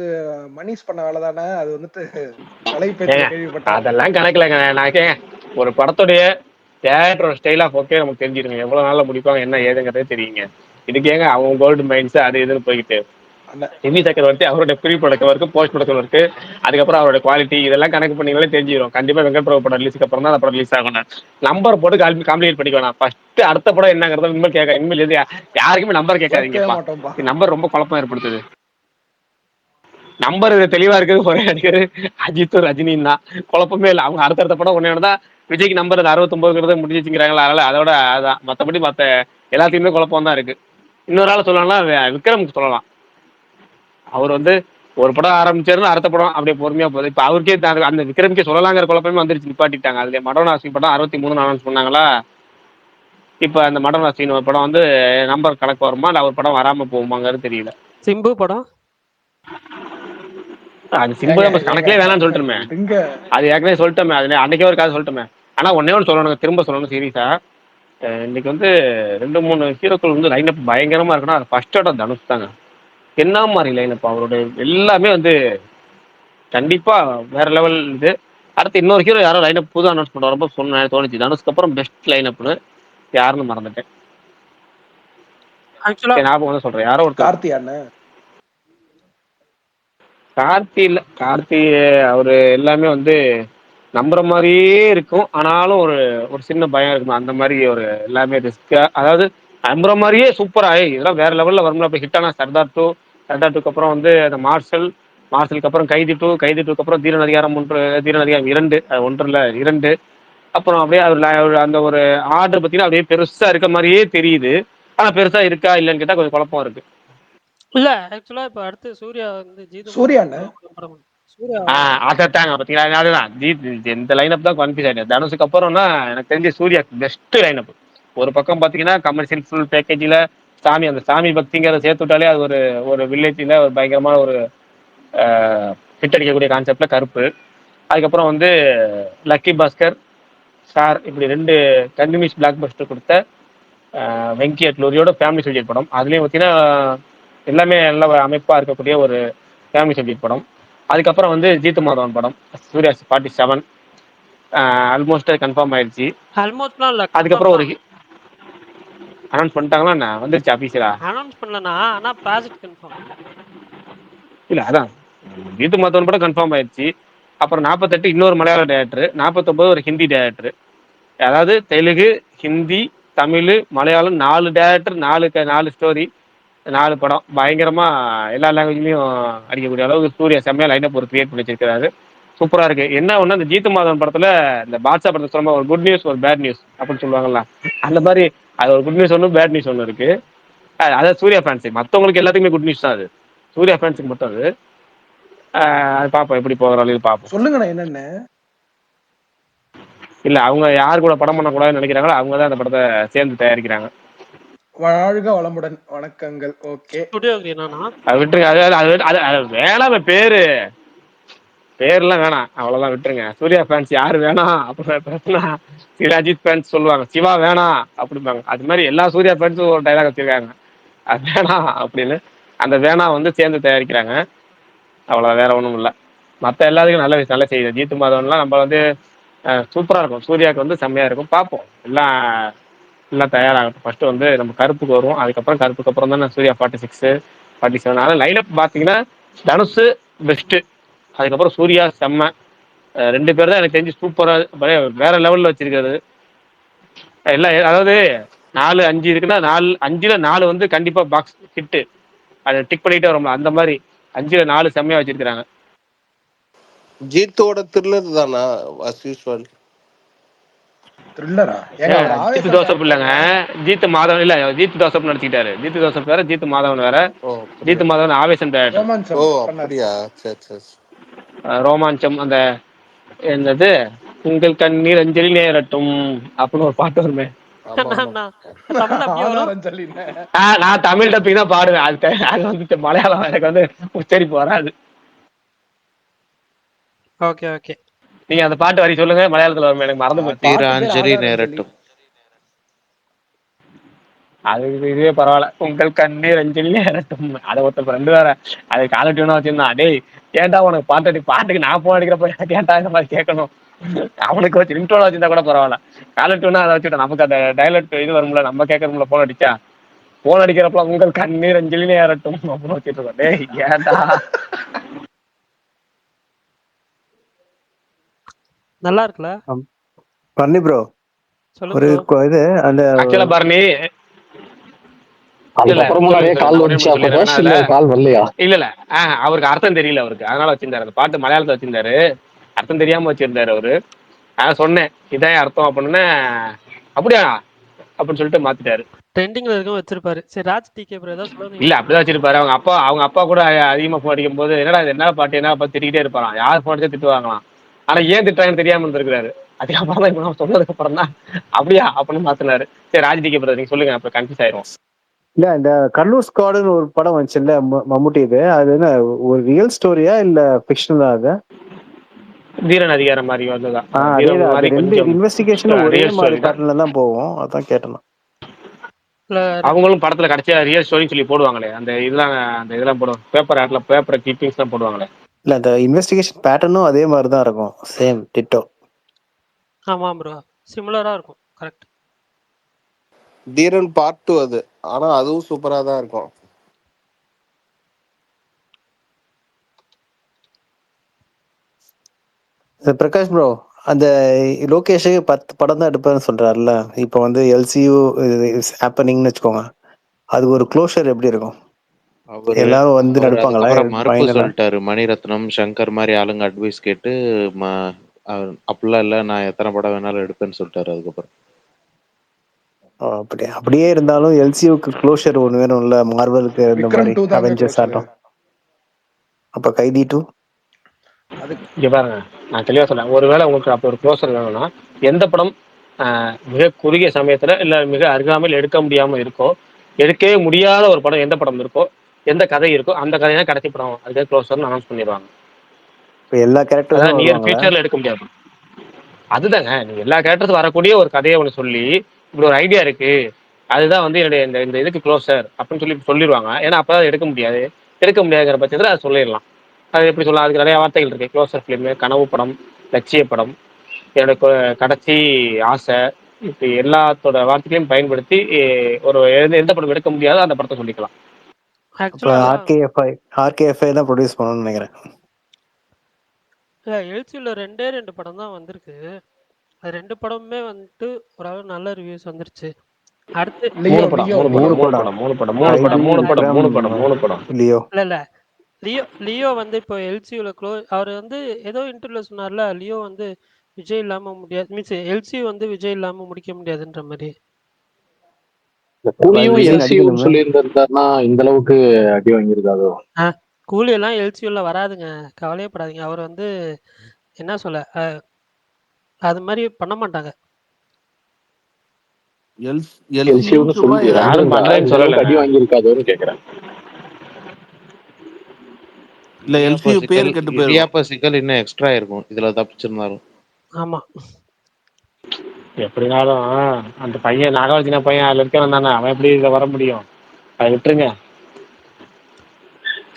மணிஷ் பண்ண வேலை தானே அது வந்துட்டு வலைப்பேச்சுல ஏங்க கேள்விப்பட்டேன். அதெல்லாம் கணக்குலங்க. நான் கேங்க ஒரு படத்துடைய தேட்டரோட ஸ்டைல் ஆஃப் ஒர்க்கே நமக்கு தெரிஞ்சிருங்க. எவ்வளவு நாள்ல முடிப்பாங்க என்ன ஏதுங்கிறதே தெரியுங்க. இதுக்கேங்க அவங்க கோல்டு மைன்ஸ் அது இதுன்னு போய்கிட்டு அண்ணன் நிமி சக்கரவர்த்தி அவரோட pre production work post production work அதுக்கப்புறம் அவரோட குவாலிட்டி இதெல்லாம் கணக்கு பண்ணீங்களே தெரிஞ்சிடும். கண்டிப்பா வெங்கட் பிரபு படம் ரிலீஸ்க்கு அப்புறம் தான் அந்த படம் ரிலீஸ் ஆகணும். நம்பர் போட்டு காம்ப்ளிகேட் பண்ணிக்க வேணாம். ஃபர்ஸ்ட் அடுத்த படம் என்னங்கிறத இனிமேல் இனிமேல் எது யாருக்குமே நம்பர் கேட்கவே கேட்காதீங்கப்பா. மாட்டோம்பா. நம்பர் ரொம்ப குழப்பம் ஏற்படுத்துது. நம்பர் தெளிவா இருக்குது ஒரே நடிகர் அஜித்தும் ரஜினியும் தான். குழப்பமே இல்லை. அவங்க அடுத்தடுத்த படம் ஒன்னே தான். விஜய்க்கு நம்பர் 69 முடிஞ்சிச்சுங்கிறாங்களா, அதனால அதோட அதான். மற்றபடி மற்ற எல்லாத்தையுமே குழப்பம் தான் இருக்கு. இன்னொரு ஆள் சொல்லலாம், விக்ரமுக்கு சொல்லலாம். அவர் வந்து ஒரு படம் ஆரம்பிச்சாருன்னு அடுத்த படம் அப்படியே பொறுமையா போகுது. இப்ப அவருக்கே அந்த விக்ரமுக்கே சொல்லலாங்கிற குழப்பமே வந்துருச்சு, நிப்பாட்டிட்டாங்க. அதுல மடோனாசி படம் 63 அனௌன்ஸ் பண்ணாங்களா. இப்ப அந்த மடோனாசின்னு ஒரு படம் வந்து நம்பர் கணக்கு வருமா இல்ல ஒரு படம் வராம போகுமாங்கிறது தெரியல. சிம்பு படம் அது சிம்பு நம்ம கணக்கிலே வேணாம்னு சொல்லிட்டுமே. அது ஏற்கனவே சொல்லிட்டோமே, அதுல அன்னைக்கே ஒரு கதை சொல்லிட்டோமே. ஆனா ஒன்னே ஒன்று சொல்லணும், திரும்ப சொல்லணும் சீரியஸா. இன்னைக்கு வந்து 2-3 ஹீரோக்கள் வந்து லைனப் பயங்கரமா இருக்குன்னா அது ஃபர்ஸ்ட் இடம் தனுஷ் தாங்க. என்ன மாதிரி லைனப் அவருடைய எல்லாமே வந்து கண்டிப்பா வேற லெவல். இது அடுத்து இன்னொரு ஹீரோ யாரோ லைனப் புது அனௌன்ஸ் பண்ண ரொம்ப சொன்னேன் தோணுச்சு. தனுஷ்க்கு அப்புறம் பெஸ்ட் லைனப்னு யாருன்னு மறந்துட்டேன். ஞாபகம் வந்து சொல்றேன், யாரோ ஒரு கார்த்தி இல்ல. கார்த்தி அவரு எல்லாமே வந்து நம்புற மாதிரியே இருக்கும். ஆனாலும் ஒரு ஒரு சின்ன பயம் இருக்கும். அந்த மாதிரி ஒரு எல்லாமே ரிஸ்கா, அதாவது நம்புற மாதிரியே சூப்பரா இதெல்லாம் வேற லெவல்ல வரும்ல. அப்ப ஹிட் ஆனா சர்தார் 2, சர்தார் 2க்கு அப்புறம் வந்து அந்த மார்ஷலுக்கு அப்புறம் கைதி 2, கைதி 2க்கு அப்புறம் தீரன் அதிகாரம் 1, தீரன் அதிகாரம் 2, 1 இல்ல 2. அப்புறம் அப்படியே அந்த ஒரு ஆர்டர் பார்த்தீங்கன்னா அப்படியே பெருசா இருக்க மாதிரியே தெரியுது. ஆனா பெருசா இருக்கா இல்லைன்னு கேட்டா கொஞ்சம் குழப்பம் இருக்கு. இல்ல ஆக்சுவலா இப்ப அடுத்து சூர்யா வந்து ஜீது அதாங்க பாத்தீங்களா, அதுதான் இந்த லைனப் தான் கன்ஃபியூஸ் ஆயிடுச்சு. தனுஷுக்கு அப்புறம்னா எனக்கு தெரிஞ்ச சூர்யா பெஸ்ட் லைனப். ஒரு பக்கம் பாத்தீங்கன்னா கமர்ஷியல் ஃபுல் பேக்கேஜ்ல அந்த சாமி பக்திங்கிறத சேர்த்து விட்டாலே அது ஒரு வில்லேஜ்ல ஒரு பயங்கரமான ஒரு ஹிட் அடிக்கக்கூடிய கான்செப்ட்ல கருப்பு. அதுக்கப்புறம் வந்து லக்கி பாஸ்கர் சார், இப்படி 2 கண்டினியூஸ் பிளாக் பஸ்டர் கொடுத்த வெங்கி அட்லூரியோட ஃபேமிலி சப்ஜெக்ட் படம். அதுலயும் பார்த்தீங்கன்னா எல்லாமே நல்ல அமைப்பா இருக்கக்கூடிய ஒரு ஃபேமிலி சப்ஜெக்ட் படம். அதுக்கப்புறம் வந்து ஜீத்து மாதவன் படம் சூர்யா 47 ஆல்மோஸ்ட் கன்ஃபார்ம் ஆயிடுச்சு. அதுக்கப்புறம் ஒரு அனௌன்ஸ் பண்ணிட்டாங்களா என்ன, வந்துருச்சு ஆபீஸரா அனௌன்ஸ் பண்ணலனா ஆனா ப்ராஜெக்ட் கன்ஃபார்ம் இல்ல. அதான் ஜீத்து மாதவன் படம் கன்ஃபார்ம் ஆயிடுச்சு. அப்புறம் 48 இன்னொரு மலையாள டைரக்டர், 49 ஒரு ஹிந்தி டைரக்டர். அதாவது தெலுங்கு, ஹிந்தி, தமிழ், மலையாளம் 4 டைரக்டர், 4 ஸ்டோரி, 4 படம். பயங்கரமா எல்லா லாங்குவேஜ்லயும் அடிக்கக்கூடிய அளவுக்கு சூர்யா செம்மையா லைனப் ஒரு கிரியேட் பண்ணி வச்சிருக்காரு. சூப்பரா இருக்கு. என்ன ஒண்ணு, அந்த ஜீத்து மாதவன் படத்துல இந்த பாட்ஷா படத்தை சொல்லும்போது ஒரு குட் நியூஸ் ஒரு பேட் நியூஸ் அப்படின்னு சொல்லுவாங்கல்ல, அந்த மாதிரி அது ஒரு குட் நியூஸ் ஒன்று பேட் நியூஸ் ஒன்று இருக்கு. அதாவது சூர்யா ஃபேன்ஸுக்கு, மற்றவங்களுக்கு எல்லாத்துக்குமே குட் நியூஸ் தான் அது, சூர்யா ஃபேன்ஸுக்கு மட்டும் அது. அது பார்ப்போம் எப்படி போகிற வழியில் பார்ப்போம். சொல்லுங்கண்ணா என்னன்னு. இல்ல அவங்க யார் கூட படம் பண்ணக்கூடாதுன்னு நினைக்கிறாங்களோ அவங்க தான் அந்த படத்தை சேர்ந்து தயாரிக்கிறாங்க. வாழ்க வளமுடன், வணக்கங்கள். ஓகே அது விட்டுருங்க. அது வேணாம், பேர்லாம் வேணாம், அவ்வளவுதான் விட்டுருங்க. சூர்யா ஃபேன்ஸ் யாரு வேணாம் அப்படின்னு பிரச்சனை. அஜித் ஃபேன்ஸ் சொல்லுவாங்க சிவா வேணாம் அப்படிம்பாங்க. அது மாதிரி எல்லா சூர்யா ஃபேன்ஸும் ஒரு டைலாக் வச்சிருக்காங்க, அது வேணாம் அப்படின்னு. அந்த வேணாம் வந்து சேர்ந்து தயாரிக்கிறாங்க, அவ்வளோ, வேற ஒன்றும் இல்லை. மற்ற எல்லாத்துக்கும் நல்ல செய்யுது. ஜீத்து மாதவன்லாம் நம்ம வந்து சூப்பராக இருக்கும், சூர்யாவுக்கு வந்து செம்மையாக இருக்கும். பார்ப்போம், எல்லாம் தயாராகட்டும். ஃபர்ஸ்ட் வந்து நம்ம கருப்புக்கு வருவோம், அதுக்கப்புறம் கருப்புக்கு அப்புறம் தான் சூர்யா 46, 47. அதனால் லைனப் பார்த்தீங்கன்னா தனுஷ் பெஸ்ட்டு, அதுக்கப்புறம் சூர்யா செம்ம. 2 பேர் தான் எனக்கு தெரிஞ்சு சூப்பராக வேற லெவலில் வச்சிருக்காரு எல்லாம். அதாவது 4-5 இருக்குன்னா 5ல் 4 வந்து கண்டிப்பா பாக்ஸ் ஹிட்டு, அதை டிக் பண்ணிட்டே வரோம்ல, அந்த மாதிரி 5ல் 4 செம்மையா வச்சிருக்காங்க. ஜீத்தோட த்ரில்லர் தானா as usual? த்ரில்லரா? ஜீத்து ஜோசப் இல்லைங்க, ஜீத்து மாதவன் இல்ல, ஜீத்து ஜோசப் நடிச்சுக்கிட்டாரு. ஜீத்து ஜோசப் வேற, ஜீத்து மாதவன் வேற. ஜீத்து மாதவன் ஆவேசம் டைரக்டர். ஓ அப்படியா, சரி சரி. ரோமாஞ்சம், அந்த என்னது உங்கள் கண்ணீர் அஞ்சலி நேரட்டும் அப்படின்னு ஒரு பாட்டு வருமே, நான் தமிழ் டப்பிங் தான் பாடுவேன். அது வந்து மலையாளம் எனக்கு வந்து உச்சரிப்பு வராது. ஓகே ஓகே, நீங்க அந்த பாட்டு வரி சொல்லுங்க, மலையாளத்துல வரும், எனக்கு மறந்து போச்சு. அஞ்சலி நேரட்டும். அது இதுவே பரவாயில்ல. உங்கள் கண்ணீர் அஞ்சலிலே இரட்டும். அதை ஒருத்த ஃப்ரெண்டு வேற அது காலர் டியூனா வச்சிருந்தான். டேய் ஏன்டா உனக்கு பாட்டுக்கு நான் போன் அடிக்கிறப்ப ஏன்டா இந்த மாதிரி கேட்கணும். அவனுக்கு வச்சு ரிங்டோல வச்சிருந்தா கூட பரவாயில்ல. காலர் டியூனா அதை வச்சுட்டோம். நமக்கு அந்த டைலட் இது வரும்ல, நம்ம கேட்கறோம்ல போன் அடிச்சா. போன் அடிக்கிறப்ப உங்கள் கண்ணீர் அஞ்சலிலே இரட்டும் அப்படின்னு வச்சுட்டு இருக்கோம். டேய் ஏன்டா. நல்லா இருக்குல்ல? பர்னி ப்ரோ சொல்லுங்க ஒரு ப்ரோ. இது அந்த ஆக்சுவலா பரணி அதுக்கப்புறமா நிறைய கால் வந்துச்சா பிரகாஷ், இல்ல கால் வரலையா? இல்ல அவருக்கு அர்த்தம் தெரியல அவருக்கு, அதனால வச்சிருந்தாரு. அந்த பாட்டு மலையாளத்துல வச்சிருந்தாரு, அர்த்தம் தெரியாம வச்சிருந்தாரு அவரு. நான் சொன்னேன் இதான் அர்த்தம் அப்படின்னு. அப்படியா அப்படின்னு சொல்லிட்டு மாத்திட்டாரு. ட்ரெண்டிங்ல இருக்கும் வச்சிருப்பாரு. சரி ராஜ் டிகே ப்ரோ ஏதாவது சொல்லுங்க. இல்ல அப்படிதான் வச்சிருப்பாரு. அவங்க அப்பா கூட அதிகமா போன் அடிக்கும் போது என்னடா இது என்ன பாட்டு என்ன பார்த்து திட்டிகிட்டே இருப்பாராம். யார் போன் அடிச்சா திட்டுவாங்களாம். ஆனா ஏன் திட்டாங்கன்னு தெரியாம இருந்திருக்காரு. அதுக்கப்புறம் தான் இப்ப நான் சொன்னதுக்கு அப்புறம் தான் அப்படியா அப்படின்னு மாத்தினாரு. சரி ராஜ் டிகே ப்ரோ நீங்க சொல்லுங்க, அப்புறம் கன்ஃபியூஸ் ஆயிரும். இல்ல இந்த கல்லூர் ஸ்குவாடுன்னு ஒரு படம் வந்துச்சுல்ல மம்முட்டி, இது அது என்ன ஒரு ரியல் ஸ்டோரியா இல்ல ஃபிக்ஷனலா? அது தீரன் அதிகாரம் மாதிரி வந்துதான். அதேதான். அது ரெண்டு இன்வெஸ்டிகேஷனும் ஒரே மாதிரி பேட்டர்ன்ல தான் போகும். அதான் கேட்டேன். அவங்களும் படத்துல கடைசியா ரியல் ஸ்டோரின்னு சொல்லி போடுவாங்களே, அந்த இதெல்லாம் போடுவாங்க, பேப்பர் ஆட்ல பேப்பர் கிளிப்பிங்ஸ் தான் போடுவாங்களே. இல்ல அந்த இன்வெஸ்டிகேஷன் பேட்டர்னும் அதே மாதிரி தான் இருக்கும், சேம் டிட்டோ. ஆமா ப்ரோ, சிமிலரா இருக்கும். கரெக்ட். தீரன் பார்ட் 2 அது, ஆனா அதுவும் சூப்பரா தான் இருக்கும். பிரகாஷ் ப்ரோ, அந்த லோகேஷ் 10 படம் தான் எடுப்பேன்னு சொல்றாருல்ல, இப்போ வந்து எல்சியூ ஹேப்பனிங்னு வச்சுக்கோங்க, அது ஒரு க்ளோஷர் எப்படி இருக்கும்? எல்லாரும் வந்து நடிப்பாங்களா? மறுப்பு சொல்லிட்டாரு. மணிரத்னம், சங்கர் மாதிரி ஆளுங்க அட்வைஸ் கேட்டு அப்படிலாம் இல்ல, நான் எத்தனை படம் வேணாலும் எடுப்பேன்னு சொல்லிட்டாரு. அதுக்கப்புறம் அப்படியே இருந்தாலும் எல்சியூக்கு க்ளோஷர் ஒன்று வேணும்ல, மார்வலுக்கு இந்த மாதிரி அவெஞ்சர்ஸ் ஆட்டம். அப்ப கைதி 2 இங்க பாருங்க, நான் தெளிவா சொல்றேன். ஒருவேளை உங்களுக்கு அப்ப ஒரு க்ளோசர் வேணும்னா எந்த படம் மிக குறுகிய சமயத்துல இல்ல மிக அருகாமையில் எடுக்க முடியாம இருக்கோ, எடுக்கவே முடியாத ஒரு படம் எந்த படம் இருக்கோ, எந்த கதை இருக்கோ, அந்த கதை தான் கடைசி படம், அதுக்கு க்ளோசர்னு அனௌன்ஸ் பண்ணிடுவாங்க. எல்லா கேரக்டர்ஸும் நியர் ஃபியூச்சர்ல எடுக்க முடியாது. அதுதாங்க, நீங்க எல்லா கேரக்டர்ஸும் வரக்கூடிய ஒரு கதையை ஒன்று சொல்லி இப்படி ஒரு ஐடியா இருக்கு, அதுதான் வந்து என்னுடைய இந்த இதுக்கு க்ளோசர் அப்படின்னு சொல்லிடுவாங்க. ஏன்னா அப்பதான் எடுக்க முடியாதுங்கிற பட்சத்தில் அதை சொல்லிடலாம். அது எப்படி சொல்லலாம், அதுக்கு நிறைய வார்த்தைகள் இருக்கு. க்ளோசர் ஃபிலிம், கனவு படம், லட்சிய படம், என்னோட கடைசி ஆசை, இப்படி எல்லாத்தோட வார்த்தைகளையும் பயன்படுத்தி ஒரு எந்த படம் எடுக்க முடியாதோ அந்த படத்தை சொல்லிக்கலாம். ஆர்கேஎஃப்ஐ தான் ப்ரொடியூஸ் பண்ணணும்னு நினைக்கிறேன். எல்சியூல 2 படம் தான் வந்திருக்கு. அது 2 படமுமே வந்துட்டு ஓரளவு நல்ல ரிவ்யூஸ் வந்துருச்சு. அடுத்து மூணு படம். இல்ல லியோ வந்து இப்போ எல்சியூல அவர் வந்து ஏதோ இன்டர்வியூல சொன்னார்ல, லியோ வந்து விஜய் இல்லாம முடியாது, மீன்ஸ் எல்சியூ வந்து விஜய் இல்லாம முடிக்க முடியாதுன்ற மாதிரி. சொல்லியிருந்தாருன்னா இந்த அளவுக்கு அடி வாங்கியிருக்காதோ. கூலி எல்லாம் எல்சியூல வராதுங்க, கவலையப்படாதீங்க. அவர் வந்து என்ன சொல்ல, அது மாதிரி பண்ண மாட்டாங்க. அடி வாங்கியிருக்காதோன்னு கேக்குறேன். இல்ல எல்சியூ பேர் கெட்டு போயிடும். இடியாப்ப சிக்கல் இன்னும் எக்ஸ்ட்ரா இருக்கும் இதுல தப்பிச்சிருந்தாலும். ஆமா, எப்படினாலும் அந்த பையன் நாகார்ஜுன பையன் அதுல இருக்கவன் தானே, அவன் எப்படி இதுல வர முடியும்? அதை விட்டுருங்க.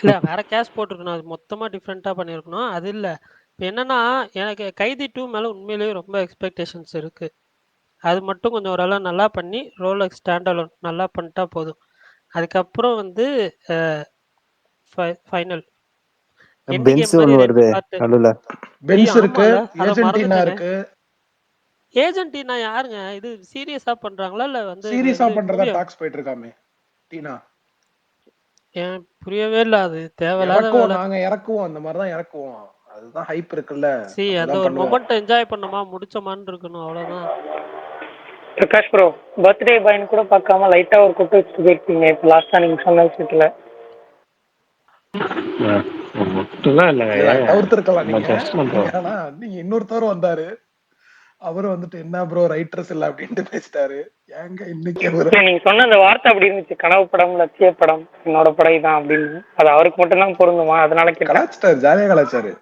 இல்ல வேற கேஷ் போட்டுருக்கணும், அது மொத்தமா டிஃப்ரெண்டா பண்ணிருக்கணும். அது இல்ல, இப்போ என்னன்னா எனக்கு கைதி 2 மேல உண்மையிலேயே ரொம்ப எக்ஸ்பெக்டேஷன்ஸ் இருக்கு. அது மட்டும் கொஞ்சம் ஓரளவு நல்லா பண்ணி ரோலக்ஸ் ஸ்டாண்ட் அலோன் நல்லா பண்ணிட்டா போதும். அதுக்கப்புறம் வந்து ஃபைனல் பென்ஸ் ஒன்னு வருது நடுவுல. பென்ஸ் இருக்கு, ஏஜென்டினா இருக்கு. ஏஜென்டினா யாருங்க? இது சீரியஸா பண்றாங்களா இல்ல வந்து சீரியஸா பண்றதா டாக்ஸ் போயிட்டு இருக்காமே டீனா? ஏன் புரியவே இல்ல, அது தேவையில்லாத வேலை. நாங்க இறக்குவோம், அந்த மாதிரி தான் இறக்குவோம். அதுதான் ஹைப் இருக்குல்ல. அந்த ஒரு மொமெண்ட் என்ஜாய் பண்ணோமா முடிச்சோமான்னு இருக்கணும், அவ்வளவுதான். பிரகாஷ் ப்ரோ, பர்த்டே பாய்னு கூட பார்க்காம லைட்டா ஒரு குட்டு வச்சுட்டு போயிருக்கீங்க இப்போ லாஸ்டா நீங்க சொன்ன விஷயத்துல. தவிர்த்திருக்கலாம் நீங்க. ஆனா நீங்க இன்னொருத்தரும் வந்தாரு, அவரு வந்துட்டு என்ன ப்ரோ ரைட்டர்ஸ் இல்ல அப்படின்ட்டு பேசிட்டாரு. ஏங்க இன்னைக்கு நீங்க சொன்ன அந்த வார்த்தை அப்படி இருந்துச்சு, கனவு படம், லட்சிய படம், என்னோட படம் தான் அப்படின்னு. அது அவருக்கு மட்டும் தான் பொருந்துமா? அதனால கலாச்சாரு, ஜாலியா கலாச்சாரு.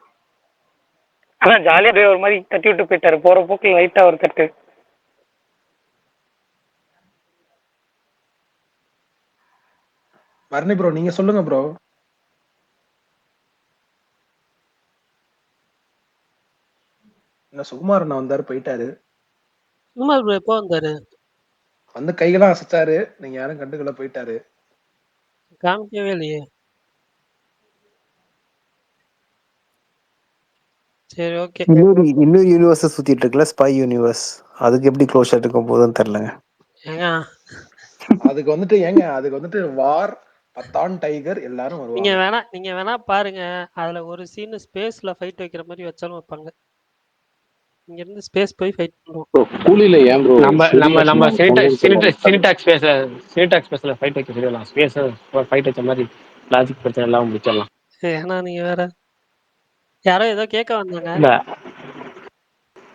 அதான் ஜாலியா ஒரு மாதிரி தட்டி விட்டு போயிட்டாரு, போற போக்கு லைட்டா ஒரு தட்டு. பரணி ப்ரோ நீங்க சொல்லுங்க ப்ரோ. என்ன சுகுமார் அண்ணா வந்தாரு போயிட்டாரு. சுகுமார் ப்ரோ எப்போ வந்தாரு? வந்து கையெல்லாம் அசைச்சாரு, நீங்க யாரும் கண்டுக்கல போயிட்டாரு. காமிக்கவே இல்லையே. சரி ஓகே. இன்னொரு யூனிவர்ஸ் சுத்திட்டு இருக்குல்ல, ஸ்பை யூனிவர்ஸ். அதுக்கு எப்படி க்ளோஷர் இருக்க போகுதுன்னு தெரியலங்க. ஏங்க அதுக்கு வந்துட்டு வார், பத்தான், டைகர் எல்லாரும் நீங்க வருவாங்க. வேணா பாருங்க. அதுல ஒரு சீன் ஸ்பேஸ்ல ஃபைட் வைக்கிற மாதிரி வச்சாலும் வைப்பாங்க. இங்க இருந்து ஸ்பேஸ் போய் ஃபைட் பண்ணுவோம். கூலில ஏன் ப்ரோ நம்ம சினிடாக்ஸ் ஸ்பேஸ்ல ஃபைட் வைக்க சொல்லலாம். ஸ்பேஸ் ஃபைட் வச்ச மாதிரி லாஜிக் பிரச்சனை எல்லாம் முடிச்சிடலாம். ஏன்னா நீங்க வேற யாரோ ஏதோ கேட்க வந்தாங்க. இல்ல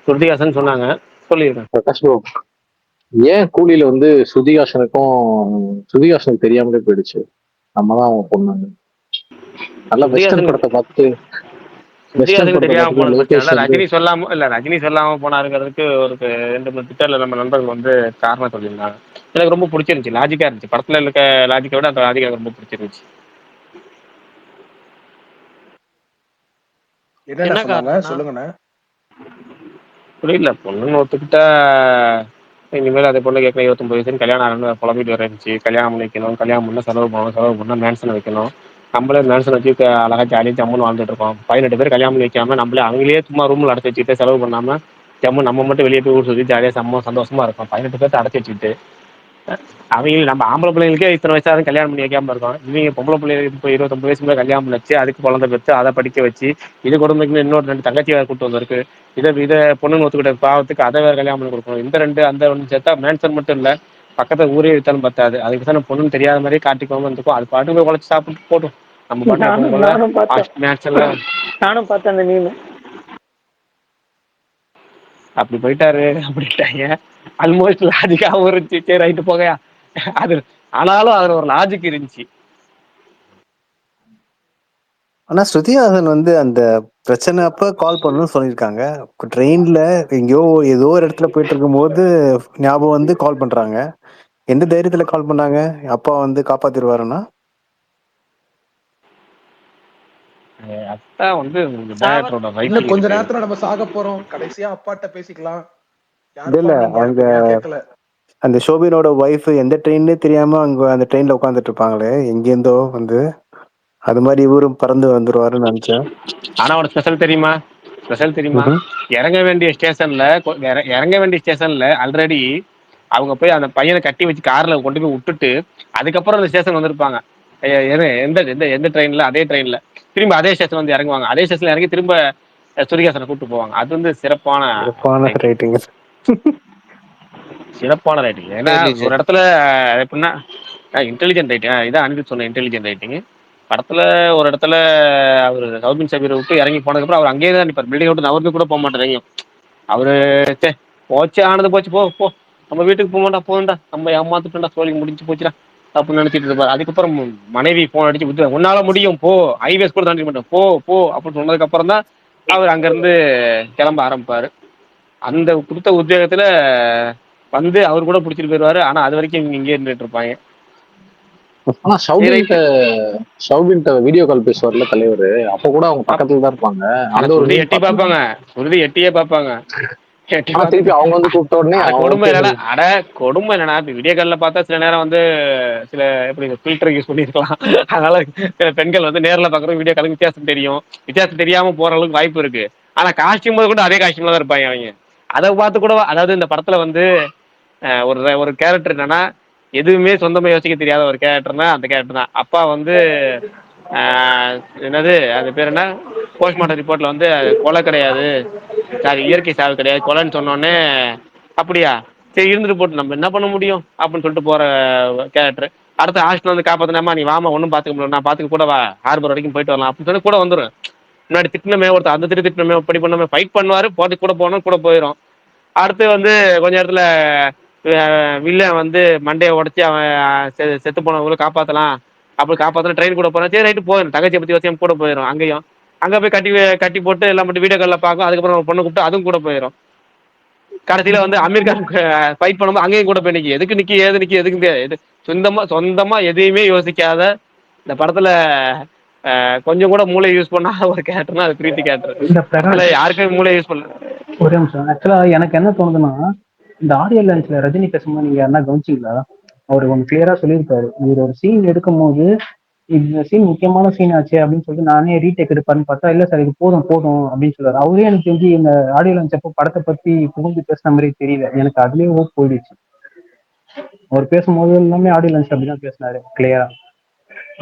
ஸ்ருதிஹாசன் சொன்னாங்க, சொல்லியிருக்கேன். பிரகாஷ் ப்ரோ, ஏன் கூலில வந்து ஸ்ருதிஹாசனுக்கு தெரியாமலே போயிடுச்சு? நம்ம தான் அவங்க பொண்ணாங்க. நல்லா வெஸ்டர்ன் படத்தை பார்த்து தெரியாம போன பிரச்சனை ரஜினி சொல்லாம போனாருங்கிறதுக்கு ஒரு 2-3 ட்விட்டர்ல நம்ம நண்பர்கள் வந்து காரணம் சொல்லியிருந்தாங்க. எனக்கு ரொம்ப பிடிச்சிருந்துச்சு, லாஜிக்கா இருந்துச்சு. படத்துல இருக்க லாஜிக்கை விட அந்த லாஜிக் எனக்கு ரொம்ப பிடிச்சிருந்துச்சு. என்ன சொன்னாங்க சொல்லுங்கண்ணா. புரியல, பொண்ணுன்னு ஒத்துக்கிட்டா இனிமேல் அதே பொண்ணு கேட்கணும். 29 வயசு கல்யாணம் ஆகணும்னு புலம்பிட்டு இருந்துச்சு. கல்யாணம் பண்ணிக்கணும், கல்யாணம் பண்ண செலவு பண்ணா மேன்சன் வைக்கணும். நம்மளே மேன்சன் வச்சு அழகா ஜாலியாக ஜம்முன்னு வாழ்ந்துட்டு இருக்கோம். 18 பேர் கல்யாணம் பண்ணி வைக்காம நம்மளே அவங்களே சும்மா ரூம்ல அடைச்சி வச்சுட்டு செலவு பண்ணாம ஜம்மு நம்ம மட்டும் வெளியே போய் ஊர் சுற்றி ஜாலியாக சந்தோஷமா இருக்கும். 18 பேர்த்த அடைச்சி வச்சுக்கிட்டு அவங்க நம்ம ஆம்பளை பிள்ளைங்களுக்கே இத்தனை வயசாக கல்யாணம் பண்ணி வைக்காம இருக்கோம். இவங்க பொம்பளை பிள்ளைங்களுக்கு இப்போ 29 வயசு மேலே கல்யாணம் பண்ணி வச்சு அதுக்கு குழந்தை பெற்று அதை படிக்க வச்சு இது கொடுமைக்கு இன்னொரு 2 தங்கச்சி வேறு கூட்டு வந்திருக்கு. இதை பொண்ணு ஒத்துக்கிட்ட பாவத்துக்கு அதை வேற கல்யாணம் பண்ணி கொடுக்கணும். இந்த 2 அந்த 1 சேர்த்தா மேன்சன் மட்டும் இல்லை, பக்கத்துல ஊரே வித்தாலும் பத்தாது. அதுக்கு தான் பொண்ணு தெரியாத மாதிரியே காட்டிக்கோங்க இருக்கும். அது பாட்டு போய் உழைச்சி சாப்பிட்டு போட்டும். நம்ம நானும் பார்த்தேன் அந்த மீன். அப்படி போயிட்டாரு அப்படின்ட்டாங்க. ஆல்மோஸ்ட் லாஜிக்காகவும் இருந்துச்சு. சரி ரைட்டு போகையா அது. ஆனாலும் அதுல ஒரு லாஜிக் இருந்துச்சு. ஆனா ஸ்ருதிஹாசன் வந்து அந்த பிரச்சனை அப்ப கால் பண்ணணும்னு சொல்லியிருக்காங்க. ட்ரெயின்ல எங்கேயோ ஏதோ ஒரு இடத்துல போயிட்டு இருக்கும் போது ஞாபகம் வந்து கால் பண்றாங்க. எந்த தைரியத்துல கால் பண்ணாங்க? அப்பா வந்து காப்பாத்திடுவாருன்னா அதான் வந்து இன்னும் கொஞ்ச நேரத்துல நம்ம சாக போறோம், கடைசியா அப்பாட்ட பேசிக்கலாம். இல்ல அவங்க அந்த ஷோபினோட ஒய்ஃப் எந்த ட்ரெயின்னே தெரியாம அங்க அந்த ட்ரெயின்ல உட்காந்துட்டு இருப்பாங்களே, எங்கேருந்தோ வந்து அது மாதிரி இவரும் பறந்து வந்துருவாருன்னு நினைச்சேன். ஆனா ஒரு ஸ்பெஷல் தெரியுமா? இறங்க வேண்டிய ஸ்டேஷன்ல ஆல்ரெடி அவங்க போய் அந்த பையனை கட்டி வச்சு கார்ல கொண்டு போய் விட்டுட்டு அதுக்கப்புறம் அந்த ஸ்டேஷன் வந்திருப்பாங்க. எந்த ட்ரெயின்ல, அதே ட்ரெயின்ல திரும்ப அதே ஸ்டேஷன் வந்து இறங்குவாங்க. அதே ஸ்டேஷன்ல இறங்கி திரும்ப ஸ்ருதிஹாசனை கூப்பிட்டு போவாங்க. அது வந்து சிறப்பான ரைட்டிங். ஏன்னா ஒரு இடத்துல எப்படின்னா இன்டெலிஜென்ட் ரைட்டிங். இதான் அனுப்பி சொன்ன இன்டெலிஜென்ட் ரைட்டிங். படத்துல ஒரு இடத்துல அவர் சௌபின் சபீரை விட்டு இறங்கி போனதுக்கப்புறம் அவர் அங்கேயே தான் நிற்பார். பில்டிங் விட்டு நவர்ந்து கூட போக மாட்டேன். அவரு போச்சு ஆனது போச்சு, போ நம்ம வீட்டுக்கு போக மாட்டா, போகண்டா நம்ம ஏமாத்துட்டா, சோழி முடிஞ்சு போச்சுடா அப்படின்னு நினைச்சிட்டு இருப்பாரு. அதுக்கப்புறம் மனைவி போன் அடிச்சு விட்டு உன்னால முடியும் போ, ஹைவேஸ் கூட தாண்டி மாட்டேன் போ அப்படின்னு சொன்னதுக்கு அப்புறம் தான் அவர் அங்கிருந்து கிளம்ப ஆரம்பிப்பாரு. அந்த கொடுத்த உத்தியோகத்துல வந்து அவர் கூட பிடிச்சிட்டு போயிடுவாரு. ஆனா அது வரைக்கும் இங்கே இருந்துட்டு இருப்பாங்க. ஆனா ஷௌபின்ட்ட வீடியோ கால் பேசுவார்ல தலைவர், அப்ப கூட அவங்க பக்கத்துல தான் இருப்பாங்க. அந்த ஒரு எட்டியே பார்ப்பாங்க. திருப்பி அவங்க வந்து கூப்பிட்ட உடனே கொடுமை என்னன்னா வீடியோ கால்ல பார்த்தா சில நேரம் வந்து சில எப்படி ஃபில்டர் யூஸ் பண்ணிருக்கலாம். அதனால சில பெண்கள் வந்து நேரில் பார்க்குறோம் வீடியோ காலுக்கு வித்தியாசம் தெரியாம போற அளவுக்கு வாய்ப்பு இருக்கு. ஆனா காஸ்டியூம் கூட அதே காஸ்டியூம்ல தான் இருப்பாங்க அவங்க. அதை பார்த்து கூட, அதாவது இந்த படத்துல வந்து ஒரு கேரக்டர் என்னன்னா எதுவுமே சொந்தமா யோசிக்க தெரியாத ஒரு கேரக்டர்னா அந்த கேரக்டர் தான். அப்பா வந்து என்னது அது பேர் என்ன, போஸ்ட்மார்ட்டம் ரிப்போர்ட்ல வந்து கொலை கிடையாது, சாரி இயற்கை சாவு கிடையாது, கொலைன்னு சொன்னோடனே அப்படியா சரி இருந்துட்டு போட்டு நம்ம என்ன பண்ண முடியும் அப்படின்னு சொல்லிட்டு போற கேரக்டர். அடுத்த ஹாஸ்டல் வந்து காப்பாத்தினாமா நீ வாமா ஒன்றும் பார்த்துக்க முடியல, நான் பார்த்துக்க கூட வா, ஹார்பர் வரைக்கும் போயிட்டு வரலாம் அப்படின்னு சொல்லி கூட வந்துடும். முன்னாடி திட்டினமே ஒருத்தர் அந்த திட்டினமே படி பண்ணமே ஃபைட் பண்ணுவாரு, போட்டு கூட போனோம் கூட போயிடும். அடுத்து வந்து கொஞ்ச நேரத்துல வில்லன் வந்து மண்டையை உடச்சி அவன் செத்து போனவங்களும் காப்பாற்றலாம் அப்படி காப்பாற்றலாம் ட்ரெயின் கூட போனா சரி ரைட்டு போயிடும். தங்கச்சியை பற்றி வசியம் கூட போயிடும். அங்கே போய் கட்டி போட்டு எல்லாம் மட்டும் வீடியோ காலில் பார்க்கும். அதுக்கப்புறம் பொண்ணு கூப்பிட்டு அதுவும் கூட போயிடும். கடைசியில வந்து அமீர் கான் ஃபைட் பண்ணும்போது அங்கேயும் கூட போய் நிற்கி எதுக்கு நிற்கி ஏது நிற்கி எதுக்கு சொந்தமா எதையுமே யோசிக்காத இந்த படத்துல கொஞ்சம் கூட மூளை யூஸ் பண்ணாத ஒரு கேரக்டர்னா அது பிரீத்தி கேரக்டர். இந்த படத்துல பிரகாஷ் யாருக்குமே மூளை யூஸ் பண்ணல. ஒரே நிமிஷம். ஆக்சுவலா எனக்கு என்ன தோணுதுன்னா, இந்த ஆடியோ லான்ச்ல ரஜினி பேசும்போது நீங்க என்ன கவனிச்சிங்களா? அவர் ஒன்று கிளியரா சொல்லியிருக்காரு. இவர் ஒரு சீன் எடுக்கும் போது இந்த சீன் முக்கியமான சீன் ஆச்சு அப்படின்னு சொல்லிட்டு நானே ரீடேக் எடுப்பான்னு பார்த்தா இல்ல சார் இது போதும் போதும் அப்படின்னு சொல்றாரு. அவரே எனக்கு தெரிஞ்சு இந்த ஆடியோ லான்ச் அப்போ படத்தை பத்தி புகழ்ந்து பேசுன மாதிரி தெரியல. எனக்கு அதுலயே ஹோப் போயிடுச்சு. அவர் பேசும்போது எல்லாமே ஆடியோ லான்ச் அப்படிதான் பேசினாரு கிளியரா.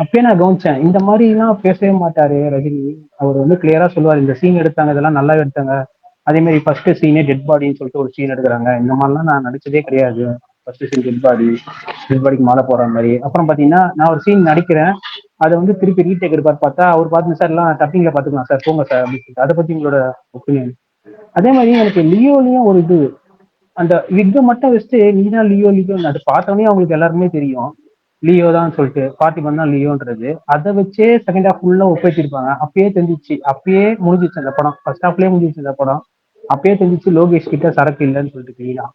அப்பயே நான் கவனிச்சேன், இந்த மாதிரி எல்லாம் பேசவே மாட்டாரு ரஜினி. அவர் வந்து கிளியரா சொல்லுவார், இந்த சீன் எடுத்தாங்க இதெல்லாம் நல்லா எடுத்தாங்க. அதே மாதிரி ஃபர்ஸ்ட் சீனே டெட் பாடின்னு சொல்லிட்டு ஒரு சீன் எடுக்கிறாங்க. இந்த மாதிரிலாம் நான் நடிச்சதே கிடையாது. ஃபர்ஸ்ட் சீன் டெட் பாடிக்கு மாலை போடுற மாதிரி. அப்புறம் பாத்தீங்கன்னா நான் ஒரு சீன் நடிக்கிறேன், அதை வந்து திருப்பி ரீடேக் எடுப்பார் பார்த்தா அவர் பார்த்து சார் எல்லாம் டப்பிங்ல பாத்துக்கலாம் சார் போங்க சார் அப்படின்னு சொல்லிட்டு. அதை பத்தி உங்களோட ஒப்பீனியன்? அதே மாதிரி எனக்கு லியோலயும் ஒரு இது, அந்த விக்க மட்டும் வச்சுட்டு நீதான் லியோ லியோன்னு அது பார்த்தோன்னே அவங்களுக்கு எல்லாருமே தெரியும் லியோ தான் சொல்லிட்டு, பார்த்திபன் தான் லியோன்றது. அதை வச்சே செகண்ட் ஹாஃப் ஃபுல்லா ஒப்பேத்திருப்பாங்க. அப்பயே தெரிஞ்சிச்சு, அப்பயே முடிஞ்சிச்சு அந்த படம். ஃபர்ஸ்ட் ஹாஃப்லயே முடிஞ்சிச்சு அந்த படம். அப்பயே தெரிஞ்சிச்சு லோகேஷ் கிட்ட சரக்கு இல்லைன்னு சொல்லிட்டு கிளீனா.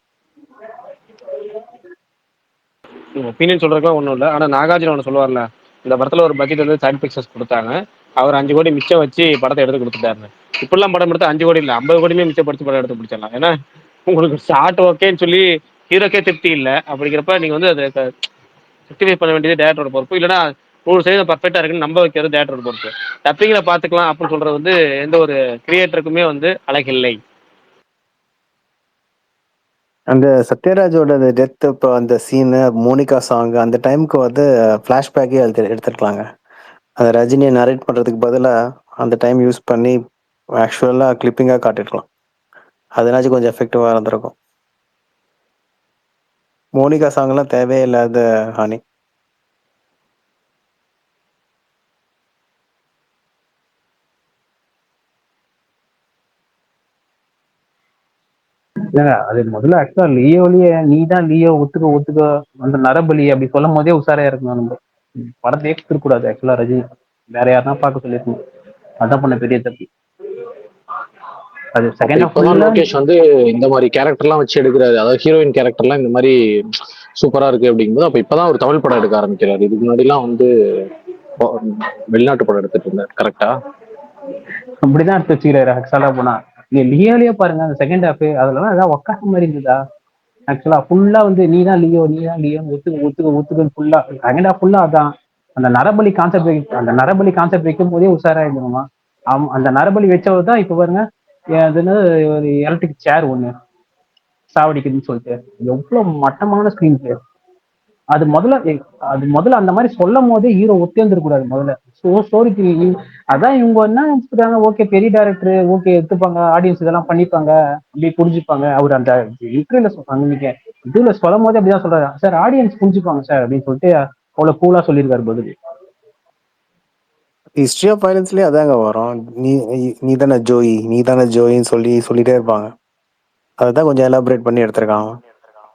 ஒப்பீனியன் சொல்றதுக்குலாம் ஒன்றும் இல்லை. ஆனால் நாகார்ஜுன ஒன்று சொல்லுவார்ல, இந்த படத்துல ஒரு பட்ஜெட் வந்து சைன் பிக்சர்ஸ் கொடுத்தாங்க, அவர் 5 கோடி மிச்சம் வச்சு படத்தை எடுத்து கொடுத்துட்டாருன்னு. இப்பெல்லாம் படம் எடுத்து 5 கோடி இல்லை 50 கோடியுமே மிச்சப்படுத்தி படம் எடுத்து பிடிச்சிடலாம். ஏன்னா உங்களுக்கு ஷார்ட் ஓகேன்னு சொல்லி ஹீரோக்கே திருப்தி இல்லை. அப்படிங்கிறப்ப நீங்க வந்து அதை ரெக்டிஃபை பண்ண வேண்டியது டேரக்டரோட பொறுப்பு. இல்லைன்னா 100% பர்ஃபெக்டா இருக்குன்னு நம்ப வைக்கிறது டேரக்டரோட பொறுப்பு. டப்பிங்ல பாத்துக்கலாம் அப்படின்னு சொல்றது வந்து எந்த ஒரு கிரியேட்டருக்குமே வந்து அழகில்லை. அந்த சத்யராஜோட டெத் இப்போ அந்த சீனு மோனிகா சாங் அந்த டைமுக்கு வந்து ஃப்ளாஷ்பேக்கே எடுத்துருக்கலாங்க. அந்த ரஜினியை நரேட் பண்ணுறதுக்கு பதிலாக அந்த டைம் யூஸ் பண்ணி ஆக்சுவலாக கிளிப்பிங்காக காட்டிருக்கலாம். அதனாச்சும் கொஞ்சம் எஃபெக்டிவாக இருந்திருக்கும். மோனிகா சாங்லாம் தேவையே இல்லாத ஹானி. அது முதல்ல ஆக்சுவலா லியோலயே நீ தான் லியோ ஒத்துக்க அந்த நரபலி அப்படி சொல்லும் போதே உஷாரையா இருக்கணும். நம்ம படத்தையே கொடுத்துக்கூடாது ஆக்சுவலா ரஜினி. வேற யாருன்னா பார்க்க சொல்லியிருக்கணும். அதான் பண்ண பெரிய தப்பு. அது செகண்ட் ஹாஃப் இப்பதான் லோகேஷ் வந்து இந்த மாதிரி கேரக்டர்லாம் வச்சு எடுக்கிறாரு. அதாவது ஹீரோயின் கேரக்டர்லாம் இந்த மாதிரி சூப்பரா இருக்கு அப்படிங்கும்போது அப்ப இப்பதான் ஒரு தமிழ் படம் எடுக்க ஆரம்பிக்கிறாரு. இதுக்கு முன்னாடிலாம் வந்து வெளிநாட்டு படம் எடுத்துட்டு இருந்தாரு. கரெக்டா? அப்படிதான் எடுத்து வச்சுக்கிறாரு ஆக்சுவலா போனா. நீங்க லியோலயே பாருங்க அந்த செகண்ட் ஹாஃப் அதெல்லாம் ஏதாவது ஒக்காச மாதிரி இருந்ததா? ஆக்சுவலா ஃபுல்லா வந்து நீ தான் லியோ ஒத்துக்குன்னு ஃபுல்லா செகண்ட் ஹாஃப் ஃபுல்லா அதான். அந்த நரபலி கான்செப்ட் வைக்கும் போதே உஷாரா இருக்கணுமா? அந்த நரபலி வச்சவர் தான் இப்ப பாருங்க ஒரு எலக்ட்ரிக் சேர் ஒண்ணு சாவடிக்குதுன்னு சொல்லிட்டு எவ்வளவு மட்டமான ஸ்கிரீன் பிளே. அது முதல்ல அந்த மாதிரி சொல்லும் போதே ஹீரோ ஒத்தேந்துருக்கூடாது முதல்ல. ஸ்டோரிக்கு அதான் இவங்க என்ன நினைச்சுக்கிறாங்க, ஓகே பெரிய டைரக்டர் ஓகே எடுத்துப்பாங்க, ஆடியன்ஸ் இதெல்லாம் பண்ணிப்பாங்க அப்படி புரிஞ்சுப்பாங்க. அவர் அந்த இன்டர்வியூல சொல்றாங்க, இன்னைக்கு இதுல சொல்லும் போதே அப்படிதான் சொல்றாரு, சார் ஆடியன்ஸ் புரிஞ்சுப்பாங்க சார் அப்படின்னு சொல்லிட்டு அவ்வளவு கூலா சொல்லியிருக்காரு பதில். ஹிஸ்டரி ஆஃப் வயலன்ஸ்லயே அதாங்க வரும். நீ தானே ஜோயின்னு சொல்லிட்டே இருப்பாங்க. அதுதான் கொஞ்சம் எலாபரேட் பண்ணி எடுத்திருக்காங்க.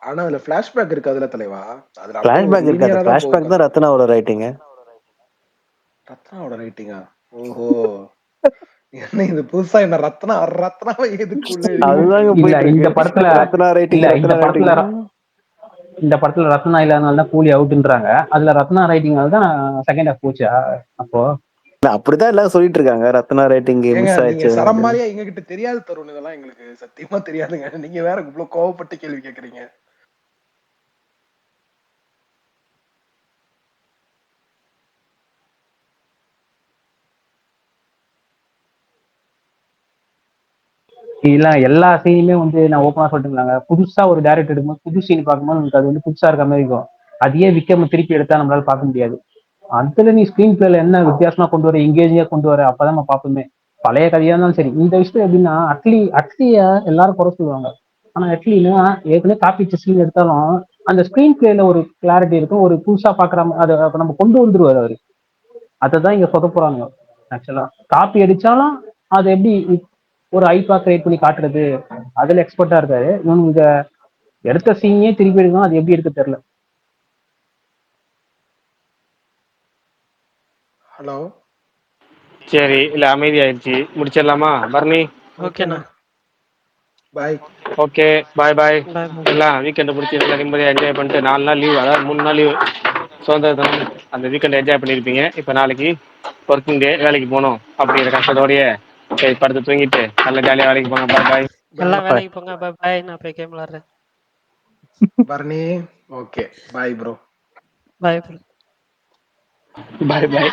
ஆனா அதுல பிளாஷ்பேக் இருக்கு அதுல தலைவா. அதுல பிளாஷ்பேக் இருக்காது. பிளாஷ்பேக் தான் ரத்னாவோட ரைட்டிங். ரத்னாவோட ரைட்டிங்கா? ஓஹோ, என்ன இது புதுசா என்ன ரத்னாவை எதுக்குள்ள இந்த படத்துல ரத்னா இல்லாதனால தான் கூலி அவுட்ன்றாங்க. அதுல ரத்னா ரைட்டிங்னால தான் செகண்ட் ஹாஃப் போச்சா? அப்போ அப்படிதான் எல்லாம் சொல்லிட்டு இருக்காங்க. ரத்னா ரைட்டிங் மிஸ் ஆயிடுச்சு. சரம் மாதிரியா எங்க கிட்ட தெரியாது தருண், இதெல்லாம் எங்களுக்கு சத்தியமா தெரியாதுங்க. நீங்க வேற இவ்வளவு கோவப்பட்டு கேள்வி கேக்குறீங்க. இல்ல எல்லா சீனுமே வந்து நான் ஓப்பனா சொல்லிட்டுங்களாங்க, புதுசா ஒரு டைரக்டர் எடுக்கும்போது புது சீன் பார்க்கும்போது நமக்கு அது வந்து புதுசா இருக்க மாதிரி இருக்கும். அதையே விக்ரம் திருப்பி எடுத்தா நம்மளால பார்க்க முடியாது. அதுல நீ ஸ்கிரீன் பிளேல என்ன வித்தியாசமா கொண்டு வர, எங்கேஜிங்கா கொண்டு வர, அப்பதான் நம்ம பார்ப்போமே. பழைய கதையா இருந்தாலும் சரி. இந்த விஷயம் எப்படின்னா அட்லிய எல்லாரும் குறை சொல்லுவாங்க. ஆனா அட்லினா ஏற்கனவே காப்பி சீன் எடுத்தாலும் அந்த ஸ்கிரீன் பிளேல ஒரு கிளாரிட்டி இருக்கும், ஒரு புதுசா பாக்குற அதை நம்ம கொண்டு வந்துருவாரு அவரு. அதைதான் இங்க சொத போறாங்க. ஆக்சுவலா காப்பி அடிச்சாலும் அதை எப்படி ஒரு ஐபா கிரியேட் பண்ணி காட்டுறது, அதுல எக்ஸ்பர்ட்டா இருக்காரு. இவனு இத எடுத்த சீனையே திருப்பி எடுக்கணும், அது எப்படி எடுக்க தெரியல. ஹலோ, சரி இல்ல அமைதி ஆயிடுச்சு, முடிச்சிடலாமா பர்னி? ஓகேண்ணா, பாய். ஓகே பாய் பாய். எல்லாம் வீக்கெண்ட் முடிச்சு எல்லாம் நிம்மதியா என்ஜாய் பண்ணிட்டு 4 நாள் லீவ், அதாவது 3 நாள் லீவ் சுதந்திரம் அந்த வீக்கெண்ட் என்ஜாய் பண்ணியிருப்பீங்க. இப்போ நாளைக்கு ஒர்க்கிங் டே, வேலைக்கு போகணும் அப்படிங்கிற கஷ்டத்தோடய சரி படுத்து தூங்கிட்டு நல்ல ஜாலியாக வேலைக்கு போங்க. பாய் பாய். எல்லாம் வேலைக்கு போங்க. பாய். நான் போய் கேம் விளாடுறேன். Bharani okay bye bro. Bye bro. Bye பாய்.